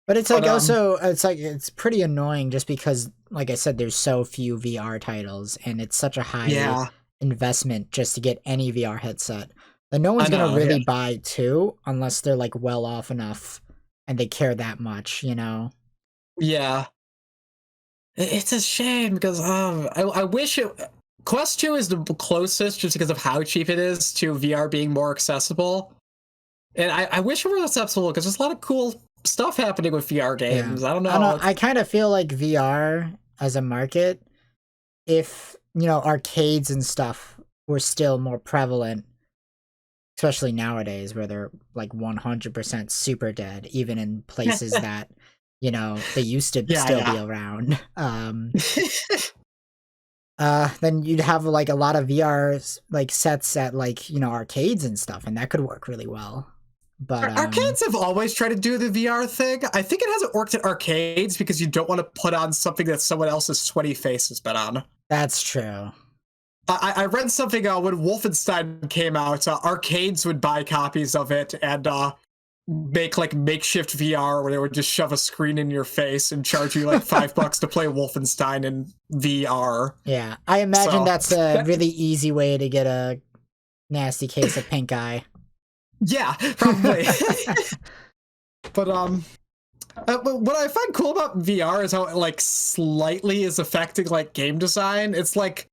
but it's like also it's pretty annoying just because, like I said, there's so few VR titles, and it's such a high investment just to get any VR headset that no one's gonna really buy two unless they're like well off enough and they care that much, you know? Yeah. It's a shame because I wish it. Quest 2 is the closest just because of how cheap it is to VR being more accessible. And I wish it were accessible because there's a lot of cool stuff happening with VR games. Yeah. I don't know. I kind of feel like VR as a market, if, you know, arcades and stuff were still more prevalent, especially nowadays where they're like 100% super dead, even in places that, you know, they used to still be around. Then you'd have like a lot of VR like sets at like, you know, arcades and stuff, and that could work really well. But arcades have always tried to do the VR thing. I think it hasn't worked at arcades because you don't want to put on something that someone else's sweaty face has been on. That's true. I read something when Wolfenstein came out, arcades would buy copies of it and make like makeshift VR where they would just shove a screen in your face and charge you like $5 to play Wolfenstein in VR. Yeah, I imagine that's a really easy way to get a nasty case of pink eye. Yeah, probably. But what I find cool about VR is how it like slightly is affecting like game design. It's like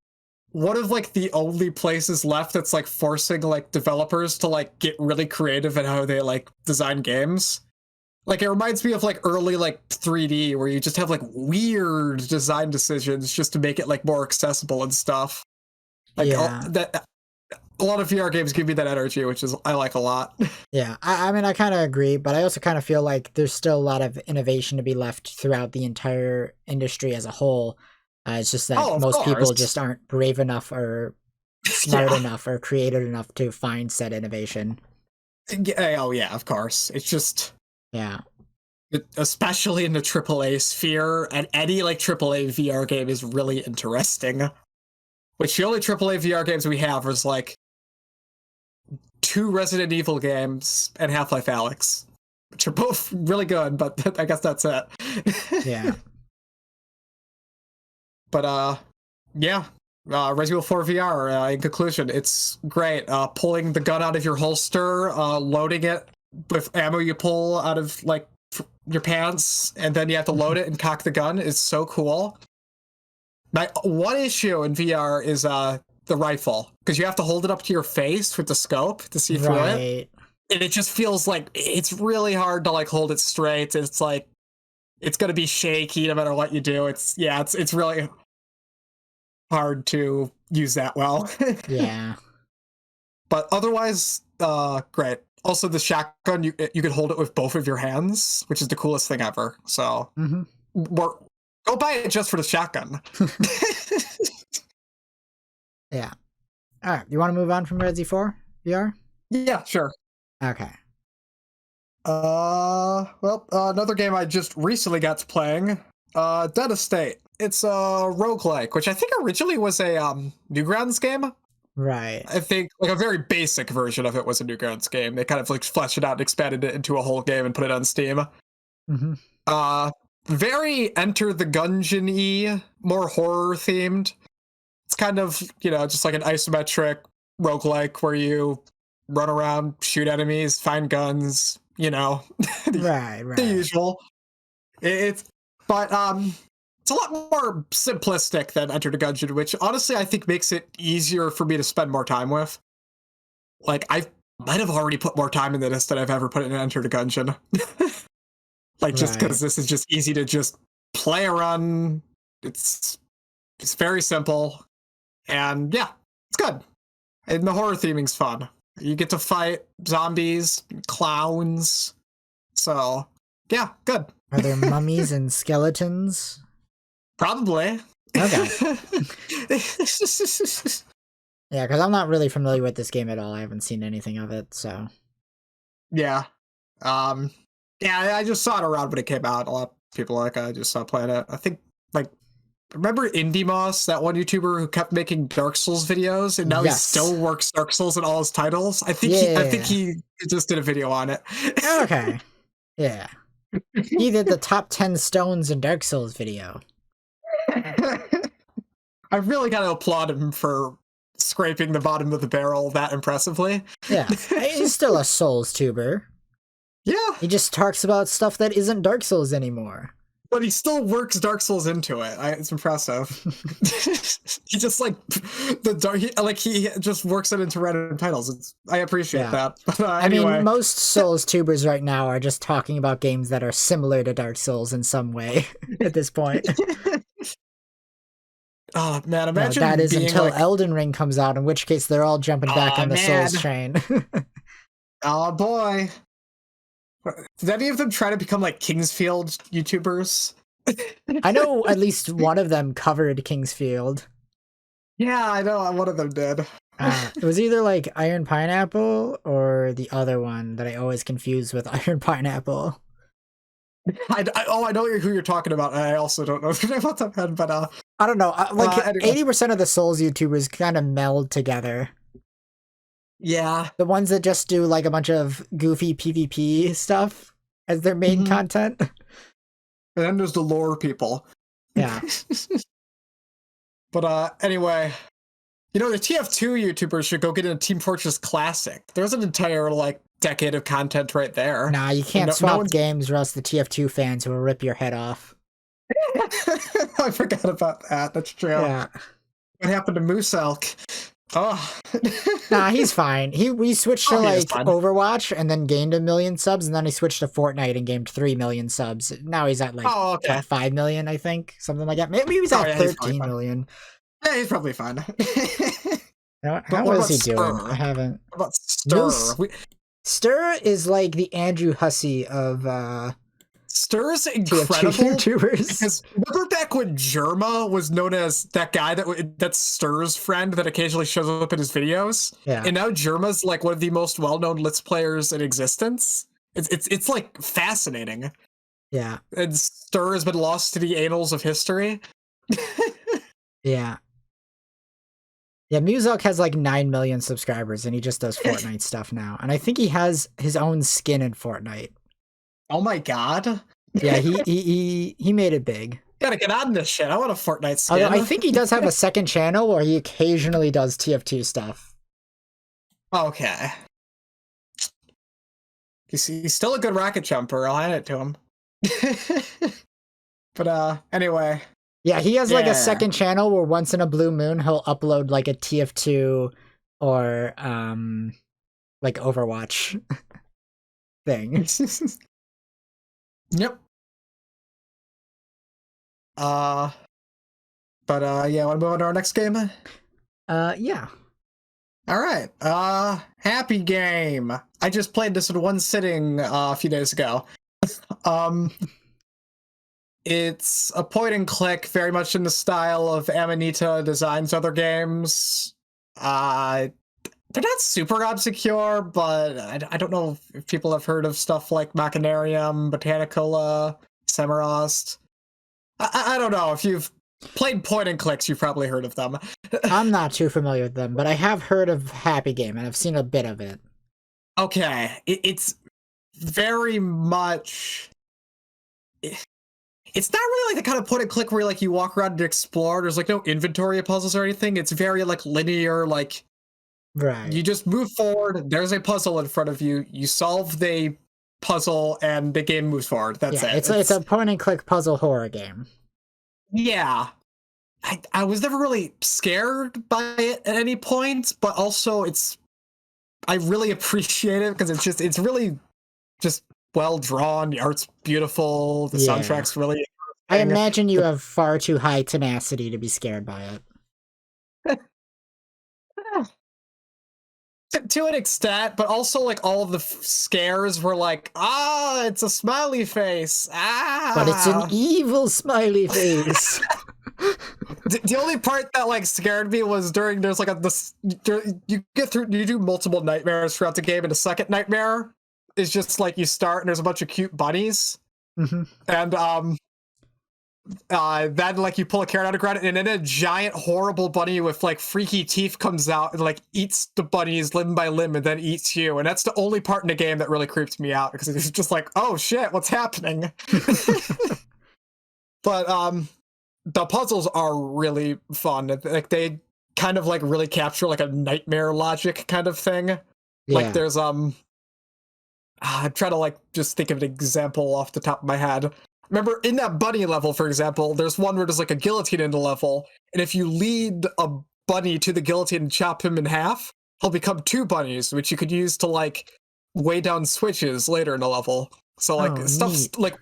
one of like the only places left that's like forcing like developers to like get really creative in how they like design games. Like it reminds me of like early like 3D where you just have like weird design decisions just to make it like more accessible and stuff. Like a lot of VR games give me that energy, which is I like a lot. Yeah, I mean, I kind of agree, but I also kind of feel like there's still a lot of innovation to be left throughout the entire industry as a whole. It's just that most people just aren't brave enough or smart enough or creative enough to find said innovation. Oh yeah, of course. It's just especially in the AAA sphere, and any like AAA VR game is really interesting. Which the only AAA VR games we have is like 2 Resident Evil games and Half-Life Alyx, which are both really good, but I guess that's it. Yeah. But Resident Evil 4 VR, in conclusion, it's great. Pulling the gun out of your holster, loading it with ammo you pull out of like your pants, and then you have to load it and cock the gun is so cool. My one issue in VR is the rifle, because you have to hold it up to your face with the scope to see through it, and it just feels like it's really hard to like hold it straight. It's like it's gonna be shaky no matter what you do. It's really hard to use that well. Yeah, but otherwise, great. Also, the shotgun you can hold it with both of your hands, which is the coolest thing ever. So, go buy it just for the shotgun. Yeah. All right. You want to move on from Resi 4 VR? Yeah, sure. Okay. Another game I just recently got to playing, Dead Estate. It's a roguelike, which I think originally was a Newgrounds game. Right. I think like a very basic version of it was a Newgrounds game. They kind of like fleshed it out and expanded it into a whole game and put it on Steam. Very Enter the Gungeon-y, more horror themed. It's kind of, you know, just like an isometric roguelike where you run around, shoot enemies, find guns, you know. The usual. It's a lot more simplistic than Enter the Gungeon, which honestly I think makes it easier for me to spend more time with. Like, I might have already put more time into this than I've ever put in Enter the Gungeon. Like, just because this is just easy to just play a run. It's It's very simple, and yeah, it's good. And the horror theming's fun. You get to fight zombies, clowns. So, yeah, good. Are there mummies and skeletons? Probably. Okay. Yeah, because I'm not really familiar with this game at all. I haven't seen anything of it, so. Yeah. Yeah, I just saw it around when it came out. A lot of people I just saw playing it. I think, remember Indie Moss, that one YouTuber who kept making Dark Souls videos, and now he still works Dark Souls in all his titles? I think he just did a video on it. Okay. Yeah. He did the top 10 stones in Dark Souls video. I really got to applaud him for scraping the bottom of the barrel that impressively. Yeah, he's still a Souls tuber. Yeah. He just talks about stuff that isn't Dark Souls anymore. But he still works Dark Souls into it. It's impressive. He just he just works it into random titles. I appreciate that. But, anyway. I mean, most Souls tubers right now are just talking about games that are similar to Dark Souls in some way at this point. Oh man, imagine that is until Elden Ring comes out, in which case they're all jumping back on the Souls train. Oh boy. Did any of them try to become like Kingsfield YouTubers? I know at least one of them covered Kingsfield. Yeah, I know one of them did. It was either like Iron Pineapple or the other one that I always confuse with Iron Pineapple. I know who you're talking about. I also don't know the name off the head, but I don't know. Anyway. 80% of the Souls YouTubers kind of meld together. Yeah. The ones that just do like a bunch of goofy PvP stuff as their main content. And then there's the lore people. Yeah. But anyway, the TF2 YouTubers should go get into Team Fortress Classic. There's an entire decade of content right there. Nah, you can't swap games or else the TF2 fans will rip your head off. I forgot about that. That's true. Yeah. What happened to Moose Elk? Oh. Nah, he's fine. We switched to Overwatch and then gained 1 million subs, and then he switched to Fortnite and gained 3 million subs. Now he's at 5 million, I think, something like that. Maybe he's at 13 million. Yeah, he's probably fine. How is he doing? I haven't. What about Stir? Stir is like the Andrew Hussey of Stir's incredible YouTubers. Because remember back when Germa was known as that guy that's Stir's friend that occasionally shows up in his videos? Yeah. And now Germa's one of the most well-known Let's players in existence. It's fascinating. Yeah. And Stir has been lost to the annals of history. Yeah. Yeah, Muselk has 9 million subscribers and he just does Fortnite stuff now. And I think he has his own skin in Fortnite. Oh my god. Yeah, he made it big. Gotta get on this shit. I want a Fortnite skin. Although I think he does have a second channel where he occasionally does TF2 stuff. Okay. He's still a good rocket jumper. I'll hand it to him. But anyway. Yeah, he has a second channel where once in a blue moon he'll upload a TF2 or Overwatch thing. Yep. Yeah, want to move on to our next game? Yeah. All right. Happy Game. I just played this in one sitting a few days ago. It's a point and click, very much in the style of Amanita Designs other games. They're not super obscure, but I don't know if people have heard of stuff like Machinarium, Botanicola, Semarost. I don't know. If you've played point and clicks, you've probably heard of them. I'm not too familiar with them, but I have heard of Happy Game, and I've seen a bit of it. Okay. It's very much... It's not really the kind of point and click where you walk around and explore. There's no inventory of puzzles or anything. It's very linear, right. You just move forward, there's a puzzle in front of you, you solve the puzzle, and the game moves forward. That's it. It's a point and click puzzle horror game. Yeah. I was never really scared by it at any point, but also I really appreciate it because it's really just well drawn, the art's beautiful, the soundtrack's really I imagine you have far too high tenacity to be scared by it. To an extent, but also like all of the scares were like, it's a smiley face. But it's an evil smiley face. The only part that like scared me was during you do multiple nightmares throughout the game, and the second nightmare is just like you start and there's a bunch of cute bunnies, and then like you pull a carrot out of ground, and then a giant horrible bunny with like freaky teeth comes out and like eats the bunnies limb by limb and then eats you. And that's the only part in the game that really creeped me out, because it's just like, oh shit, what's happening? But the puzzles are really fun. Like they kind of like really capture like a nightmare logic kind of thing. Yeah. Like there's I'm trying to like just think of an example off the top of my head. Remember, in that bunny level, for example, there's one where there's like a guillotine in the level, and if you lead a bunny to the guillotine and chop him in half, he'll become two bunnies, which you could use to like weigh down switches later in the level. So like like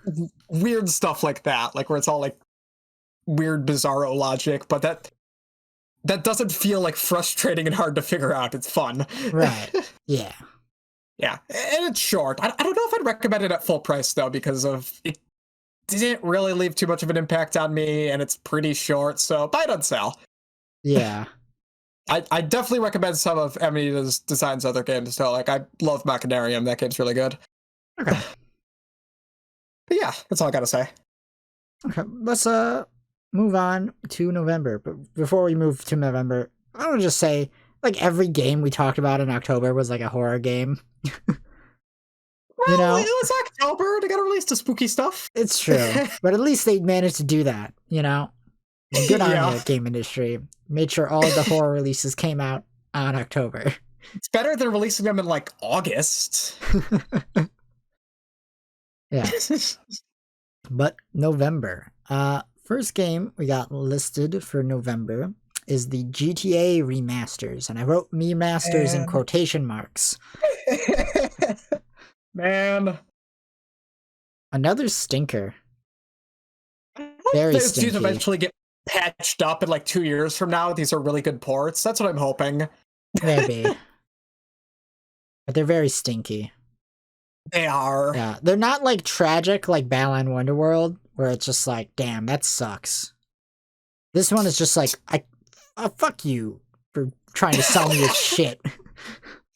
weird stuff like that, like where it's all like weird bizarro logic, but that doesn't feel like frustrating and hard to figure out. It's fun. Right. Yeah. Yeah. And it's short. I don't know if I'd recommend it at full price though, because of it didn't really leave too much of an impact on me, and it's pretty short, so buy it on sale. Yeah. I definitely recommend some of Emily's Design's other games, though. Like, I love Machinarium. That game's really good. Okay. But yeah, that's all I gotta say. Okay, let's move on to November. But before we move to November, I want to just say, like, every game we talked about in October was like a horror game. Well, you know, it was October. They got to release the spooky stuff. It's true. But at least they managed to do that, you know? Good on you, game industry. Made sure all the horror releases came out on October. It's better than releasing them in, like, August. Yeah. But November. First game we got listed for November is the GTA remasters. And I wrote remasters in quotation marks. Man. Another stinker. Very stinky. These eventually get patched up in like 2 years from now. These are really good ports. That's what I'm hoping. Maybe. But they're very stinky. They are. Yeah. They're not like tragic like Balan Wonderworld, where it's just like, damn, that sucks. This one is just like, fuck you for trying to sell me this shit.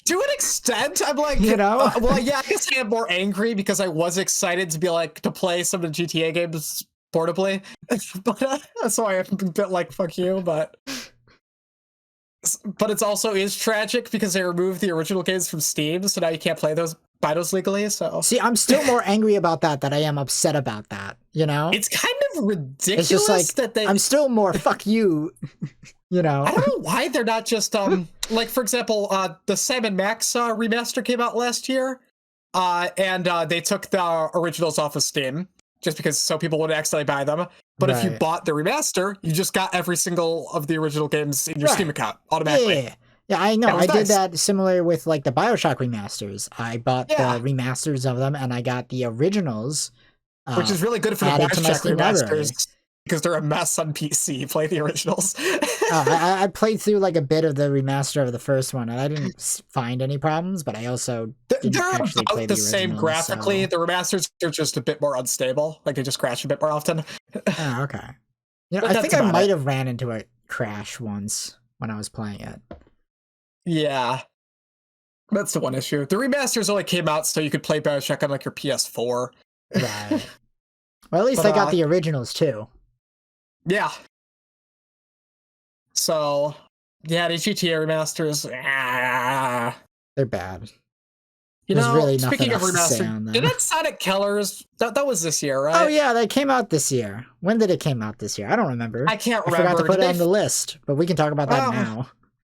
To an extent, I'm like, you know, well, yeah, I guess I am more angry because I was excited to be like to play some of the GTA games portably, but so I am a bit like, fuck you, but it's also is tragic because they removed the original games from Steam, so now you can't buy those legally. So see, I'm still more angry about that than I am upset about that. You know, it's kind of ridiculous. It's just like I'm still more fuck you. You know, I don't know why they're not just like, for example, the Sam & Max remaster came out last year, and they took the originals off of Steam just because so people wouldn't accidentally buy them. But if you bought the remaster, you just got every single of the original games in your Steam account automatically. Yeah, I know. I did that similar with like the BioShock remasters. I bought the remasters of them, and I got the originals, which is really good for the BioShock remasters. Because they're a mess on PC. Play the originals. I played through like a bit of the remaster of the first one, and I didn't find any problems. But I also didn't actually play the same graphically. So. The remasters are just a bit more unstable. Like they just crash a bit more often. Oh, okay. You know, I think I might have ran into a crash once when I was playing it. Yeah, that's the one issue. The remasters only came out so you could play BioShock on like your PS4. Right. Well, at least I got the originals too. Yeah. So, yeah, the GTA remasters, they're bad. You know, really speaking of remasters, did that Sonic Killers, that was this year, right? Oh yeah, they came out this year. When did it came out this year? I don't remember. I can't remember. I forgot to put it on the list, but we can talk about that now.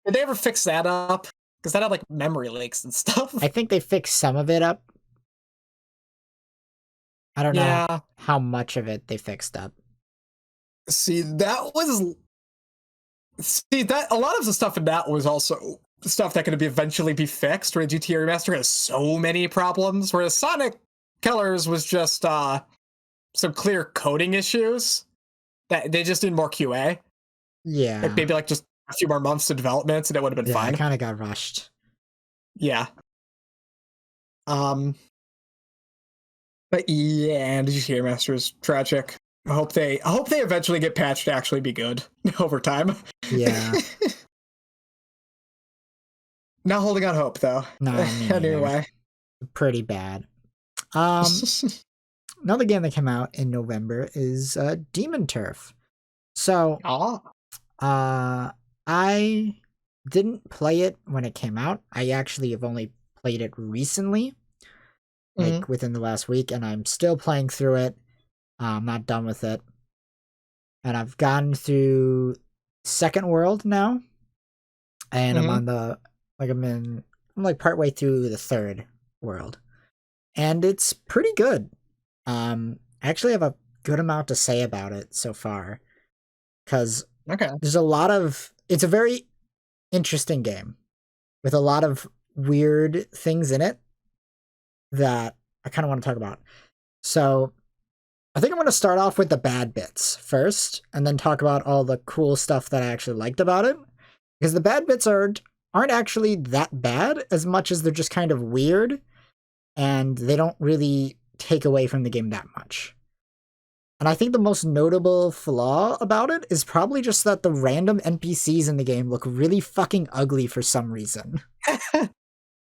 Did they ever fix that up? Because that had like memory leaks and stuff. I think they fixed some of it up. I don't know how much of it they fixed up. See, a lot of the stuff in that was also stuff that could eventually be fixed, where GTA Remaster has so many problems, whereas Sonic Killers was just, some clear coding issues that they just need more QA. Yeah. Like maybe like just a few more months of development and it would have been fine. It kind of got rushed. Yeah. But yeah, and GT Master is tragic. I hope they eventually get patched to actually be good over time. Yeah. Not holding out hope though. No, anyway. Pretty bad. Another game that came out in November is Demon Turf. So I didn't play it when it came out. I actually have only played it recently, like within the last week, and I'm still playing through it. I'm not done with it. And I've gone through second world now. And I'm on the I'm like partway through the third world. And it's pretty good. I actually have a good amount to say about it so far. Because there's a lot of... It's a very interesting game with a lot of weird things in it that I kind of want to talk about. So I think I'm going to start off with the bad bits first and then talk about all the cool stuff that I actually liked about it. Because the bad bits aren't actually that bad as much as they're just kind of weird and they don't really take away from the game that much. And I think the most notable flaw about it is probably just that the random NPCs in the game look really fucking ugly for some reason.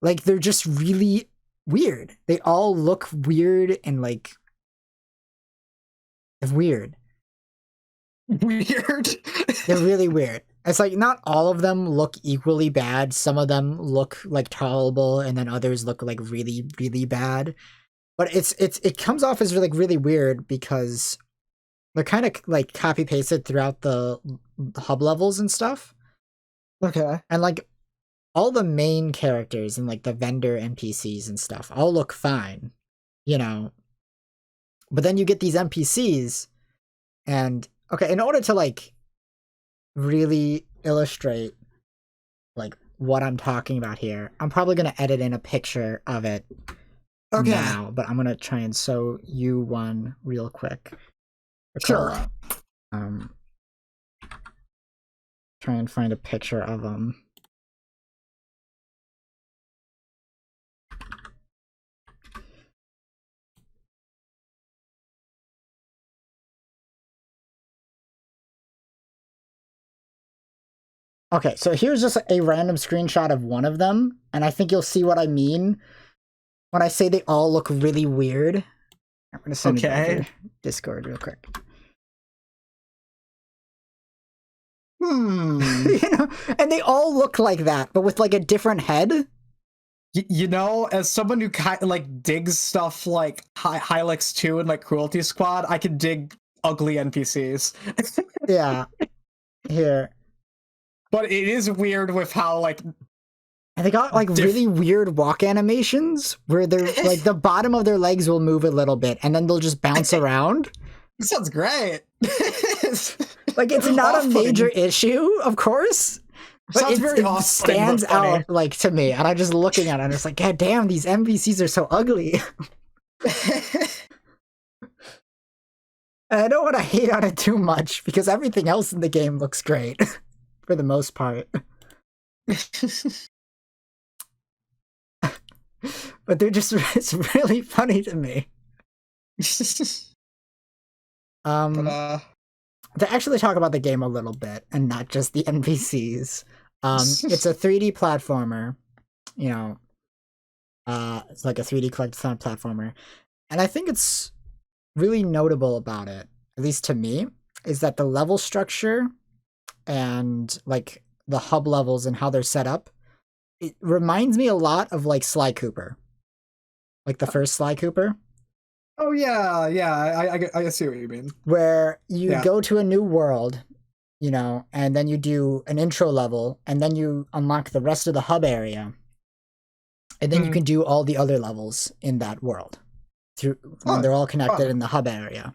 Like, they're just really weird. They all look weird and, like... Weird. Weird? They're really weird. It's like, not all of them look equally bad. Some of them look, like, tolerable, and then others look, like, really, really bad. But it comes off as, like, really weird because they're kind of, like, copy-pasted throughout the hub levels and stuff. Okay. And, like, all the main characters and, like, the vendor NPCs and stuff all look fine, you know? But then you get these NPCs, and, okay, in order to, like, really illustrate, like, what I'm talking about here, I'm probably going to edit in a picture of it now, but I'm going to try and show you one real quick. Sure. Try and find a picture of them. Okay, so here's just a random screenshot of one of them, and I think you'll see what I mean when I say they all look really weird. I'm gonna send it over Discord real quick. You know, and they all look like that, but with like a different head. You know, as someone who like digs stuff like Hylix 2 and like Cruelty Squad, I can dig ugly NPCs. Yeah. Here. But it is weird with how like... And they got like really weird walk animations where they're like the bottom of their legs will move a little bit and then they'll just bounce around. It sounds great. Like, it's not a major issue, of course. But it stands out, like, to me. And I'm just looking at it and it's like, God damn, these NPCs are so ugly. And I don't want to hate on it too much because everything else in the game looks great. For the most part. But they're just, it's really funny to me. To actually talk about the game a little bit and not just the NPCs. It's a 3D platformer, you know. It's like a 3D collectathon platformer. And I think it's really notable about it, at least to me, is that the level structure and like the hub levels and how they're set up, it reminds me a lot of like Sly Cooper. Like the first Sly Cooper. Oh yeah, yeah, I see what you mean. Where you go to a new world, you know, and then you do an intro level, and then you unlock the rest of the hub area. And then you can do all the other levels in that world. When they're all connected in the hub area.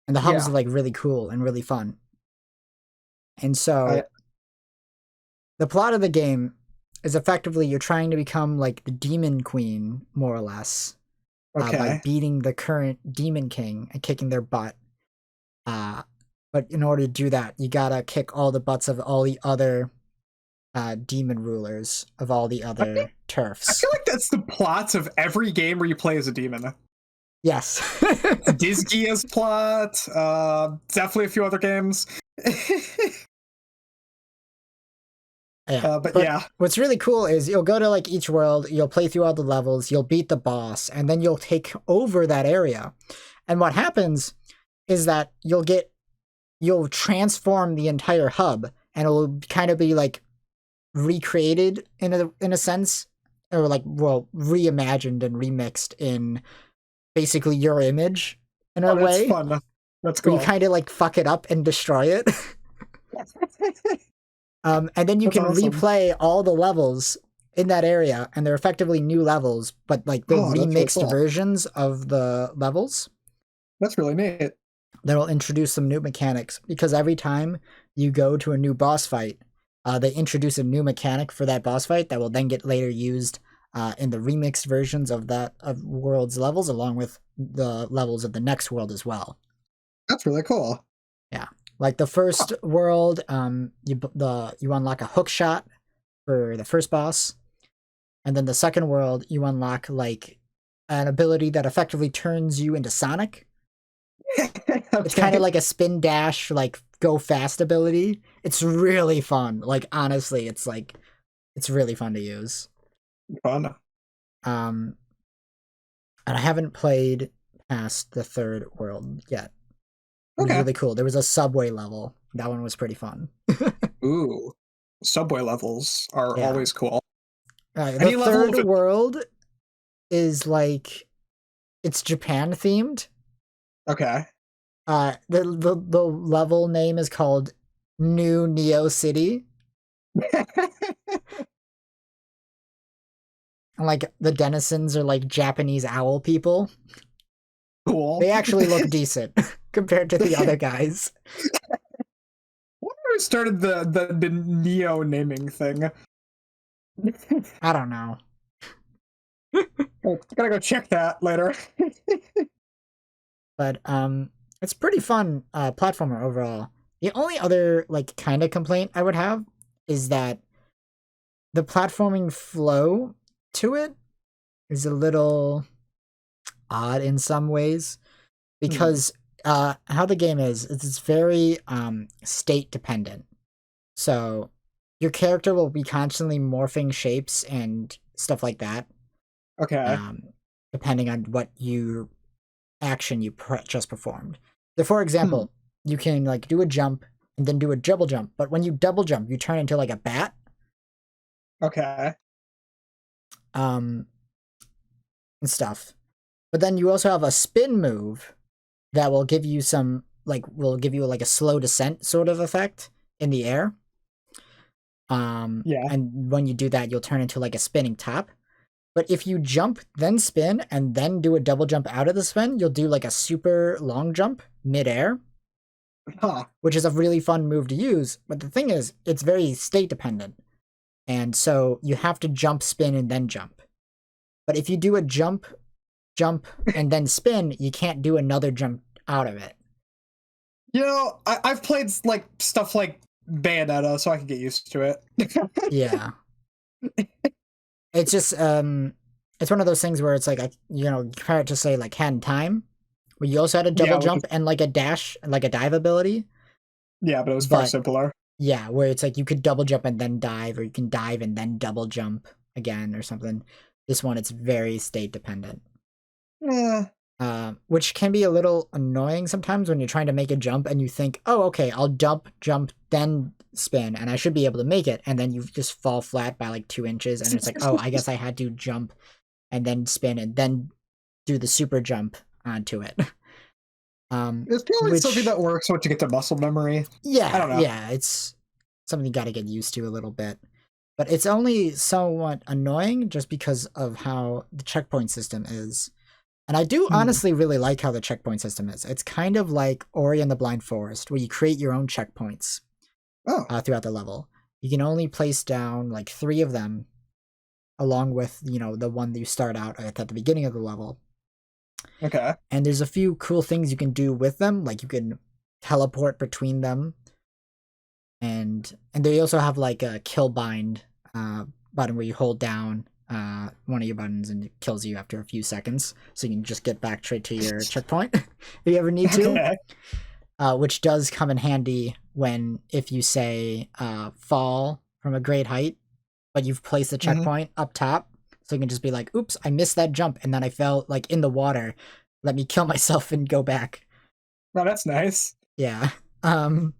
And the hubs are like really cool and really fun. And so the plot of the game is effectively you're trying to become like the demon queen, more or less. by Okay. beating the current Demon King and kicking their butt. But in order to do that, you gotta kick all the butts of all the other demon rulers of all the other I turfs. feel like that's the plots of every game where you play as a demon. Yes. Disgaea's plot, definitely a few other games. Yeah, but yeah. What's really cool is you'll go to like each world, you'll play through all the levels, you'll beat the boss, and then you'll take over that area. And what happens is that you'll transform the entire hub, and it'll kind of be like recreated in a sense, or like reimagined and remixed in basically your image in a way. That's fun. That's cool. You kind of like fuck it up and destroy it. And then you can replay all the levels in that area, and they're effectively new levels, but like they're remixed really versions of the levels. That's really neat. That'll introduce some new mechanics, because every time you go to a new boss fight, they introduce a new mechanic for that boss fight that will then get later used in the remixed versions of world's levels, along with the levels of the next world as well. That's really cool. Yeah, like the first world, you unlock a hook shot for the first boss, and then the second world you unlock like an ability that effectively turns you into Sonic. Okay. It's kind of like a spin dash, like go fast ability. It's really fun. Like honestly, it's really fun to use. Fun. And I haven't played past the third world yet. It was really cool. There was a subway level. That one was pretty fun. Ooh, subway levels are always cool. The third world is like, it's Japan themed. Okay. The level name is called New Neo City. And like the denizens are like Japanese owl people. Cool. They actually look decent compared to the other guys. Who started the Neo naming thing? I don't know. Gotta go check that later. But it's pretty fun platformer overall. The only other like kind of complaint I would have is that the platforming flow to it is a little odd in some ways, because how the game is, it's very state dependent. So your character will be constantly morphing shapes and stuff like that. Okay. Depending on what action you just performed. So for example, you can like do a jump and then do a double jump, but when you double jump, you turn into like a bat. Okay. And stuff. But then you also have a spin move that will give you a slow descent sort of effect in the air. And when you do that, you'll turn into like a spinning top. But if you jump, then spin, and then do a double jump out of the spin, you'll do like a super long jump mid-air, which is a really fun move to use. But the thing is, it's very state dependent. And so you have to jump, spin, and then jump. But if you do a jump, and then spin, you can't do another jump out of it. You know, I've played like stuff like Bayonetta, so I can get used to it. Yeah. It's just it's one of those things where it's like, you compare it to say like Hand in Time, where you also had a double jump and like a dash, like a dive ability. Yeah, but it was far simpler. Yeah, where it's like you could double jump and then dive, or you can dive and then double jump again or something. This one, it's very state dependent. Yeah. Which can be a little annoying sometimes when you're trying to make a jump and you think, oh, okay, I'll jump, then spin, and I should be able to make it, and then you just fall flat by like 2 inches, and it's like, oh, I guess I had to jump and then spin and then do the super jump onto it. It's probably something that works once you get to muscle memory. Yeah, I don't know. Yeah, it's something you got to get used to a little bit. But it's only somewhat annoying just because of how the checkpoint system is. And I do honestly really like how the checkpoint system is. It's kind of like Ori and the Blind Forest, where you create your own checkpoints throughout the level. You can only place down like 3 of them, along with, the one that you start out at the beginning of the level. Okay. And there's a few cool things you can do with them, like you can teleport between them, and they also have like a kill bind button where you hold down one of your buttons and it kills you after a few seconds, so you can just get back straight to your checkpoint if you ever need to. Okay. Which does come in handy if you say fall from a great height, but you've placed the checkpoint up top, so you can just be like, oops, I missed that jump and then I fell like in the water. Let me kill myself and go back. Oh, that's nice. Yeah. And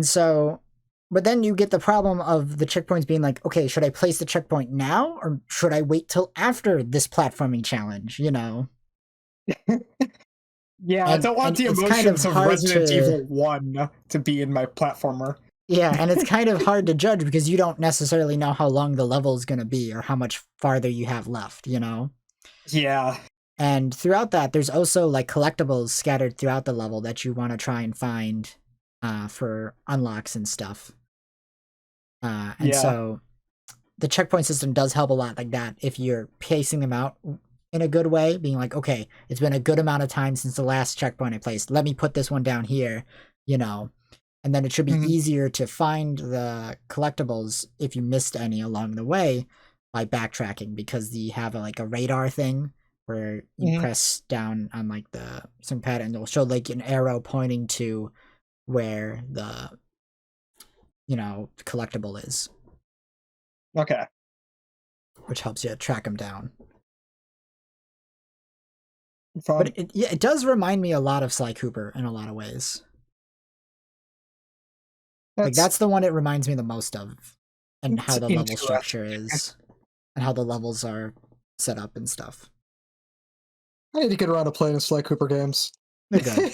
so, but then you get the problem of the checkpoints being like, okay, should I place the checkpoint now or should I wait till after this platforming challenge, you know? Yeah, I don't want the emotions of Resident Evil 1 to be in my platformer. Yeah, and it's kind of hard to judge because you don't necessarily know how long the level is going to be or how much farther you have left, you know? Yeah. And throughout that, there's also like collectibles scattered throughout the level that you want to try and find for unlocks and stuff. And so the checkpoint system does help a lot like that if you're pacing them out in a good way, being like, okay, it's been a good amount of time since the last checkpoint I placed. Let me put this one down here, you know? And then it should be easier to find the collectibles if you missed any along the way by backtracking, because you have like a radar thing where you press down on like the some pad and it'll show like an arrow pointing to where the collectible is. Okay. Which helps you track them down. Fun. But it does remind me a lot of Sly Cooper in a lot of ways. That's the one it reminds me the most of, and how the level structure is, and how the levels are set up and stuff. I need to get around to playing Sly Cooper games. They're good.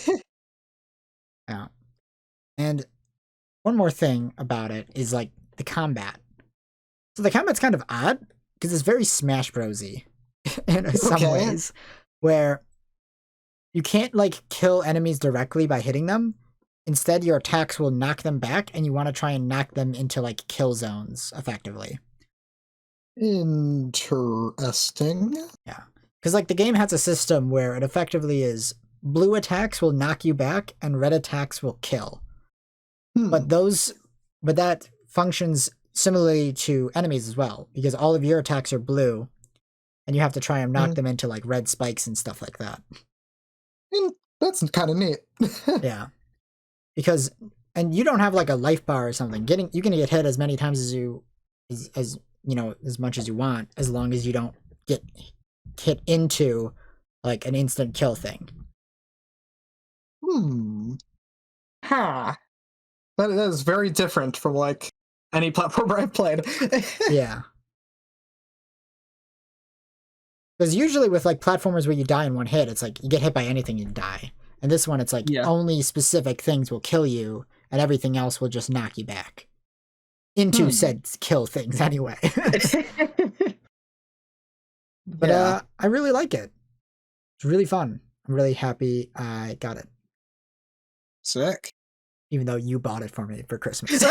Yeah. And one more thing about it is like the combat. So the combat's kind of odd because it's very Smash Bros-y in some ways, where you can't like kill enemies directly by hitting them. Instead, your attacks will knock them back, and you want to try and knock them into like kill zones effectively. Interesting. Yeah. Because like the game has a system where it effectively is blue attacks will knock you back and red attacks will kill. But that functions similarly to enemies as well, because all of your attacks are blue and you have to try and knock them into like red spikes and stuff like that. That's kind of neat. Yeah. Because, and you don't have like a life bar or something. You can get hit as many times as as much as you want, as long as you don't get hit into like an instant kill thing. That is very different from like any platformer I've played. Yeah. Because usually with like platformers where you die in one hit, it's like you get hit by anything, you die. And this one, it's like only specific things will kill you, and everything else will just knock you back into said kill things anyway. But I really like it. It's really fun. I'm really happy I got it. Sick. Even though you bought it for me for Christmas.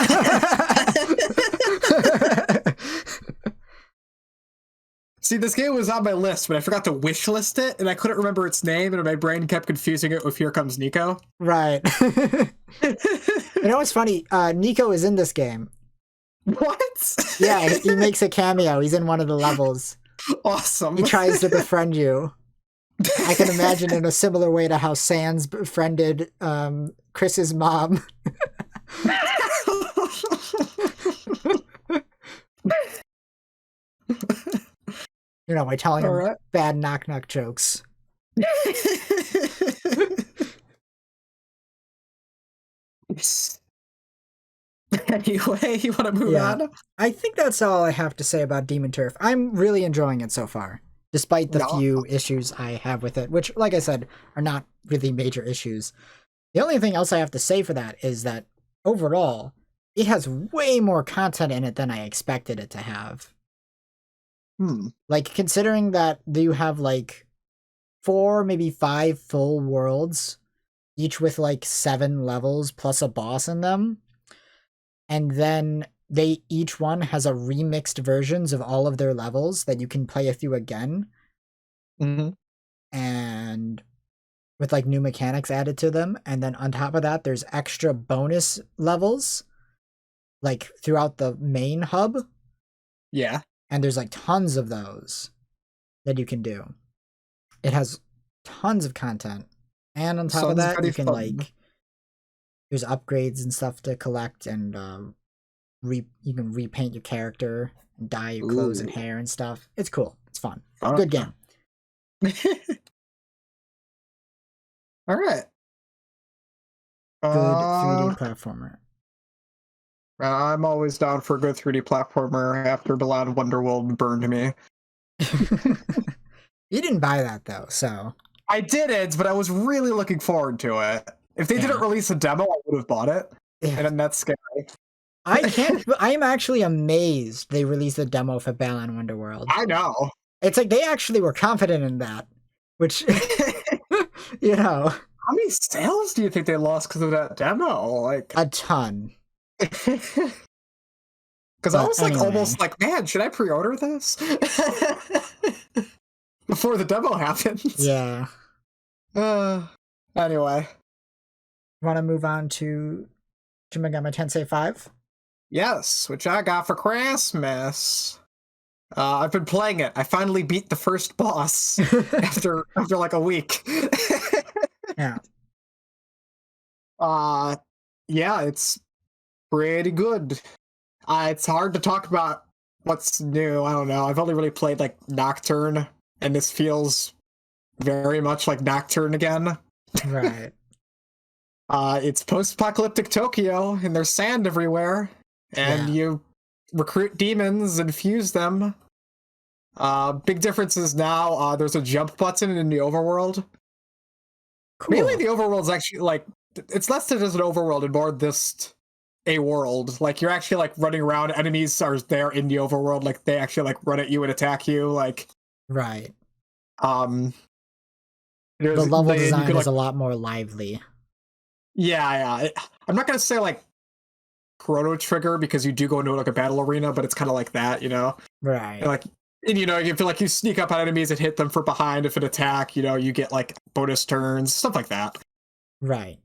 See, this game was on my list, but I forgot to wishlist it, and I couldn't remember its name, and my brain kept confusing it with Here Comes Nico. Right. You know what's funny? Nico is in this game. What? Yeah, he makes a cameo. He's in one of the levels. Awesome. He tries to befriend you. I can imagine in a similar way to how Sans befriended Chris's mom. By telling him bad knock-knock jokes. Anyway, you want to move on? I think that's all I have to say about Demon Turf. I'm really enjoying it so far, despite the few issues I have with it, which, like I said, are not really major issues. The only thing else I have to say for that is that, overall, it has way more content in it than I expected it to have. Like, considering that you have, like, 4, maybe 5 full worlds, each with, like, 7 levels plus a boss in them, and then each one has a remixed versions of all of their levels that you can play through again. and with like new mechanics added to them, and then on top of that, there's extra bonus levels like throughout the main hub. Yeah. And there's like tons of those that you can do. It has tons of content. And on top of that, you can like there's upgrades and stuff to collect, and you can repaint your character and dye your clothes and hair and stuff. It's cool. It's fun. Good game. All right. Good 3D platformer. I'm always down for a good 3D platformer after Ballad Wonderworld burned me. You didn't buy that though, so. I didn't, but I was really looking forward to it. If they didn't release a demo, I would have bought it. Yeah. And that's scary. I'm actually amazed they released a demo for Balan Wonderworld. I know. It's like they actually were confident in that, which, you know. How many sales do you think they lost because of that demo? Like a ton. Because I was like almost like, man, should I pre-order this? Before the demo happens. Yeah. Anyway. Want to move on to Shin Megami Tensei 5? Yes, which I got for Christmas. I've been playing it. I finally beat the first boss after like a week. Yeah. Yeah, it's pretty good. It's hard to talk about what's new. I don't know. I've only really played like Nocturne, and this feels very much like Nocturne again. Right. It's post-apocalyptic Tokyo, and there's sand everywhere, and you recruit demons and fuse them. Big difference is now there's a jump button in the overworld. Cool. Mainly the overworld's actually like, it's less than just an overworld and more just a world. Like you're actually like running around, enemies are there in the overworld, like they actually like run at you and attack you, like. Right. The level design is a lot more lively. Yeah. I'm not gonna say like Chrono Trigger because you do go into like a battle arena, but it's kind of like that, you know? Right. And you know, you feel like you sneak up on enemies and hit them from behind. If an attack, you know, you get like bonus turns, stuff like that. Right.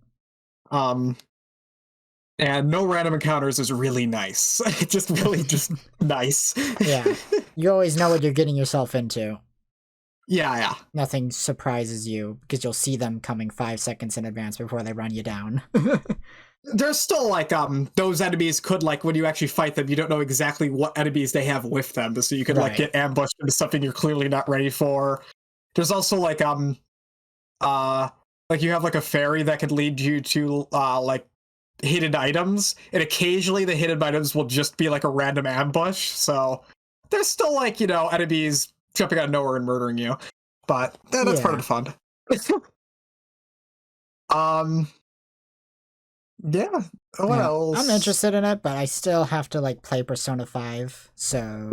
And no random encounters is really nice. Just nice. Yeah. You always know what you're getting yourself into. Yeah. Nothing surprises you because you'll see them coming 5 seconds in advance before they run you down. There's still like those enemies could like when you actually fight them, you don't know exactly what enemies they have with them, so you could like get ambushed into something you're clearly not ready for. There's also like you have like a fairy that could lead you to like hidden items, and occasionally the hidden items will just be like a random ambush. So there's still like, you know, enemies jumping out of nowhere and murdering you, but that's part of the fun. Yeah. What else? I'm interested in it, but I still have to like play Persona 5. So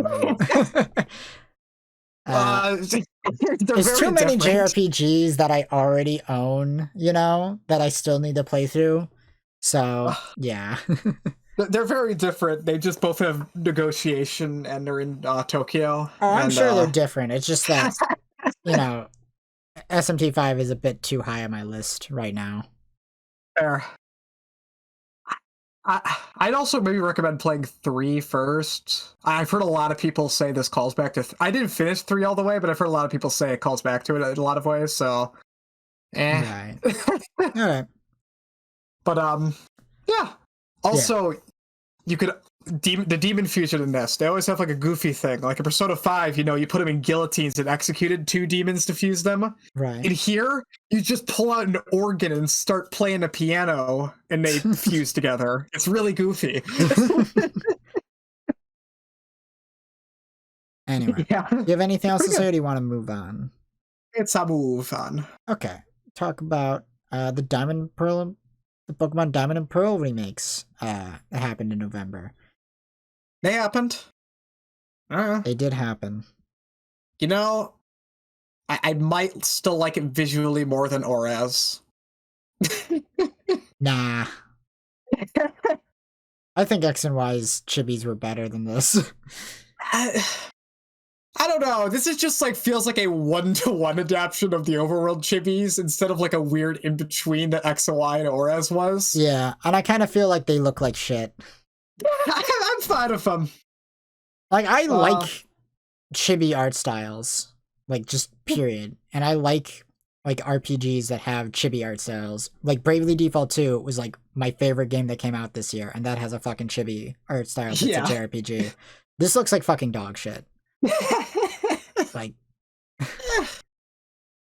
there's too many JRPGs that I already own, you know, that I still need to play through. So yeah. They're very different. They just both have negotiation, and they're in Tokyo. Oh, I'm sure they're different. It's just that, you know, SMT5 is a bit too high on my list right now. Fair. I'd also maybe recommend playing 3 first. I've heard a lot of people say this calls back to... I didn't finish 3 all the way, but I've heard a lot of people say it calls back to it in a lot of ways, so... Right. Alright. But, yeah. Also, you could... the demon fusion in this, they always have like a goofy thing. Like in Persona 5, you know, you put them in guillotines and executed 2 demons to fuse them. Right. In here, you just pull out an organ and start playing a piano and they fuse together. It's really goofy. Anyway, do you have anything else to say, or do you want to move on? It's a move on. Okay. Talk about the Pokemon Diamond and Pearl remakes that happened in November. They happened. They did happen. You know, I might still like it visually more than Oraz. Nah. I think X and Y's chibis were better than this. I don't know. This is just like feels like a 1-to-1 adaptation of the overworld chibis instead of like a weird in between that XOI and Ores was. Yeah, and I kind of feel like they look like shit. I'm fine with them. Like I like chibi art styles, like just period, and I like RPGs that have chibi art styles. Like Bravely Default 2 was like my favorite game that came out this year, and that has a fucking chibi art style that's a JRPG. This looks like fucking dog shit. Like,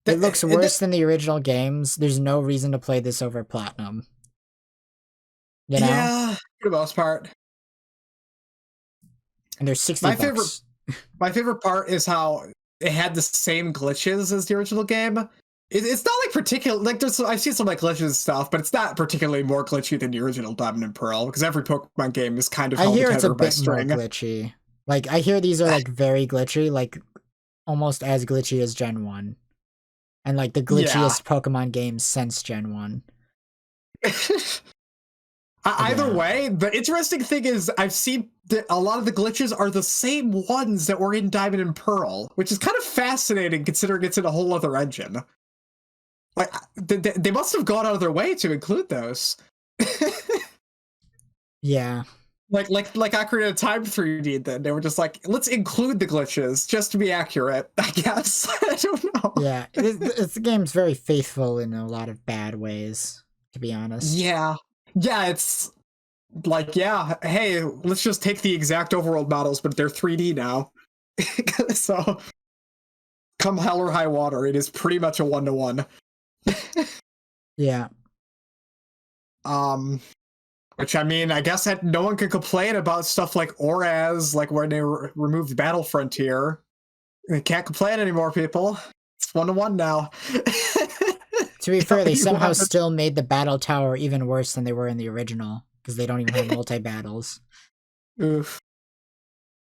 it looks worse than the original games. There's no reason to play this over Platinum. You know? Yeah, for the most part. And there's 60 bucks. My favorite part is how it had the same glitches as the original game. It's not like particular, like I've seen some like glitches and stuff, but it's not particularly more glitchy than the original Diamond and Pearl because every Pokemon game is kind of held together by string. More glitchy. Like I hear these are like very glitchy, like almost as glitchy as Gen 1. And like the glitchiest Pokemon games since Gen 1. Either way, the interesting thing is I've seen that a lot of the glitches are the same ones that were in Diamond and Pearl, which is kind of fascinating considering it's in a whole other engine. Like they must have gone out of their way to include those. Yeah. Like Ocarina of Time 3D, then they were just like, let's include the glitches just to be accurate, I guess. I don't know. Yeah, the game's very faithful in a lot of bad ways, to be honest. Yeah. Yeah, it's like, yeah, hey, let's just take the exact overworld models, but they're 3D now. So, come hell or high water, it is pretty much a 1-to-1. Yeah. Which, I mean, I guess that no one can complain about stuff like Oraz, like when they removed Battle Frontier. They can't complain anymore, people. It's 1-to-1 now. To be fair, they somehow still made the Battle Tower even worse than they were in the original, because they don't even have multi-battles. Oof.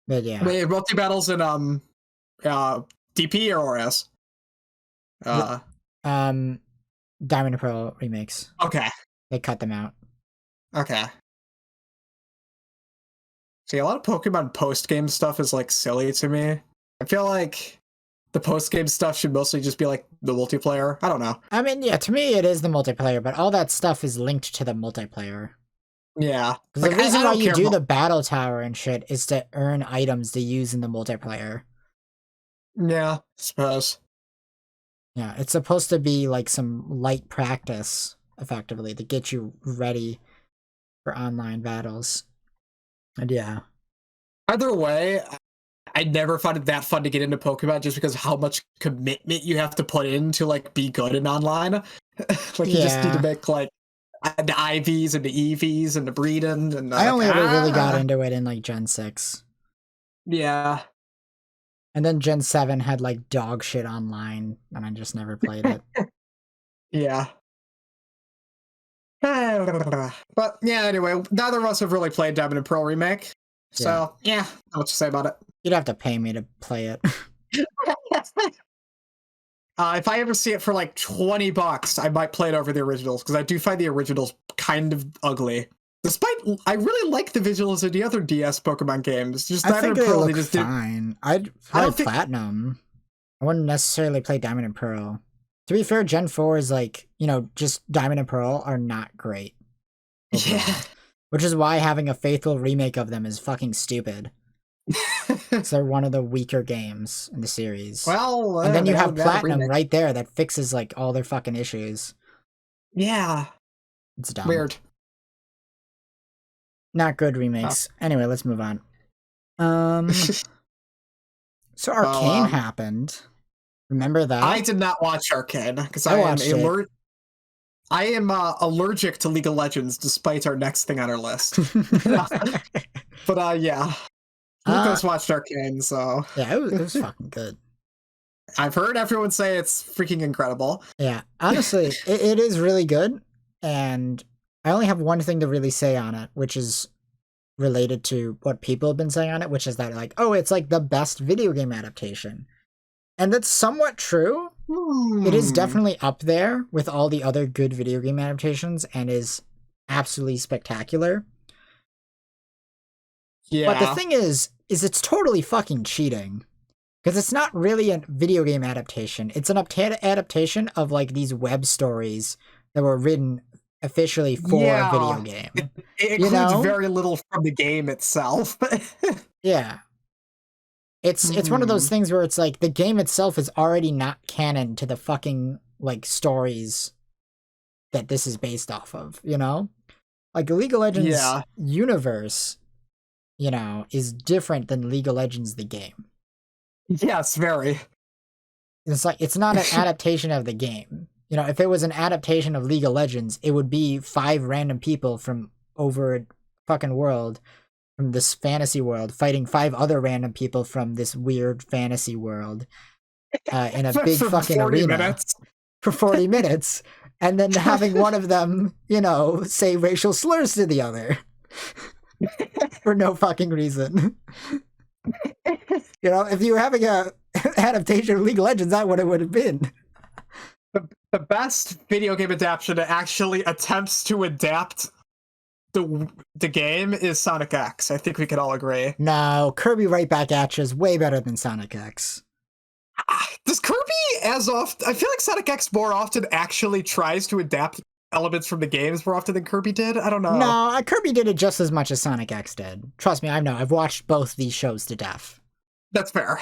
But yeah. Wait, multi-battles in DP or Ors? Diamond and Pearl remakes. Okay. They cut them out. Okay. See, a lot of Pokemon post-game stuff is, like, silly to me. I feel like the post-game stuff should mostly just be, like, the multiplayer. I don't know. I mean, yeah, to me it is the multiplayer, but all that stuff is linked to the multiplayer. Yeah. Like, the reason why you do the Battle Tower and shit is to earn items to use in the multiplayer. Yeah, I suppose. Yeah, it's supposed to be, like, some light practice, effectively, to get you ready for online battles. And yeah. Either way, I never found it that fun to get into Pokemon just because of how much commitment you have to put in to like be good in online. Like you just need to make like the IVs and the EVs and the breeding and I only ever really got into it in like Gen 6. Yeah. And then Gen 7 had like dog shit online and I just never played it. Yeah. But yeah, anyway, neither of us have really played Diamond and Pearl Remake. So, yeah, I don't know what to say about it. You'd have to pay me to play it. If I ever see it for like $20, I might play it over the originals, because I do find the originals kind of ugly. Despite, I really like the visuals of the other DS Pokemon games. Just I think they look fine. I'd play Platinum. I wouldn't necessarily play Diamond and Pearl. To be fair, Gen 4 is like, you know, just Diamond and Pearl are not great. Overall. Yeah. Which is why having a faithful remake of them is fucking stupid. So they're one of the weaker games in the series. Well, and then you have Platinum right there that fixes like all their fucking issues. Yeah. It's dumb. Weird. Not good remakes. Oh. Anyway, let's move on. So Arcane happened. Remember that? I did not watch Arcane because I am allergic to League of Legends, despite our next thing on our list. But yeah, Lucas watched Arcane, so yeah, it was fucking good. I've heard everyone say it's freaking incredible. Yeah, honestly, it is really good, and I only have one thing to really say on it, which is related to what people have been saying on it, which is that like, oh, it's like the best video game adaptation. And that's somewhat true. It is definitely up there with all the other good video game adaptations and is absolutely spectacular. Yeah. But the thing is it's totally fucking cheating. Because it's not really a video game adaptation. It's an adaptation of like these web stories that were written officially for a video game. It includes very little from the game itself. Yeah. It's one of those things where it's like the game itself is already not canon to the fucking like stories that this is based off of, you know? Like League of Legends universe, you know, is different than League of Legends the game. Yes, very. It's like it's not an adaptation of the game. You know, if it was an adaptation of League of Legends, it would be 5 random people from over a fucking world, from this fantasy world, fighting 5 other random people from this weird fantasy world in a big fucking arena for 40 minutes, and then having one of them, you know, say racial slurs to the other for no fucking reason. You know, if you were having a adaptation of League of Legends, that's what it would have been. The best video game adaptation that actually attempts to adapt the game is Sonic X. I think we can all agree. No, Kirby Right Back at You is way better than Sonic X. Does Kirby I feel like Sonic X more often actually tries to adapt elements from the games more often than Kirby did? I don't know. No, Kirby did it just as much as Sonic X did. Trust me, I know. I've watched both these shows to death. That's fair.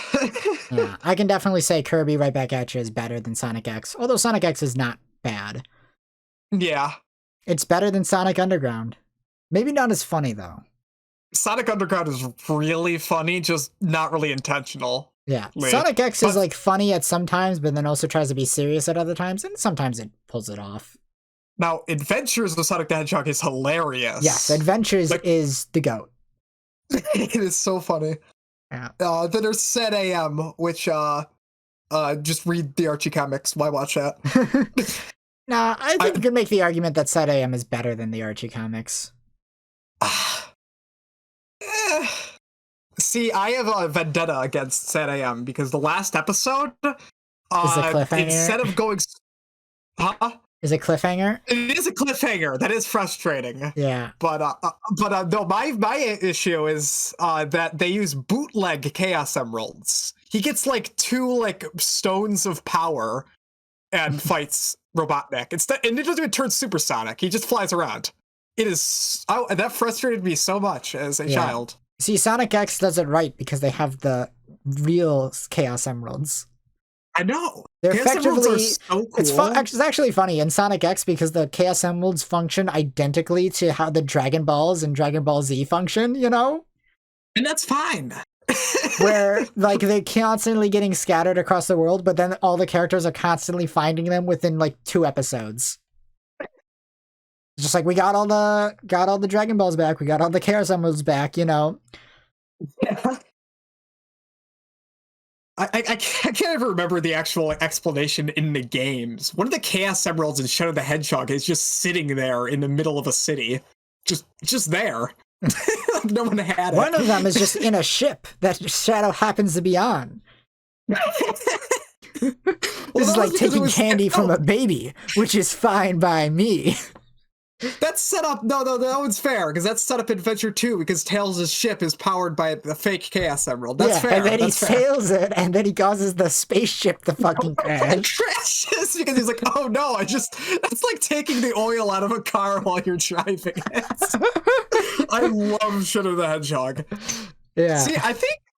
Yeah, I can definitely say Kirby Right Back at You is better than Sonic X, although Sonic X is not bad. Yeah. It's better than Sonic Underground. Maybe not as funny, though. Sonic Underground is really funny, just not really intentional. Yeah. Sonic X is like funny at some times, but then also tries to be serious at other times, and sometimes it pulls it off. Now, Adventures of Sonic the Hedgehog is hilarious. Yes, Adventures is the GOAT. It is so funny. Yeah. Then there's Set AM, which just read the Archie comics. Why watch that? Nah, I think you could make the argument that Set AM is better than the Archie comics. See, I have a vendetta against Set AM because the last episode, is a cliffhanger. Instead of going, is it cliffhanger? It is a cliffhanger. That is frustrating. Yeah. But no, my issue is that they use bootleg Chaos Emeralds. He gets like 2 like stones of power and fights Robotnik. And it doesn't even turn supersonic. He just flies around. It is that frustrated me so much as a child. See, Sonic X does it right because they have the real Chaos Emeralds. I know. They're Chaos effectively are so cool. It's actually funny in Sonic X because the Chaos Emeralds function identically to how the Dragon Balls and Dragon Ball Z function, you know? And that's fine. Where, like, they're constantly getting scattered across the world, but then all the characters are constantly finding them within, like, 2 episodes. It's just like, we got all the Dragon Balls back, we got all the Chaos Emeralds back, you know? Yeah. I can't even remember the actual explanation in the games. One of the Chaos Emeralds in Shadow the Hedgehog is just sitting there in the middle of a city. Just there. No one had it. One of them is just in a ship that Shadow happens to be on. This is like taking candy from a baby, which is fine by me. That's set up. No, that one's fair because that's set up in Adventure 2 because Tails' ship is powered by the fake Chaos Emerald. That's fair. And then he sails it, and then he causes the spaceship to fucking crash. It crashes because he's like, "Oh no! That's like taking the oil out of a car while you're driving it." I love Shadow the Hedgehog. Yeah. See, I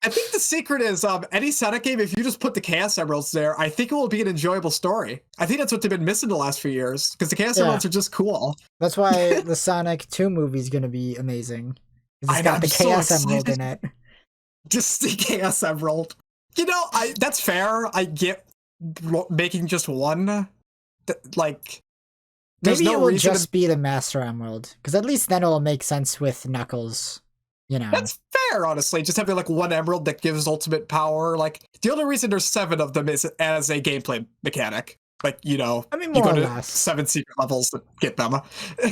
think the secret is any Sonic game, if you just put the Chaos Emeralds there, I think it will be an enjoyable story. I think that's what they've been missing the last few years, because the Chaos Emeralds are just cool. That's why the Sonic 2 movie is going to be amazing. It's got the Chaos Emerald in it. Just the Chaos Emerald. You know, that's fair. I get making just one. Maybe it will just be the Master Emerald, because at least then it'll make sense with Knuckles. You know. That's fair, honestly. Just having like one emerald that gives ultimate power. Like the only reason there's 7 of them is as a gameplay mechanic. Like, you know, I mean, you go to 7 secret levels to get them.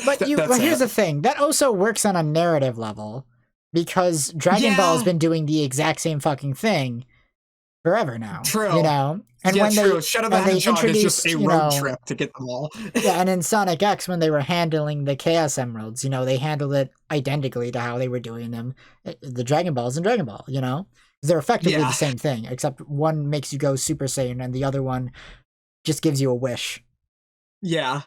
But here's the thing. That also works on a narrative level. Because Dragon Ball's been doing the exact same fucking thing forever now. True. You know? And when they Shadow the Hedgehog is just a road trip to get them all. Yeah, and in Sonic X, when they were handling the Chaos Emeralds, you know, they handled it identically to how they were doing them, the Dragon Balls and Dragon Ball, you know? They're effectively the same thing, except one makes you go Super Saiyan and the other one just gives you a wish. Yeah.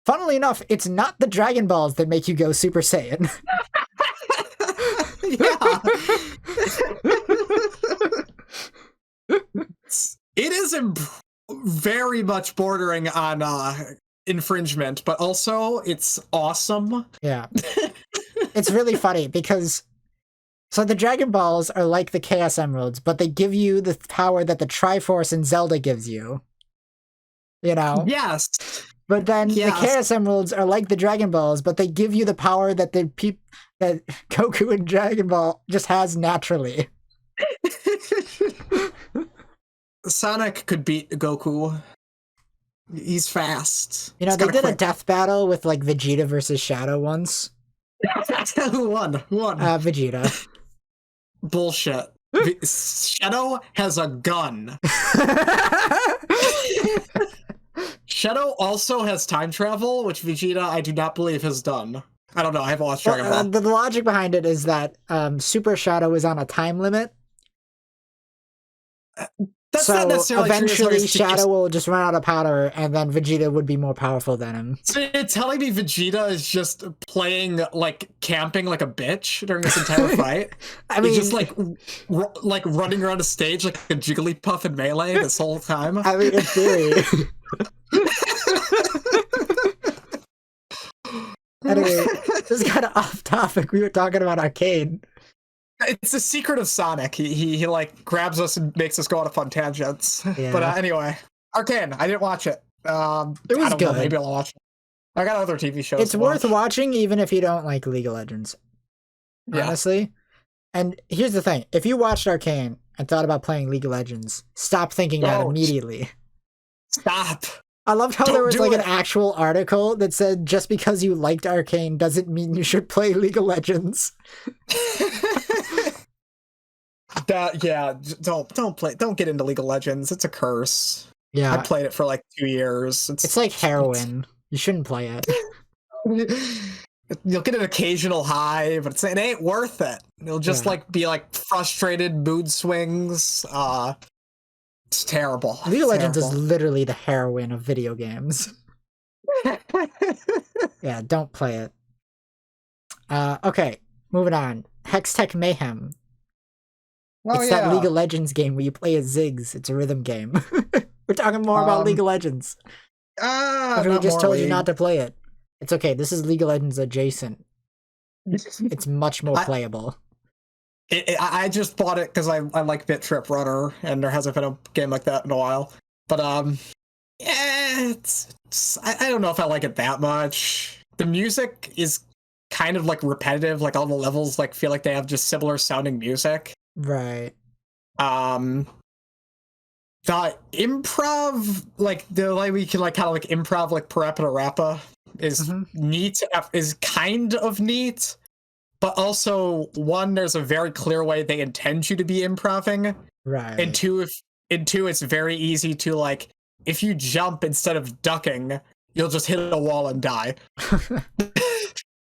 Funnily enough, it's not the Dragon Balls that make you go Super Saiyan. Yeah. It is very much bordering on infringement, but also it's awesome. Yeah. It's really funny because so the Dragon Balls are like the Chaos Emeralds, but they give you the power that the Triforce in Zelda gives you. You know? Yes. But then the Chaos Emeralds are like the Dragon Balls, but they give you the power that that Goku in Dragon Ball just has naturally. Sonic could beat Goku. He's fast. You know, they did a death battle with like Vegeta versus Shadow once. Who won? Vegeta. Bullshit. Shadow has a gun. Shadow also has time travel, which Vegeta I do not believe has done. I don't know. I haven't watched Dragon Ball. The logic behind it is that Super Shadow is on a time limit. That's so not necessarily eventually true. Shadow will just run out of power, and then Vegeta would be more powerful than him. So you're telling me Vegeta is just playing, like, camping like a bitch during this entire fight? I mean... He's just, like running around a stage like a Jigglypuff in Melee this whole time? I mean, in theory. Anyway, this is kind of off topic. We were talking about Arcane. It's the secret of Sonic. He like grabs us and makes us go on fun tangents. Yeah. But anyway, Arcane. I didn't watch it. It was good. Maybe I'll watch it. I got other TV shows. It's worth watching even if you don't like League of Legends. Honestly. And here's the thing: if you watched Arcane and thought about playing League of Legends, stop thinking that immediately. Stop. I loved how there was like an actual article that said just because you liked Arcane doesn't mean you should play League of Legends. Don't get into League of Legends. It's a curse. Yeah. I played it for like 2 years. It's like heroin. You shouldn't play it. You'll get an occasional high, but it ain't worth it. You'll just be like frustrated mood swings. It's terrible. League of Legends is literally the heroin of video games. Yeah, don't play it. Okay, moving on. Hextech Mayhem. It's that League of Legends game where you play as Ziggs. It's a rhythm game. We're talking more about League of Legends. We just told you not to play it. It's okay. This is League of Legends adjacent. It's much more playable. I just bought it because I like Bit Trip Runner, and there hasn't been a game like that in a while. But yeah, I don't know if I like it that much. The music is kind of like repetitive. Like all the levels like feel like they have just similar sounding music. Right. The improv, like the way we can like kind of like improv like Parappa Rappa is neat. Is kind of neat. But also, one, there's a very clear way they intend you to be improving. Right. And two, it's very easy to, like, if you jump instead of ducking, you'll just hit a wall and die.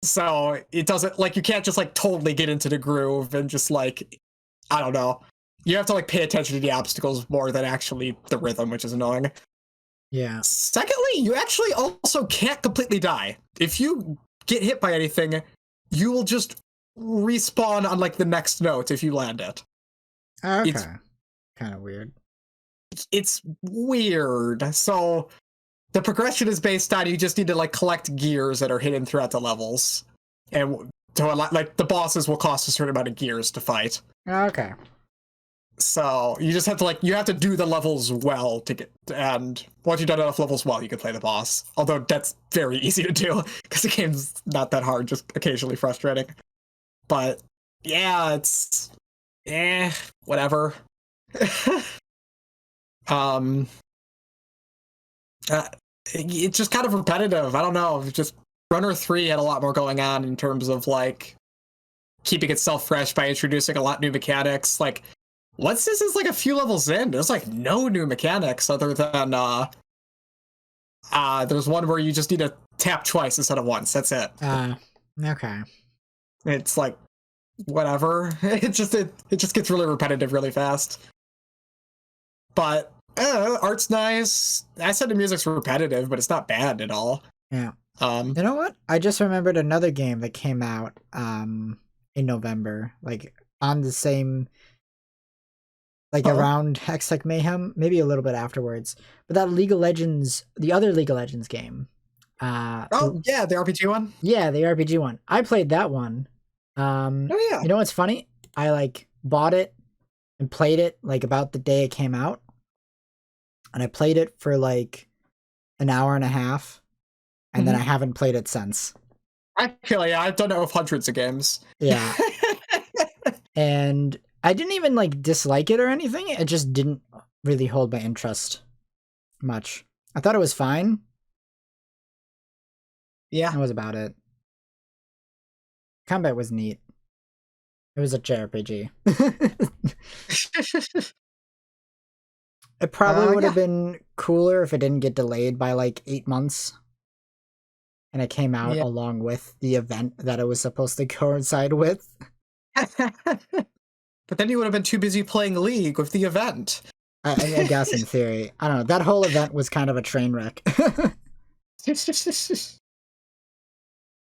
So, it doesn't, like, you can't just, like, totally get into the groove and just, like, I don't know. You have to, like, pay attention to the obstacles more than actually the rhythm, which is annoying. Yeah. Secondly, you actually also can't completely die. If you get hit by anything, you will just respawn on like the next note if you land it. Okay. It's kind of weird. It's weird. So the progression is based on you just need to like collect gears that are hidden throughout the levels. And so like the bosses will cost a certain amount of gears to fight. Okay. So you just have to like you have to do the levels well to get, and once you've done enough levels well, you can play the boss. Although that's very easy to do because the game's not that hard, just occasionally frustrating. But yeah, it's whatever. It's just kind of repetitive. I don't know. Just Runner 3 had a lot more going on in terms of like keeping itself fresh by introducing a lot new mechanics. Like once this is like a few levels in, there's like no new mechanics other than there's one where you just need to tap twice instead of once. That's it. Okay. It's like whatever. It just gets really repetitive really fast. But art's nice. I said the music's repetitive, but it's not bad at all. Yeah. You know what? I just remembered another game that came out in November, like on the same, like around Hextech Mayhem, maybe a little bit afterwards. But that League of Legends, the other League of Legends game. Yeah, the RPG one. Yeah, the RPG one. I played that one. Oh yeah. You know what's funny? I like bought it and played it like about the day it came out, and I played it for like an hour and a half, and then I haven't played it since. Actually, I've done it with hundreds of games. Yeah. And I didn't even like dislike it or anything. It just didn't really hold my interest much. I thought it was fine. Yeah. That was about it. Combat was neat. It was a JRPG. It probably would have been cooler if it didn't get delayed by like 8 months. And it came out along with the event that it was supposed to coincide with. But then you would have been too busy playing League with the event. I guess in theory. I don't know. That whole event was kind of a train wreck.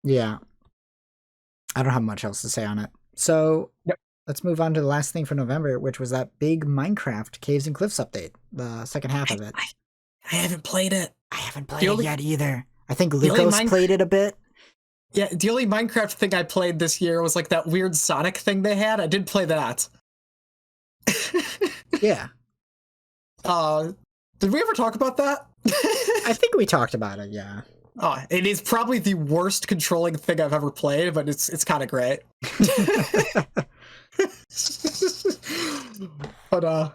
Yeah. I don't have much else to say on it. So let's move on to the last thing for November, which was that big Minecraft Caves and Cliffs update, the second half of it. I haven't played it. I haven't played it yet either. I think Lucas played it a bit. Yeah, the only Minecraft thing I played this year was like that weird Sonic thing they had. I did play that. Yeah. Did we ever talk about that? I think we talked about it, yeah. Oh, it is probably the worst controlling thing I've ever played, but it's kind of great. But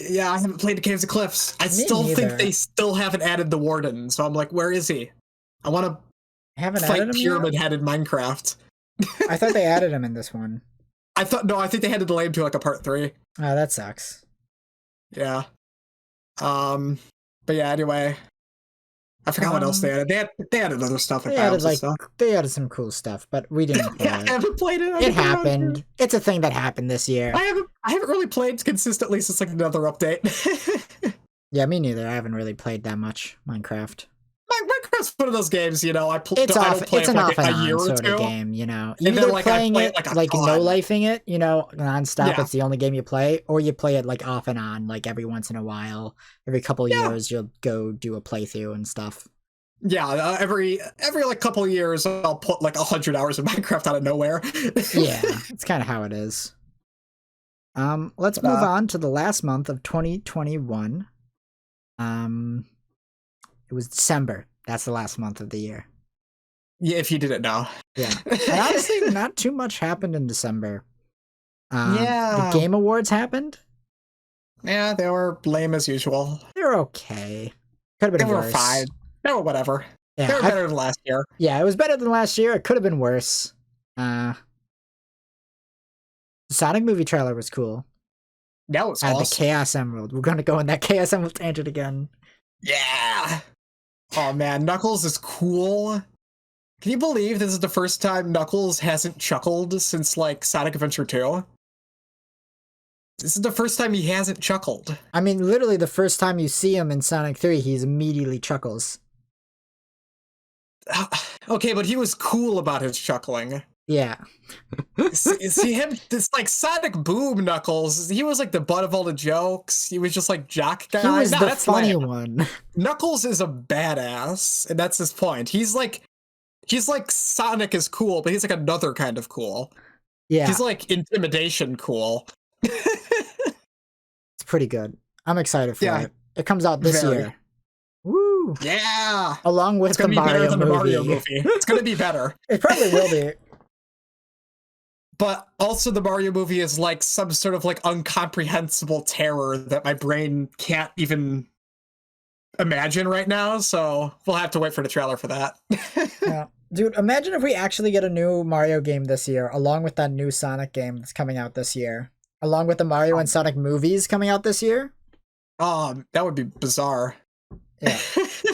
yeah, I haven't played the Caves and Cliffs. I still think they still haven't added the Warden, so I'm like, where is he? I want to fight Pyramid-headed Minecraft. I thought they added him in this one. I think they had to delay him to like a part 3. Oh, that sucks. Yeah. But yeah, anyway. I forgot what else they added. They added other stuff. They added some cool stuff, but we didn't play it. I haven't played it. It happened. It's a thing that happened this year. I haven't really played consistently since like another update. Yeah, me neither. I haven't really played that much Minecraft. Minecraft's one of those games, you know. It's an off and on sort of game, you know. Either playing it like no-lifing it, you know, nonstop. It's the only game you play, or you play it like off and on, like every once in a while. Every couple of years, you'll go do a playthrough and stuff. Yeah, every like couple of years, I'll put like 100 hours of Minecraft out of nowhere. Yeah, it's kind of how it is. Let's move on to the last month of 2021. It was December. That's the last month of the year. Yeah, if you didn't know. Yeah. And honestly, not too much happened in December. The Game Awards happened. Yeah, they were lame as usual. They were okay. Could have been worse. They were fine. They were whatever. Yeah, they were better than last year. Yeah, it was better than last year. It could have been worse. The Sonic movie trailer was cool. That was awesome. The Chaos Emerald. We're going to go on that Chaos Emerald tangent again. Yeah. Oh man, Knuckles is cool. Can you believe this is the first time Knuckles hasn't chuckled since like Sonic Adventure 2? This is the first time he hasn't chuckled. I mean, literally the first time you see him in Sonic 3, he immediately chuckles. Okay, but he was cool about his chuckling. Yeah. See him, this like Sonic Boom Knuckles, he was like the butt of all the jokes. He was just like jock guy. He was the funny one. Knuckles is a badass, and that's his point. He's like Sonic is cool, but he's like another kind of cool. Yeah. He's like intimidation cool. It's pretty good. I'm excited for it. It comes out this year. Woo! Yeah! Along with the Mario movie. It's gonna be better. It probably will be. But also the Mario movie is like some sort of like incomprehensible terror that my brain can't even imagine right now, so we'll have to wait for the trailer for that. Yeah. Dude, imagine if we actually get a new Mario game this year, along with that new Sonic game that's coming out this year. Along with the Mario and Sonic movies coming out this year. That would be bizarre. Yeah.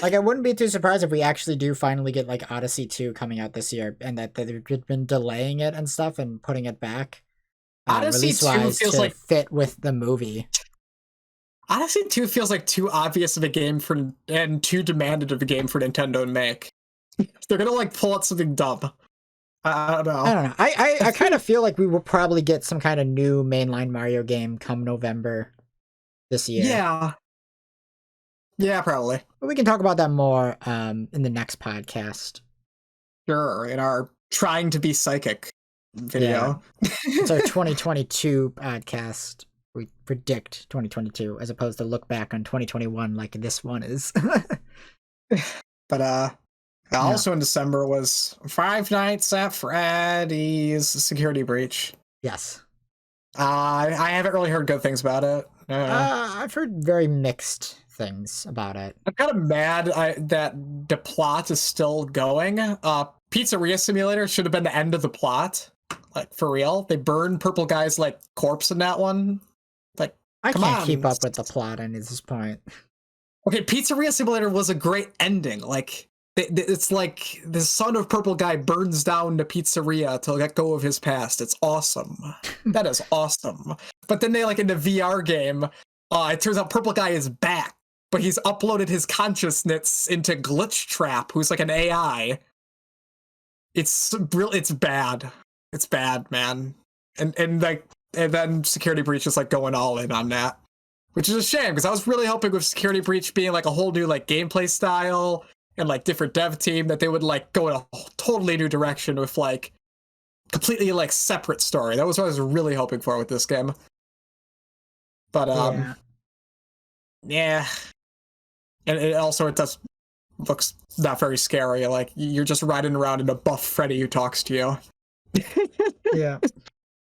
Like, I wouldn't be too surprised if we actually do finally get, like, Odyssey 2 coming out this year, and that they've been delaying it and stuff and putting it back, Odyssey 2 release-wise, feels to like fit with the movie. Odyssey 2 feels like too obvious of a game and too demanded of a game for Nintendo to make. They're gonna, like, pull out something dumb. I don't know. I don't know. I kind of feel like we will probably get some kind of new mainline Mario game come November this year. Yeah. Yeah, probably. But we can talk about that more in the next podcast. Sure, in our trying to be psychic video. Yeah. It's our 2022 podcast. We predict 2022 as opposed to look back on 2021 like this one is. But also in December was Five Nights at Freddy's Security Breach. Yes. I haven't really heard good things about it. I've heard very mixed things about it. I'm kind of mad that the plot is still going. Pizzeria Simulator should have been the end of the plot. Like, for real. They burned Purple Guy's, like, corpse in that one. Like, I can't keep up with the plot at this point. Okay, Pizzeria Simulator was a great ending. Like, it's like the son of Purple Guy burns down the pizzeria to let go of his past. It's awesome. That is awesome. But then they, like, in the VR game, it turns out Purple Guy is back, but he's uploaded his consciousness into Glitch Trap, who's like an AI. It's bad. It's bad, man. And then Security Breach is, like, going all in on that, which is a shame, because I was really hoping with Security Breach being, like, a whole new, like, gameplay style and, like, different dev team, that they would, like, go in a totally new direction with, like, completely, like, separate story. That was what I was really hoping for with this game. But yeah. And it looks not very scary. Like, you're just riding around in a buff Freddy who talks to you. Yeah.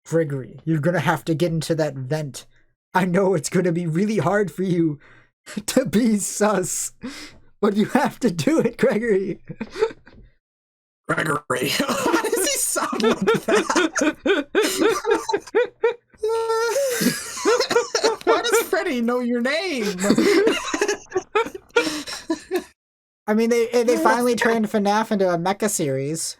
Gregory, you're gonna have to get into that vent. I know it's gonna be really hard for you to be sus, but you have to do it, Gregory. Gregory. Why does he sound like that? Why does Freddy know your name? I mean, they finally turned FNAF into a mecha series.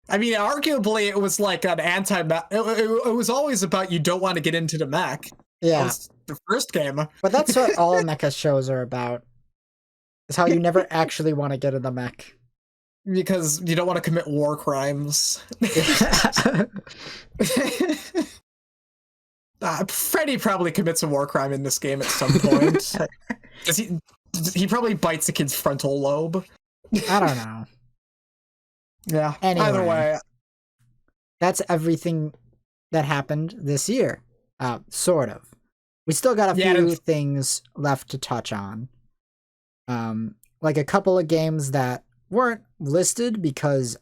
I mean, arguably, it was like an anti-mech. It was always about you don't want to get into the mech. Yeah. That was the first game. But that's what all mecha shows are about. Is how you never actually want to get in the mech. Because you don't want to commit war crimes. Freddy probably commits a war crime in this game at some point. He probably bites a kid's frontal lobe. I don't know. Yeah. Anyway, either way, that's everything that happened this year. Sort of. We still got a few things left to touch on. Like a couple of games that weren't listed because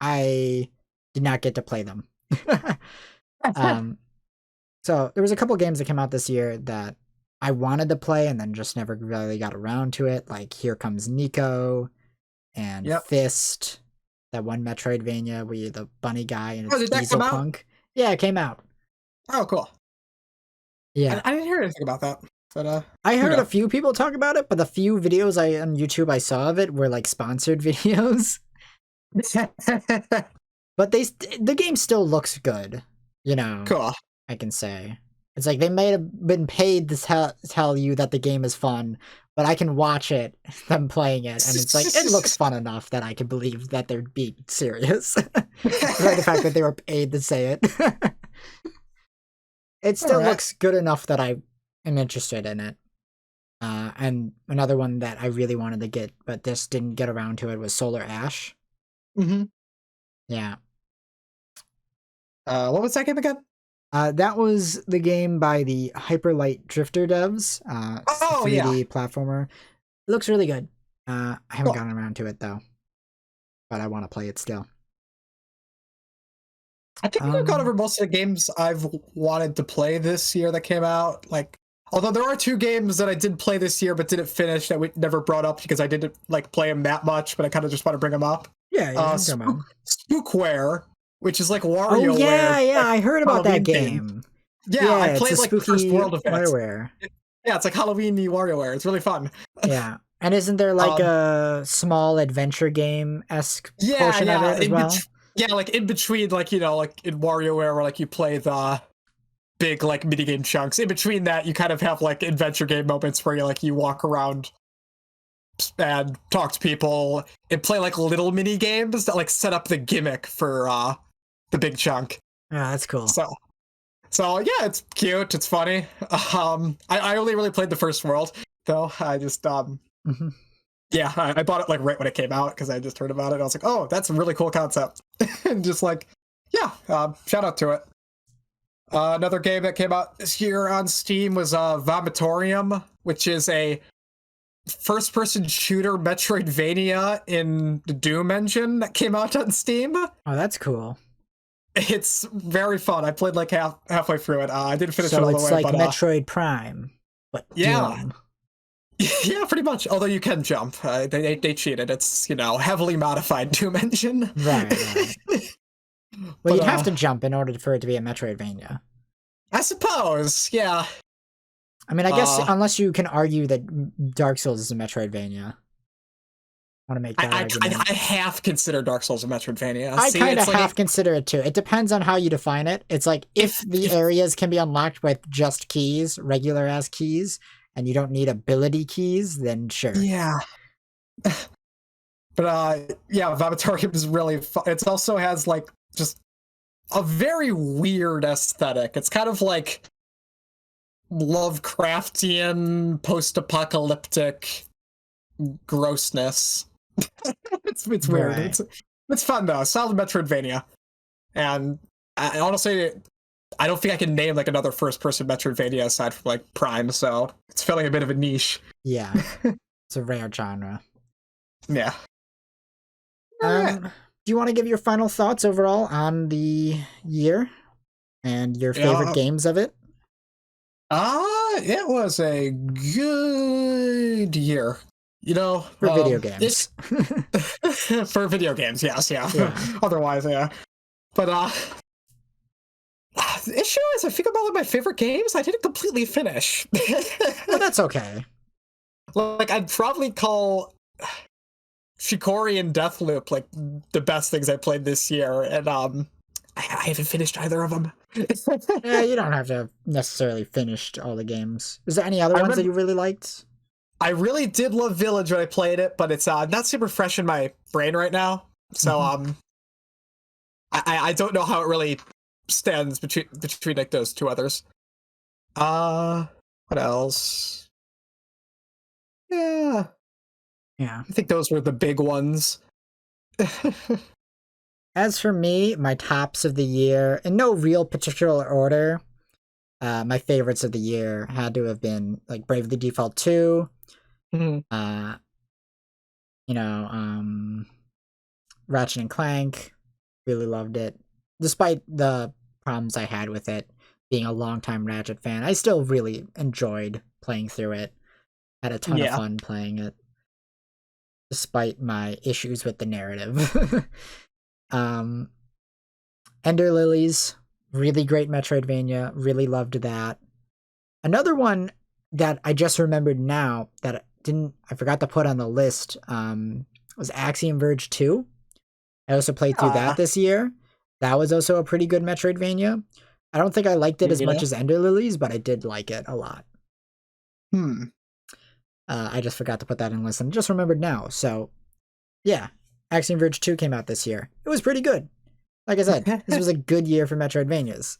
I did not get to play them. So there was a couple of games that came out this year that I wanted to play and then just never really got around to it. Like Here Comes Nico and Fist, that one Metroidvania where you're the bunny guy and it's Diesel Punk. Yeah, it came out. Oh, cool. Yeah, I didn't hear anything about that. But I heard a few people talk about it, but the few videos on YouTube I saw of it were like sponsored videos. But the game still looks good, you know. Cool. I can say it's like they may have been paid to tell you that the game is fun, but I can watch it, them playing it, and it's like it looks fun enough that I can believe that they're being serious. Despite the fact that they were paid to say it. It still looks good enough that I am interested in it. And another one that I really wanted to get, but just didn't get around to it, was Solar Ash. Mm-hmm. Yeah. What was that game again? That was the game by the Hyperlight Drifter devs. 3D platformer. It looks really good. I haven't gotten around to it though, but I want to play it still. I think we've gone over most of the games I've wanted to play this year that came out. Like, although there are two games that I did play this year but didn't finish that we never brought up because I didn't like play them that much, but I kind of just want to bring them up. Yeah, Spookware, which is like WarioWare. Oh yeah, I heard about that game. Yeah, I played like the first world of it. WarioWare. Yeah, it's like Halloween-y WarioWare. It's really fun. Yeah. And isn't there like a small adventure game-esque yeah, portion of it as well? Yeah, like in between, like, you know, like in WarioWare where like you play the big like minigame chunks. In between that, you kind of have like adventure game moments where you walk around and talk to people and play like little mini games that like set up the gimmick for the big chunk. Yeah, that's cool. So yeah, it's cute, it's funny. I only really played the first world though. I just yeah, I bought it like right when it came out because I just heard about it. I was like, oh, that's a really cool concept. And just like, yeah, shout out to it. Another game that came out this year on Steam was Vomitorium, which is a first-person shooter Metroidvania in the Doom engine that came out on Steam. Oh, that's cool. It's very fun. I played like halfway through it. I didn't finish it all the way. So it's like Metroid Prime, but yeah. Doom. Yeah, pretty much. Although you can jump. They cheated. It's, heavily modified Doom engine. Right. Well, you'd have to jump in order for it to be a Metroidvania. I suppose, yeah. I mean, I guess unless you can argue that Dark Souls is a Metroidvania. I want to make that argument. I half consider Dark Souls a Metroidvania. I kind of half consider it too. It depends on how you define it. It's like if the areas can be unlocked with just keys, regular-ass keys, and you don't need ability keys, then sure. Yeah. But yeah, Vomitorium is really fun. It also has like just a very weird aesthetic. It's kind of like Lovecraftian, post-apocalyptic grossness. It's weird. Right. It's fun though. Solid Metroidvania. And I honestly, I don't think I can name like another first-person Metroidvania aside from like Prime, so it's filling a bit of a niche. Yeah, it's a rare genre. Yeah. Do you want to give your final thoughts overall on the year and your favorite games of it? It was a good year. For video games. For video games, yes, yeah. Otherwise, yeah. But the issue is, I think about one of my favorite games, I didn't completely finish. Well, that's okay. Like, I'd probably call Shikori and Deathloop like the best things I played this year, and I haven't finished either of them. Yeah, you don't have to have necessarily finished all the games. Is there any other ones that you really liked? I really did love Village when I played it, but it's not super fresh in my brain right now. So I don't know how it really stands between like those two others. What else? Yeah, I think those were the big ones. As for me, my tops of the year, in no real particular order, my favorites of the year had to have been like Bravely Default 2. Ratchet and Clank, really loved it. Despite the problems I had with it, being a longtime Ratchet fan, I still really enjoyed playing through it. Had a ton of fun playing it, despite my issues with the narrative. Ender Lilies, really great Metroidvania, really loved that. Another one that I just remembered now that I forgot to put on the list was Axiom Verge 2. I also played through that this year. That was also a pretty good Metroidvania. I don't think I liked it as much as Ender Lilies, but I did like it a lot. I just forgot to put that in the list and just remembered now. So, yeah, Axiom Verge 2 came out this year. It was pretty good. Like I said, this was a good year for Metroidvanias.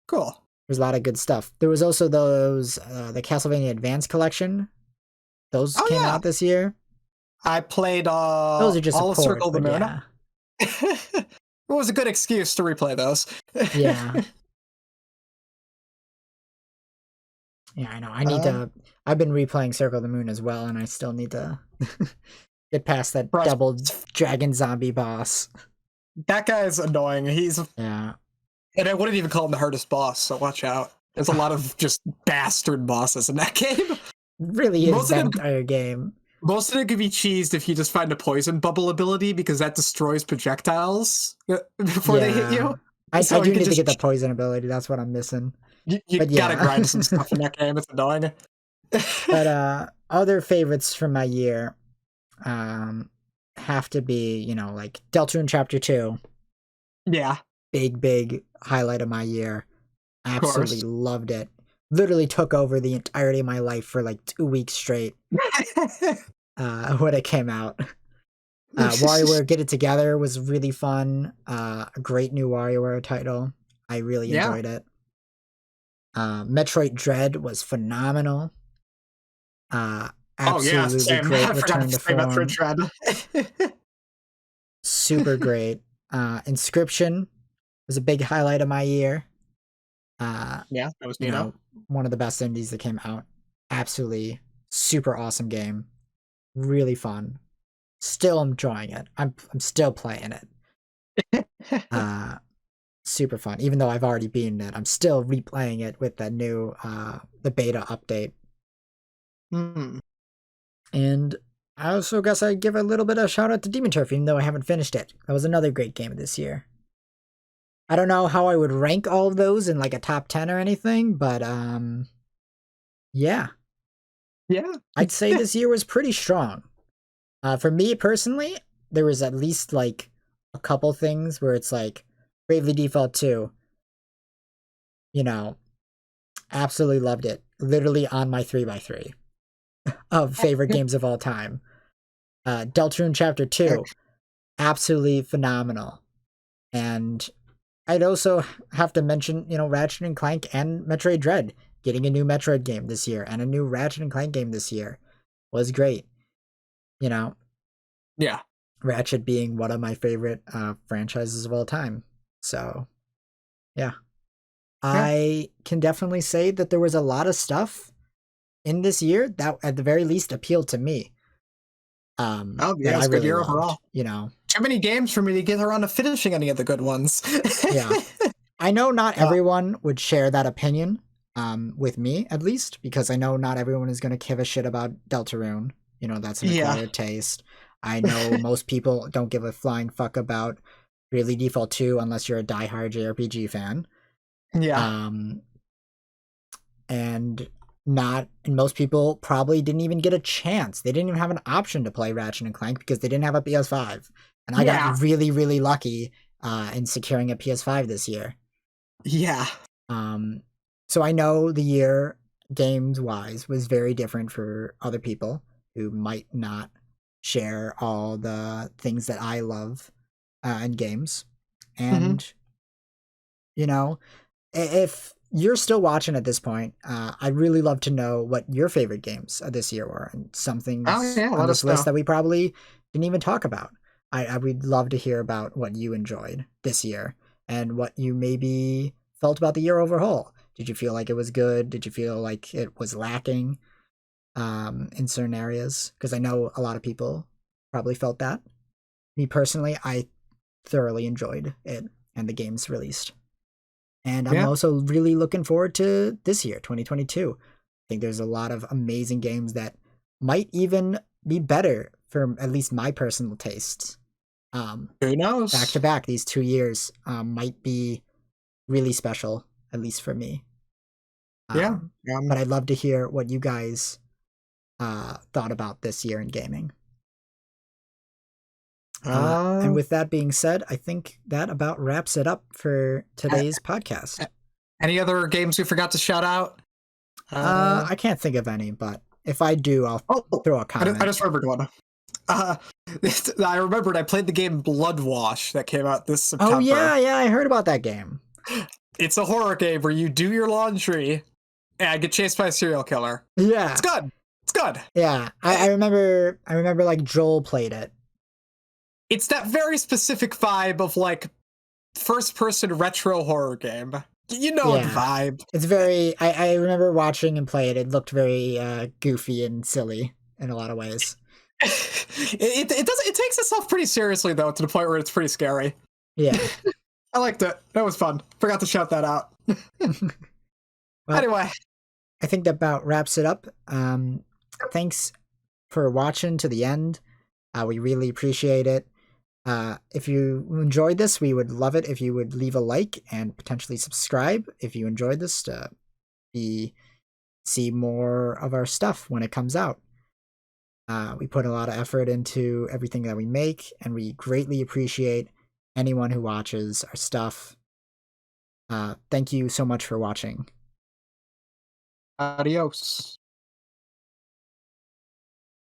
Cool. There's a lot of good stuff. There was also those, the Castlevania Advance Collection. Those came out this year. I played those are just all of Circle of the Moon. Yeah. It was a good excuse to replay those. Yeah. Yeah, I know. I need to. I've been replaying Circle of the Moon as well, and I still need to get past that double dragon zombie boss. That guy's annoying. Yeah. And I wouldn't even call him the hardest boss, so watch out. There's a lot of just bastard bosses in that game. It really is that entire game. Most of it could be cheesed if you just find a poison bubble ability, because that destroys projectiles before they hit you. I do need to get the poison ability. That's what I'm missing. You gotta grind some stuff in that game. It's annoying. But other favorites from my year have to be, like Deltarune Chapter 2. Yeah. Big highlight of my year. Absolutely loved it. Literally took over the entirety of my life for like 2 weeks straight when it came out. WarioWare Get It Together was really fun. A great new WarioWare title. I really enjoyed it. Metroid Dread was phenomenal. Absolutely great return to form. Metroid Dread. Super great. Inscription was a big highlight of my year. Yeah, that was neat. One of the best indies that came out. Absolutely super awesome game. Really fun. Still enjoying it. I'm still playing it. Super fun. Even though I've already beaten it, I'm still replaying it with the new the beta update. And I also guess I'd give a little bit of shout out to Demon Turf, even though I haven't finished it. That was another great game this year. I don't know how I would rank all of those in like a top 10 or anything, but yeah. Yeah. I'd say this year was pretty strong. For me personally, there was at least like a couple things where it's like Bravely Default 2. Absolutely loved it. Literally on my 3x3 of favorite games of all time. Deltarune Chapter 2, absolutely phenomenal. And I'd also have to mention, Ratchet and Clank and Metroid Dread. Getting a new Metroid game this year and a new Ratchet and Clank game this year was great. Yeah. Ratchet being one of my favorite franchises of all time. So, yeah. I can definitely say that there was a lot of stuff in this year that at the very least appealed to me. It was a good year overall. Too many games for me to get around to finishing any of the good ones. Yeah. I know not everyone would share that opinion with me, at least, because I know not everyone is going to give a shit about Deltarune. That's an acquired taste. I know most people don't give a flying fuck about Bravely Default 2 unless you're a diehard JRPG fan. Yeah. And most people probably didn't even get a chance. They didn't even have an option to play Ratchet and Clank because they didn't have a PS5. And I got really, really lucky in securing a PS5 this year. Yeah. So I know the year, games-wise, was very different for other people who might not share all the things that I love in games. And, if you're still watching at this point, I'd really love to know what your favorite games of this year were, and some things on this list that we probably didn't even talk about. I would love to hear about what you enjoyed this year and what you maybe felt about the year overall. Did you feel like it was good? Did you feel like it was lacking in certain areas? Because I know a lot of people probably felt that. Me personally, I thoroughly enjoyed it and the games released. And I'm also really looking forward to this year, 2022. I think there's a lot of amazing games that might even be better for at least my personal tastes. Who knows? Back to back, these 2 years might be really special, at least for me. But I'd love to hear what you guys thought about this year in gaming. And with that being said, I think that about wraps it up for today's podcast. Any other games we forgot to shout out? I can't think of any, but if I do, I'll throw a comment. I just remembered one. I remembered I played the game Blood Wash that came out this September. Oh, yeah, I heard about that game. It's a horror game where you do your laundry and get chased by a serial killer. Yeah. It's good. It's good. Yeah, I remember like Joel played it. It's that very specific vibe of like first-person retro horror game. The vibe. It's very. I remember watching and play it. It looked very goofy and silly in a lot of ways. It does. It takes itself pretty seriously though, to the point where it's pretty scary. Yeah, I liked it. That was fun. Forgot to shout that out. Well, anyway, I think that about wraps it up. Thanks for watching to the end. We really appreciate it. If you enjoyed this, we would love it if you would leave a like and potentially subscribe if you enjoyed this to see more of our stuff when it comes out. We put a lot of effort into everything that we make, and we greatly appreciate anyone who watches our stuff. Thank you so much for watching. Adios.